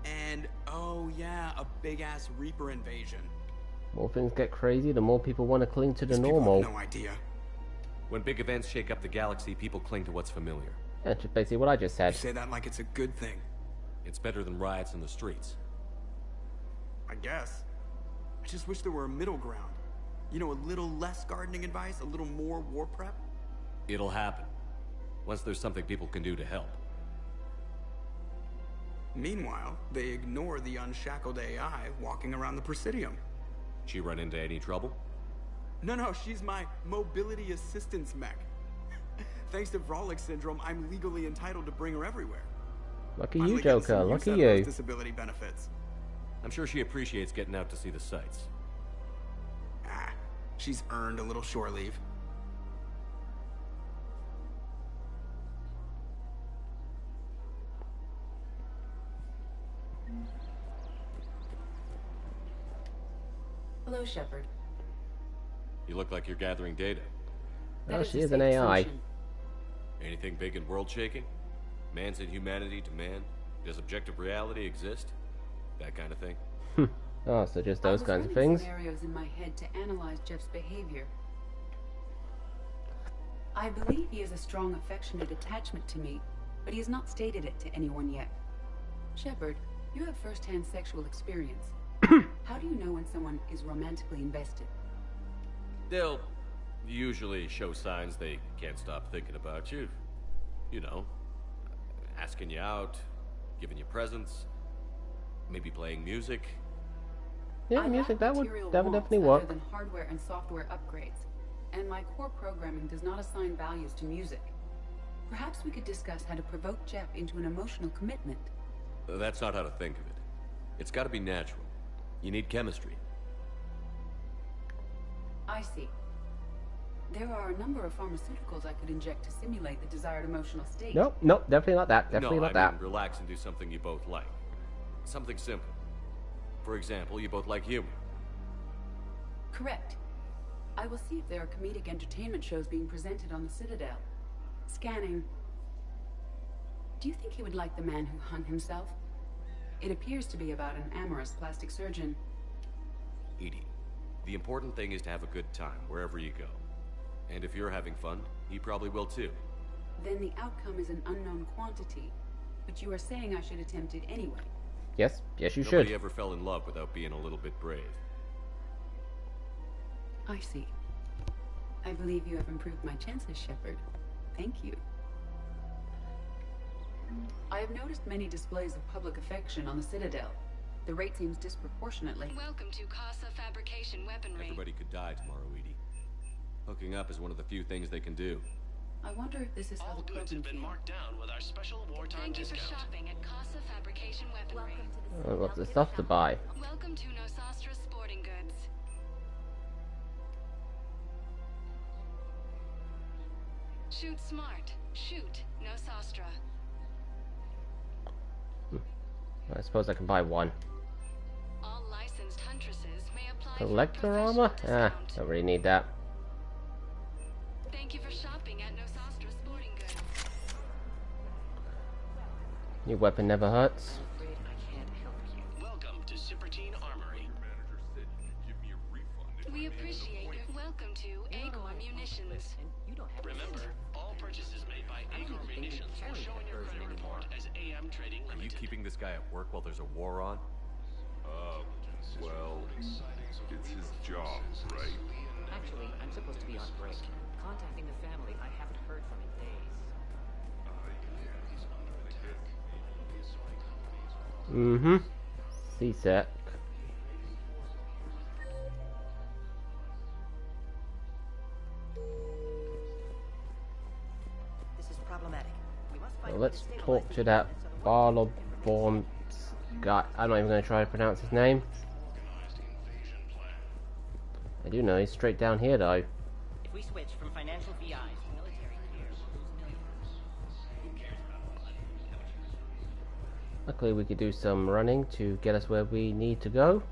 and, oh yeah, a big-ass Reaper invasion.
More things get crazy, the more people want to cling to the
These
normal.
people have no idea.
When big events shake up the galaxy, people cling to what's familiar.
Yeah, just basically what I just said.
You say that like it's a good thing.
It's better than riots in the streets.
I guess. I just wish there were a middle ground. You know, a little less gardening advice, a little more war prep.
It'll happen. Once there's something people can do to help.
Meanwhile, they ignore the unshackled AI walking around the Presidium.
She run into any trouble?
No, she's my mobility assistance mech. Thanks to Vrolic syndrome, I'm legally entitled to bring her everywhere.
Lucky you, Joker. Lucky you.
Disability benefits.
I'm sure she appreciates getting out to see the sights.
She's earned a little shore leave.
Hello, Shepard.
You look like you're gathering data.
Oh, she is an AI.
Anything big and world-shaking? Man's inhumanity to man? Does objective reality exist? That kind of thing?
Oh, so just those kinds of things?
Scenarios in my head to analyze Jeff's behavior. I believe he has a strong affectionate attachment to me, but he has not stated it to anyone yet. Shepard, you have first-hand sexual experience. How do you know when someone is romantically invested?
They'll usually show signs they can't stop thinking about you. You know, asking you out, giving you presents, maybe playing music.
Yeah, music, that would definitely work.
Other than hardware and software upgrades, and my core programming does not assign values to music. Perhaps we could discuss how to provoke Jeff into an emotional commitment.
That's not how to think of it. It's got to be natural. You need chemistry.
I see. There are a number of pharmaceuticals I could inject to simulate the desired emotional state.
Nope, definitely not that. Definitely not that.
Mean, relax and do something you both like. Something simple. For example, you both like humor.
Correct. I will see if there are comedic entertainment shows being presented on the Citadel. Scanning. Do you think he would like The Man Who Hung Himself? It appears to be about an amorous plastic surgeon.
Edie, the important thing is to have a good time wherever you go. And if you're having fun, he probably will too.
Then the outcome is an unknown quantity. But you are saying I should attempt it anyway.
Yes, you should.
Nobody ever fell in love without being a little bit brave.
I see. I believe you have improved my chances, Shepard. Thank you. I have noticed many displays of public affection on the Citadel. The rate seems disproportionately.
Welcome to Casa Fabrication Weaponry.
Everybody could die tomorrow, Edie. Hooking up is one of the few things they can do.
I wonder if this is how the
goods have been marked down with our special wartime discount.
Thank you for shopping at Casa Fabrication Weaponry.
Lots of stuff to buy.
Welcome to Nosastra Sporting Goods. Shoot smart. Shoot Nosastra.
I suppose I can buy one.
All licensed huntresses may apply
Collector armor? Ah, don't really need that.
Thank you for shopping at Nosastra Sporting Goods.
Your weapon never hurts.
Welcome to Cybertine Armory.
We appreciate your welcome to Agor Munitions.
Remember, all purchases made by Agor Munitions will show in your credit report as AM Trading
Are you
Limited.
keeping this guy at work while there's a war on?
Well, it's his job, right?
Actually, I'm supposed to be on break. Contacting the family I haven't heard from in days.
Mm-hmm. CSEC.
This is problematic. We must find
Well, let's talk to that Barloborn guy. I'm not even going to try to pronounce his name. I do know he's straight down here, though.
If we switch from financial VIs to military gear, we'll lose millions.
Luckily, we could do some running to get us where we need to go.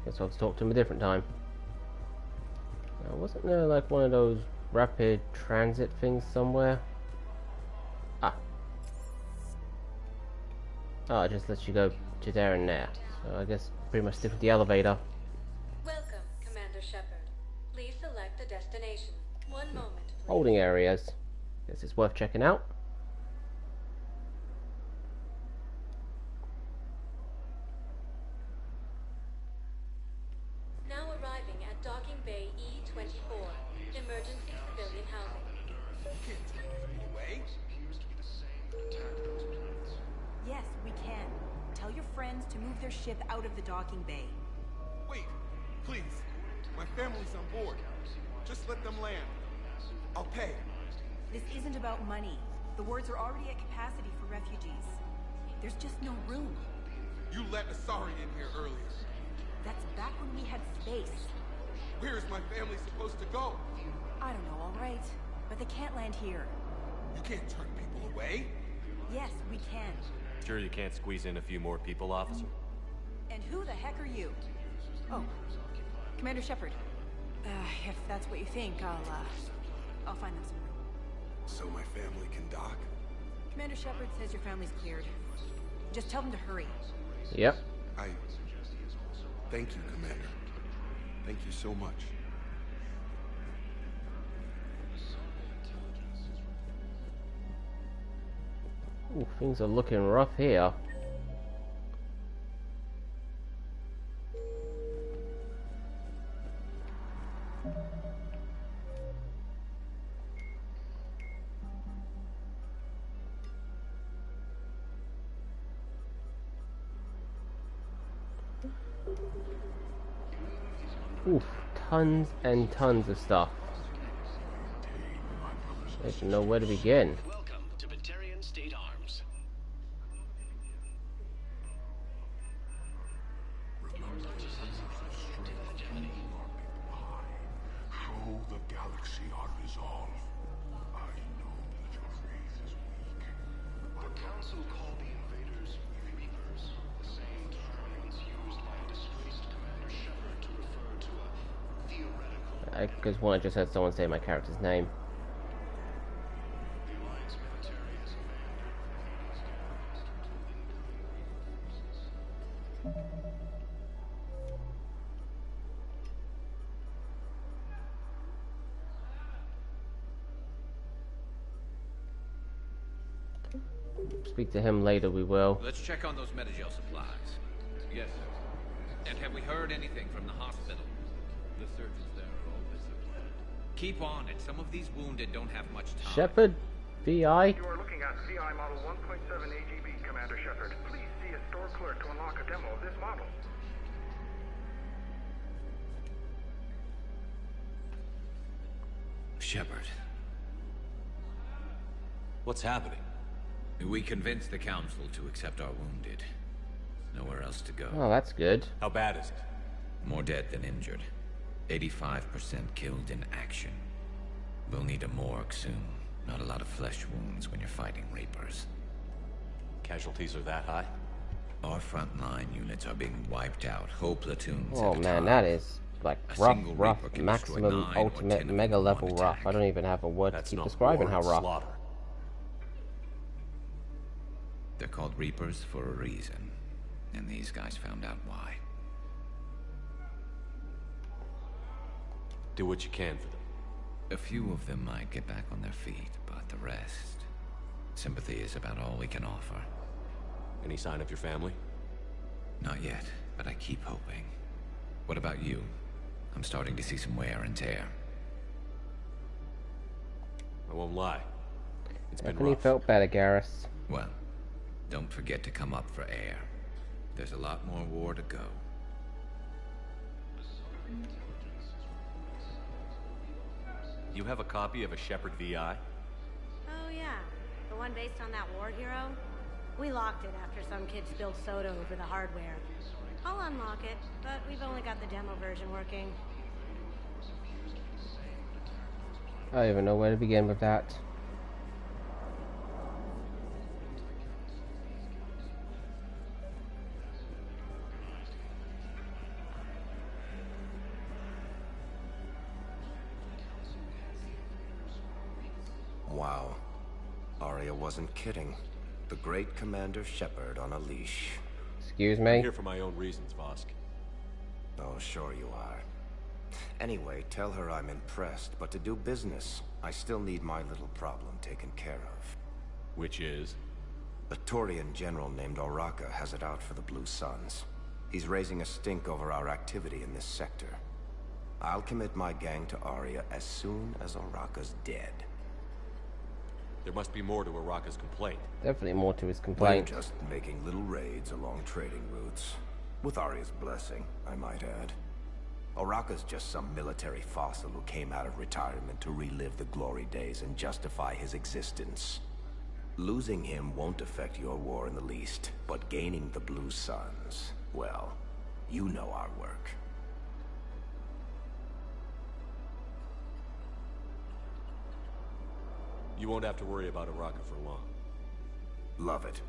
Guess I'll have to talk to him a different time. Now, wasn't there like one of those rapid transit things somewhere? Ah. Oh, it just lets you go to there and there. So I guess pretty much stick with the elevator.
Welcome, Commander Shepard. Please select a destination. One moment, please.
Holding areas. Guess it's worth checking out.
Now arriving at Docking Bay E24. Emergency civilian housing.
Yes, we can. Tell your friends to move their ship out of the docking bay.
Wait, please. My family's on board. Just let them land. I'll pay.
This isn't about money. The wards are already at capacity for refugees. There's just no room.
You let Asari in here earlier.
That's back when we had space.
Where is my family supposed to go?
I don't know, all right. But they can't land here.
You can't turn people away.
Yes, we can.
Sure you can't squeeze in a few more people, officer?
And who the heck are you? Oh, Commander Shepard. If that's what you think, I'll find them some room.
So my family can dock?
Commander Shepard says your family's cleared. Just tell them to hurry.
Yep.
Thank you, Commander. Thank you so much.
Ooh, things are looking rough here. Oof, tons and tons of stuff. I don't know where to begin.
Welcome to Batarian State Arms.
Show the galaxy our resolve. I know that your faith is weak.
The Council called the invaders Reapers, the same term once used by a disgraced Commander Shepard to refer to a theoretical...
I just want to just have someone say my character's name.
The Alliance military has
Speak to him later, we will.
Let's check on those Metagel supplies. Yes, sir. And have we heard anything from the hospital?
The surgeons there are all disappointed.
Keep on it. Some of these wounded don't have much time.
Shepard, VI.
You are looking at CI model 1.7 AGB, Commander Shepard. Please see a store clerk to unlock a demo of this model.
Shepard.
What's happening?
We convinced the Council to accept our wounded. Nowhere else to go.
Oh, that's good.
How bad is it?
More dead than injured. 85% killed in action. We'll need a morgue soon. Not a lot of flesh wounds when you're fighting Reapers.
Casualties are that high?
Our frontline units are being wiped out. Whole platoons
Oh
at a
man,
time.
that is like rough, maximum, ultimate, mega level rough. I don't even have a word to keep describing how rough.
Slaughter.
They're called Reapers for a reason. And these guys found out why.
Do what you can for them.
A few of them might get back on their feet, but the rest... Sympathy is about all we can offer.
Any sign of your family?
Not yet, but I keep hoping. What about you? I'm starting to see some wear and tear.
I won't lie. It's been
Definitely
rough.
felt better, Garrus.
Well, don't forget to come up for air. There's a lot more war to go.
You have a copy of a Shepard VI?
Oh yeah, the one based on that war hero? We locked it after some kid spilled soda over the hardware. I'll unlock it, but we've only got the demo version working.
I don't even know where to begin with that.
Wow. Arya wasn't kidding. The great Commander Shepard on a leash.
Excuse me?
I'm here for my own reasons, Vosk.
Oh, sure you are. Anyway, tell her I'm impressed, but to do business, I still need my little problem taken care of.
Which is?
A Turian general named Oraka has it out for the Blue Suns. He's raising a stink over our activity in this sector. I'll commit my gang to Arya as soon as Oraka's dead.
There must be more to Oraka's complaint.
Definitely more to his complaint.
We're just making little raids along trading routes. With Arya's blessing, I might add. Oraka's just some military fossil who came out of retirement to relive the glory days and justify his existence. Losing him won't affect your war in the least, but gaining the Blue Suns, well, you know our work.
You won't have to worry about Oraka for long.
Love it.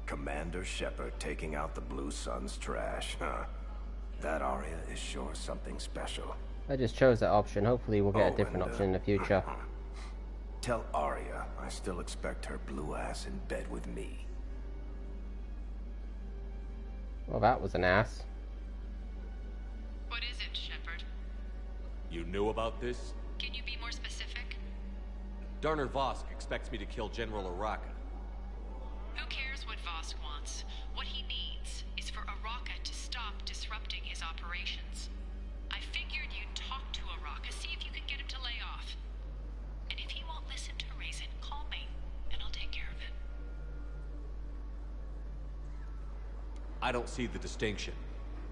Commander Shepard taking out the Blue Suns trash, huh? That Arya is sure something special.
I just chose that option. Hopefully we'll get a different option in the future.
Tell Arya I still expect her blue ass in bed with me.
Well, that was an ass.
What is it, Shepard?
You knew about this?
Can you be more specific?
Darner Vosk expects me to kill General Oraka.
Who cares what Vosk wants? What he needs is for Oraka to stop disrupting his operations. I figured you'd talk to Oraka, see if you can get him to lay off. And if he won't listen to reason, call me, and I'll take care of it.
I don't see the distinction.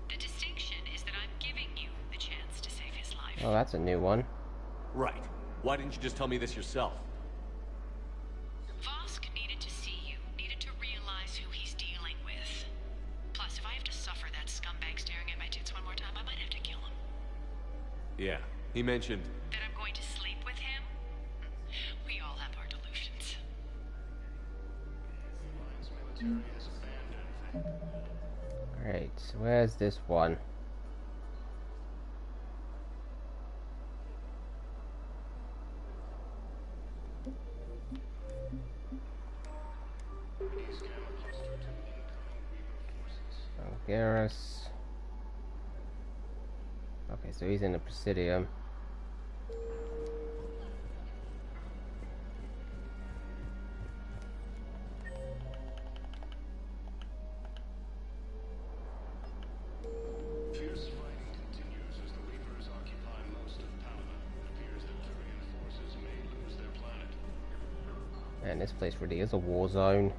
The distinction is that I'm giving you the chance to save his life.
Oh, that's a new one.
Right. Why didn't you just tell me this yourself?
Vosk needed to see you, needed to realize who he's dealing with. Plus, if I have to suffer that scumbag staring at my tits one more time, I might have to kill him.
Yeah, he mentioned...
That I'm going to sleep with him? We all have our delusions.
Alright, so where's this one? Garrus. Okay, so he's in the Presidium.
Fierce fighting continues as the Reapers occupy most of Panama. It appears that Turian forces may lose their planet.
Man, this place really is a war zone.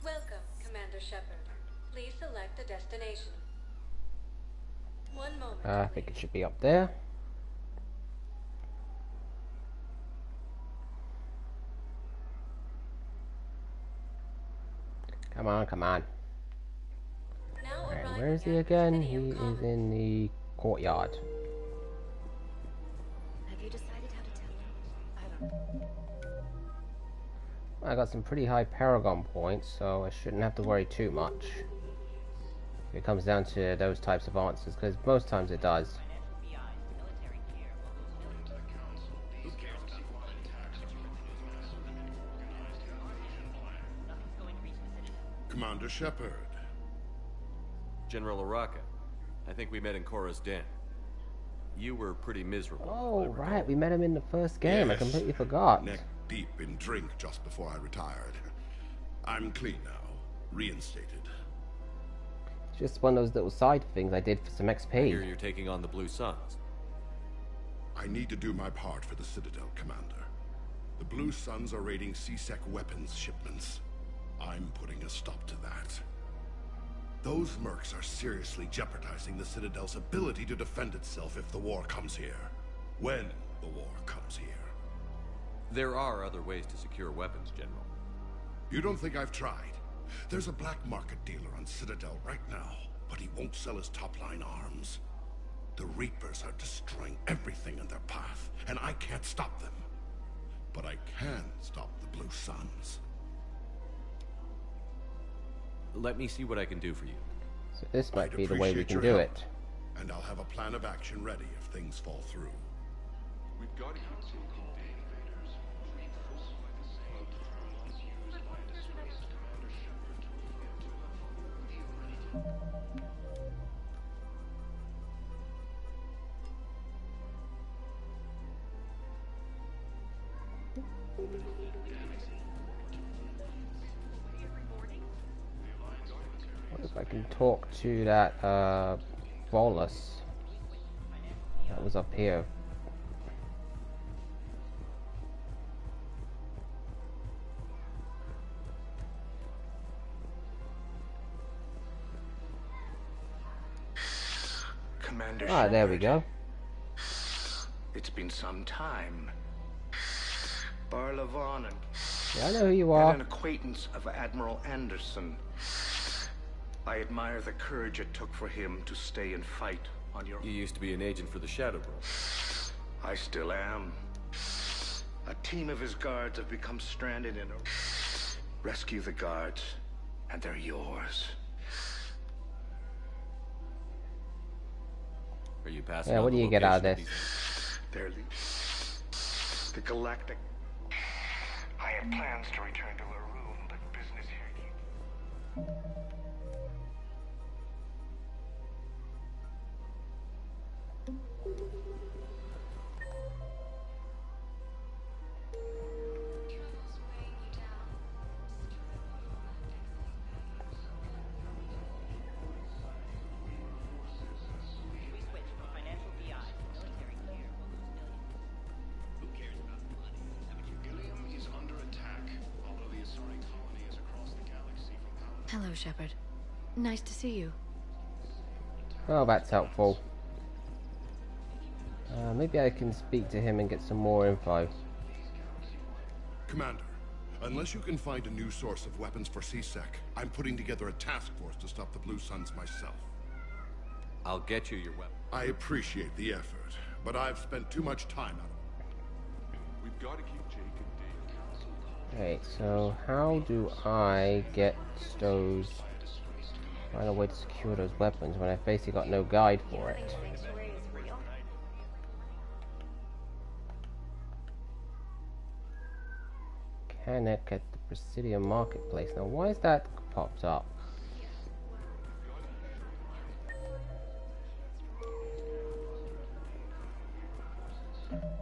Welcome, Commander Shepard. Please select a destination. 1 moment.
I think it should be up there. Come on, come on. And where is he again? He is in the courtyard.
Have you decided how to tell him? I don't know.
I got some pretty high Paragon points, so I shouldn't have to worry too much if it comes down to those types of answers, because most times it does.
Commander Shepard.
General Araka, I think we met in Korra's den. You were pretty miserable.
Oh, right, we met him in the first game.
Yes.
I completely forgot.
Neck deep in drink just before I retired. I'm clean now, reinstated.
It's just one of those little side things I did for some XP.
I hear you're taking on the Blue Suns.
I need to do my part for the Citadel, Commander. The Blue Suns are raiding CSEC weapons shipments. I'm putting a stop to that. Those mercs are seriously jeopardizing the Citadel's ability to defend itself if the war comes here. When the war comes here.
There are other ways to secure weapons, General.
You don't think I've tried? There's a black market dealer on Citadel right now, but he won't sell his top-line arms. The Reapers are destroying everything in their path, and I can't stop them. But I can stop the Blue Suns.
Let me see what I can do for you.
So this might be the way we can do it.
And I'll have a plan of action ready if things fall through.
We've got to keep taking invaders. Reapers by the same terms used by disgraced Commander Shepard to refer to a theoretic.
What if I can talk to that Volus that was up here?
Commander
There we go.
It's been some time. Barlavon and
Yeah, I know who you are.
an acquaintance of Admiral Anderson. I admire the courage it took for him to stay and fight on your...
You used to be an agent for the Shadow Bro.
I still am. A team of his guards have become stranded in a... Rescue the guards, and they're yours.
Are you passing?
Yeah, what do you get out of this?
They're the Galactic... I had plans to return to a room, but business here keeps...
Hello, Shepard. Nice to see you.
Well, that's helpful. Maybe I can speak to him and get some more info.
Commander, unless you can find a new source of weapons for CSEC, I'm putting together a task force to stop the Blue Suns myself.
I'll get you your weapon.
I appreciate the effort, but I've spent too much time out of it.
We've got to keep Jake and Dave.
Right, so how do I get those... Find a way to secure those weapons when I've basically got no guide for it? Connect at the Presidium Marketplace. Now, why is that popped up?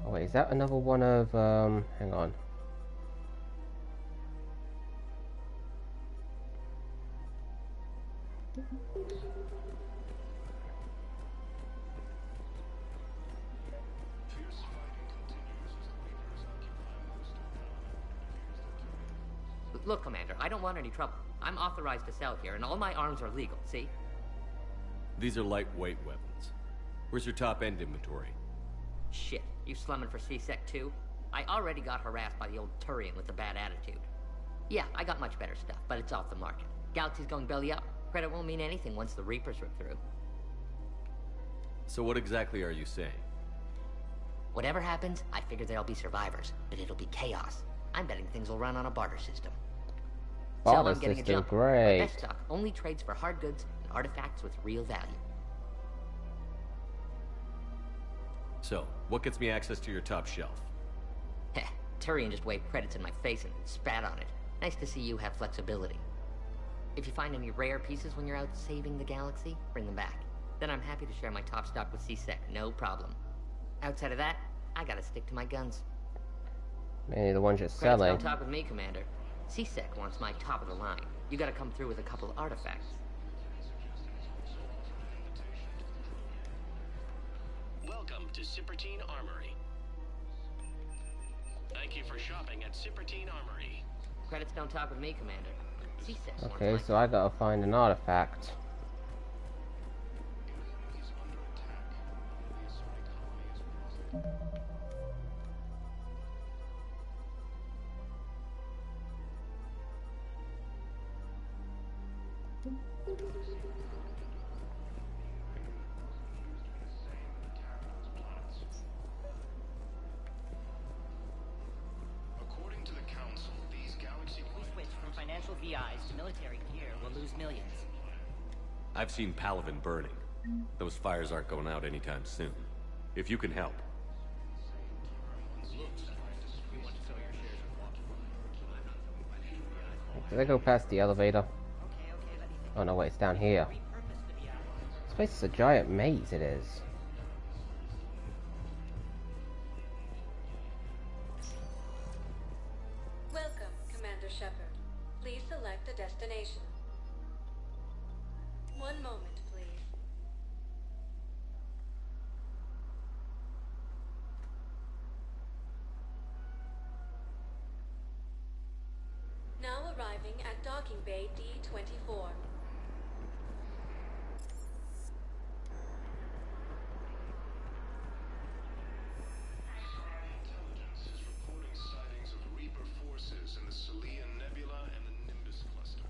Oh wait, is that another one of, hang on.
Look, Commander, I don't want any trouble. I'm authorized to sell here, and all my arms are legal, see?
These are lightweight weapons. Where's your top-end inventory?
Shit, you slumming for C-Sec too? I already got harassed by the old Turian with the bad attitude. Yeah, I got much better stuff, but it's off the market. Galaxy's going belly up. Credit won't mean anything once the Reapers rip through.
So what exactly are you saying?
Whatever happens, I figure there'll be survivors, but it'll be chaos. I'm betting things will run on a barter system.
Barter
I'm getting
system,
a jump.
great.
My best stock only trades for hard goods and artifacts with real value.
So, what gets me access to your top shelf?
Heh, Turian just waved credits in my face and spat on it. Nice to see you have flexibility. If you find any rare pieces when you're out saving the galaxy, bring them back. Then I'm happy to share my top stock with C-Sec, no problem. Outside of that, I gotta stick to my guns.
Mainly the ones you're
Credits
selling.
don't talk with me, Commander. C-Sec wants my top of the line. You gotta come through with a couple artifacts.
Welcome to Cypertine Armory. Thank you for shopping at Cypertine Armory.
Credits don't talk with me, Commander. C-Sec wants
Okay,
my
so I gotta find an artifact.
According to the Council, these galaxy-wide
Switch from financial VIs to military gear will lose millions.
I've seen Palaven burning. Those fires aren't going out anytime soon. If you can help.
Did I go past the elevator? Oh no, wait, it's down here. This place is a giant maze, it is.
Welcome, Commander Shepard. Please select a destination. One moment, please. Now arriving at Docking Bay D-24.
Intelligence is reporting sightings of Reaper forces in the Celian Nebula and the Nimbus cluster.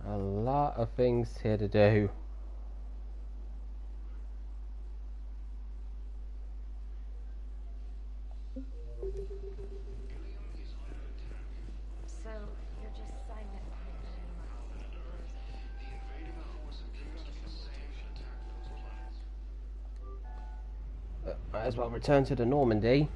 A lot of things here to do.
So, you're just silent.
The invading force appears to be the same that attacked those planets.
Might as well return to the Normandy.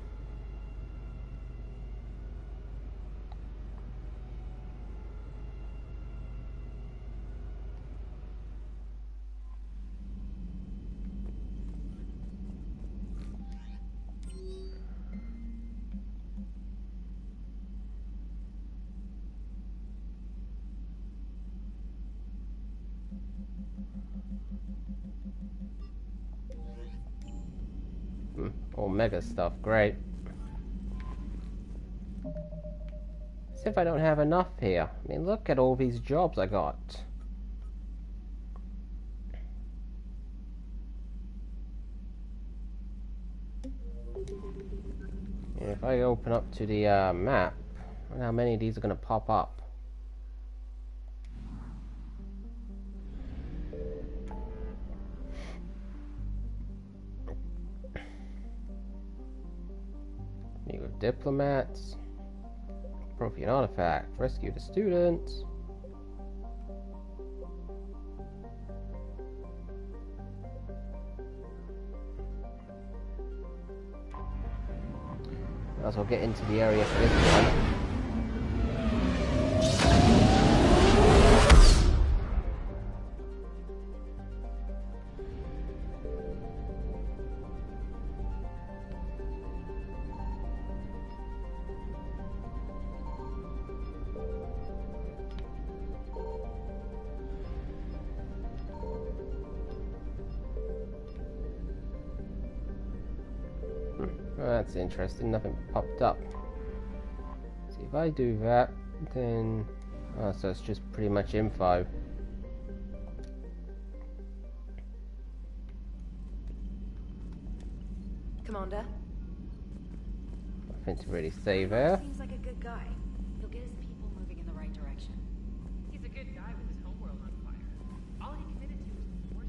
Omega stuff, great. As if I don't have enough here. I mean, look at all these jobs I got. And if I open up to the map, I wonder how many of these are going to pop up. Meet with diplomats. Prothean artifact. Rescue the students. Might as well get into the area for this one. That's interesting, nothing popped up. See, if I do that, then... Oh, so it's just pretty much info.
Commander?
Nothing to really say there.
Seems like a good guy. He'll get his people moving in the right direction.
He's a good guy with his homeworld on fire. All he committed to was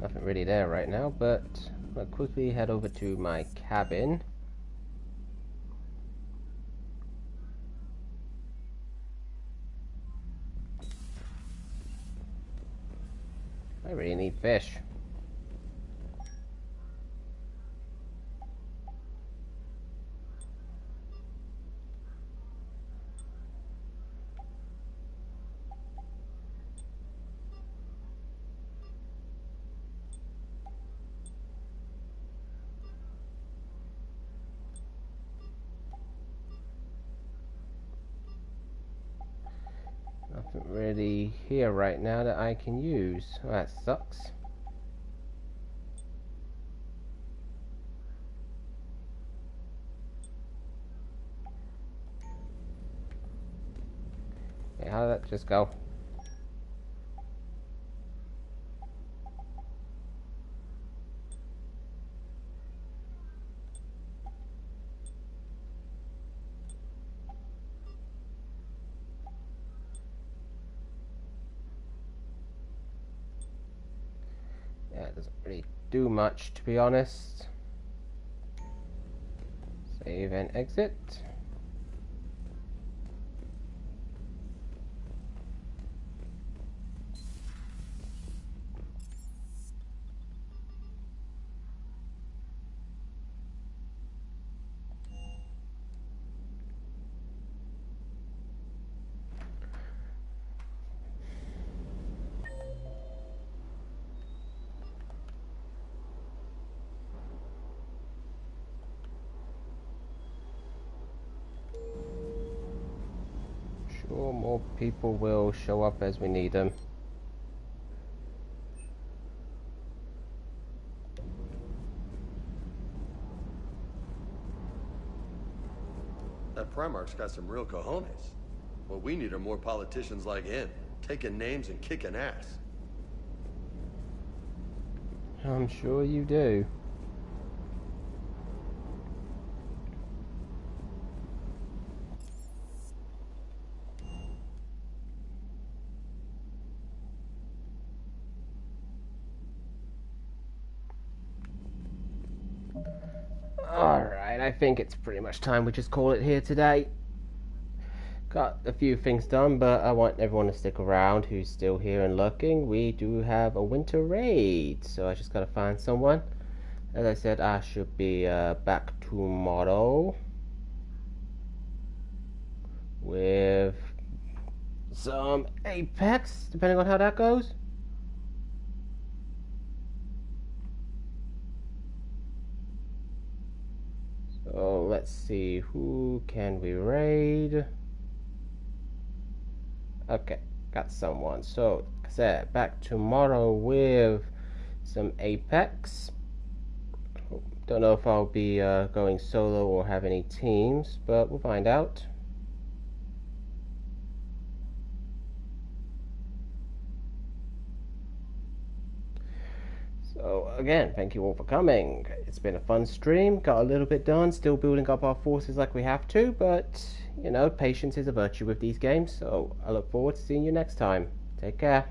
Nothing really there right now, but I'll quickly head over to my cabin. I really need fish. Nothing really here right now that I can use. Oh, that sucks. Okay, how did that just go? Yeah, it doesn't really do much, to be honest. Save and exit. Sure, more people will show up as we need them.
That Primarch's got some real cojones. What we need are more politicians like him, taking names and kicking ass.
I'm sure you do. Alright, I think it's pretty much time we just call it here today. Got a few things done, but I want everyone to stick around who's still here and lurking. We do have a winter raid, so I just gotta find someone. As I said, I should be back tomorrow with some Apex, depending on how that goes. So let's see, who can we raid? Okay, got someone. So, like I said, back tomorrow with some Apex. Don't know if I'll be going solo or have any teams, but we'll find out. So again, thank you all for coming. It's been a fun stream, got a little bit done, still building up our forces like we have to, but you know, patience is a virtue with these games, so I look forward to seeing you next time. Take care.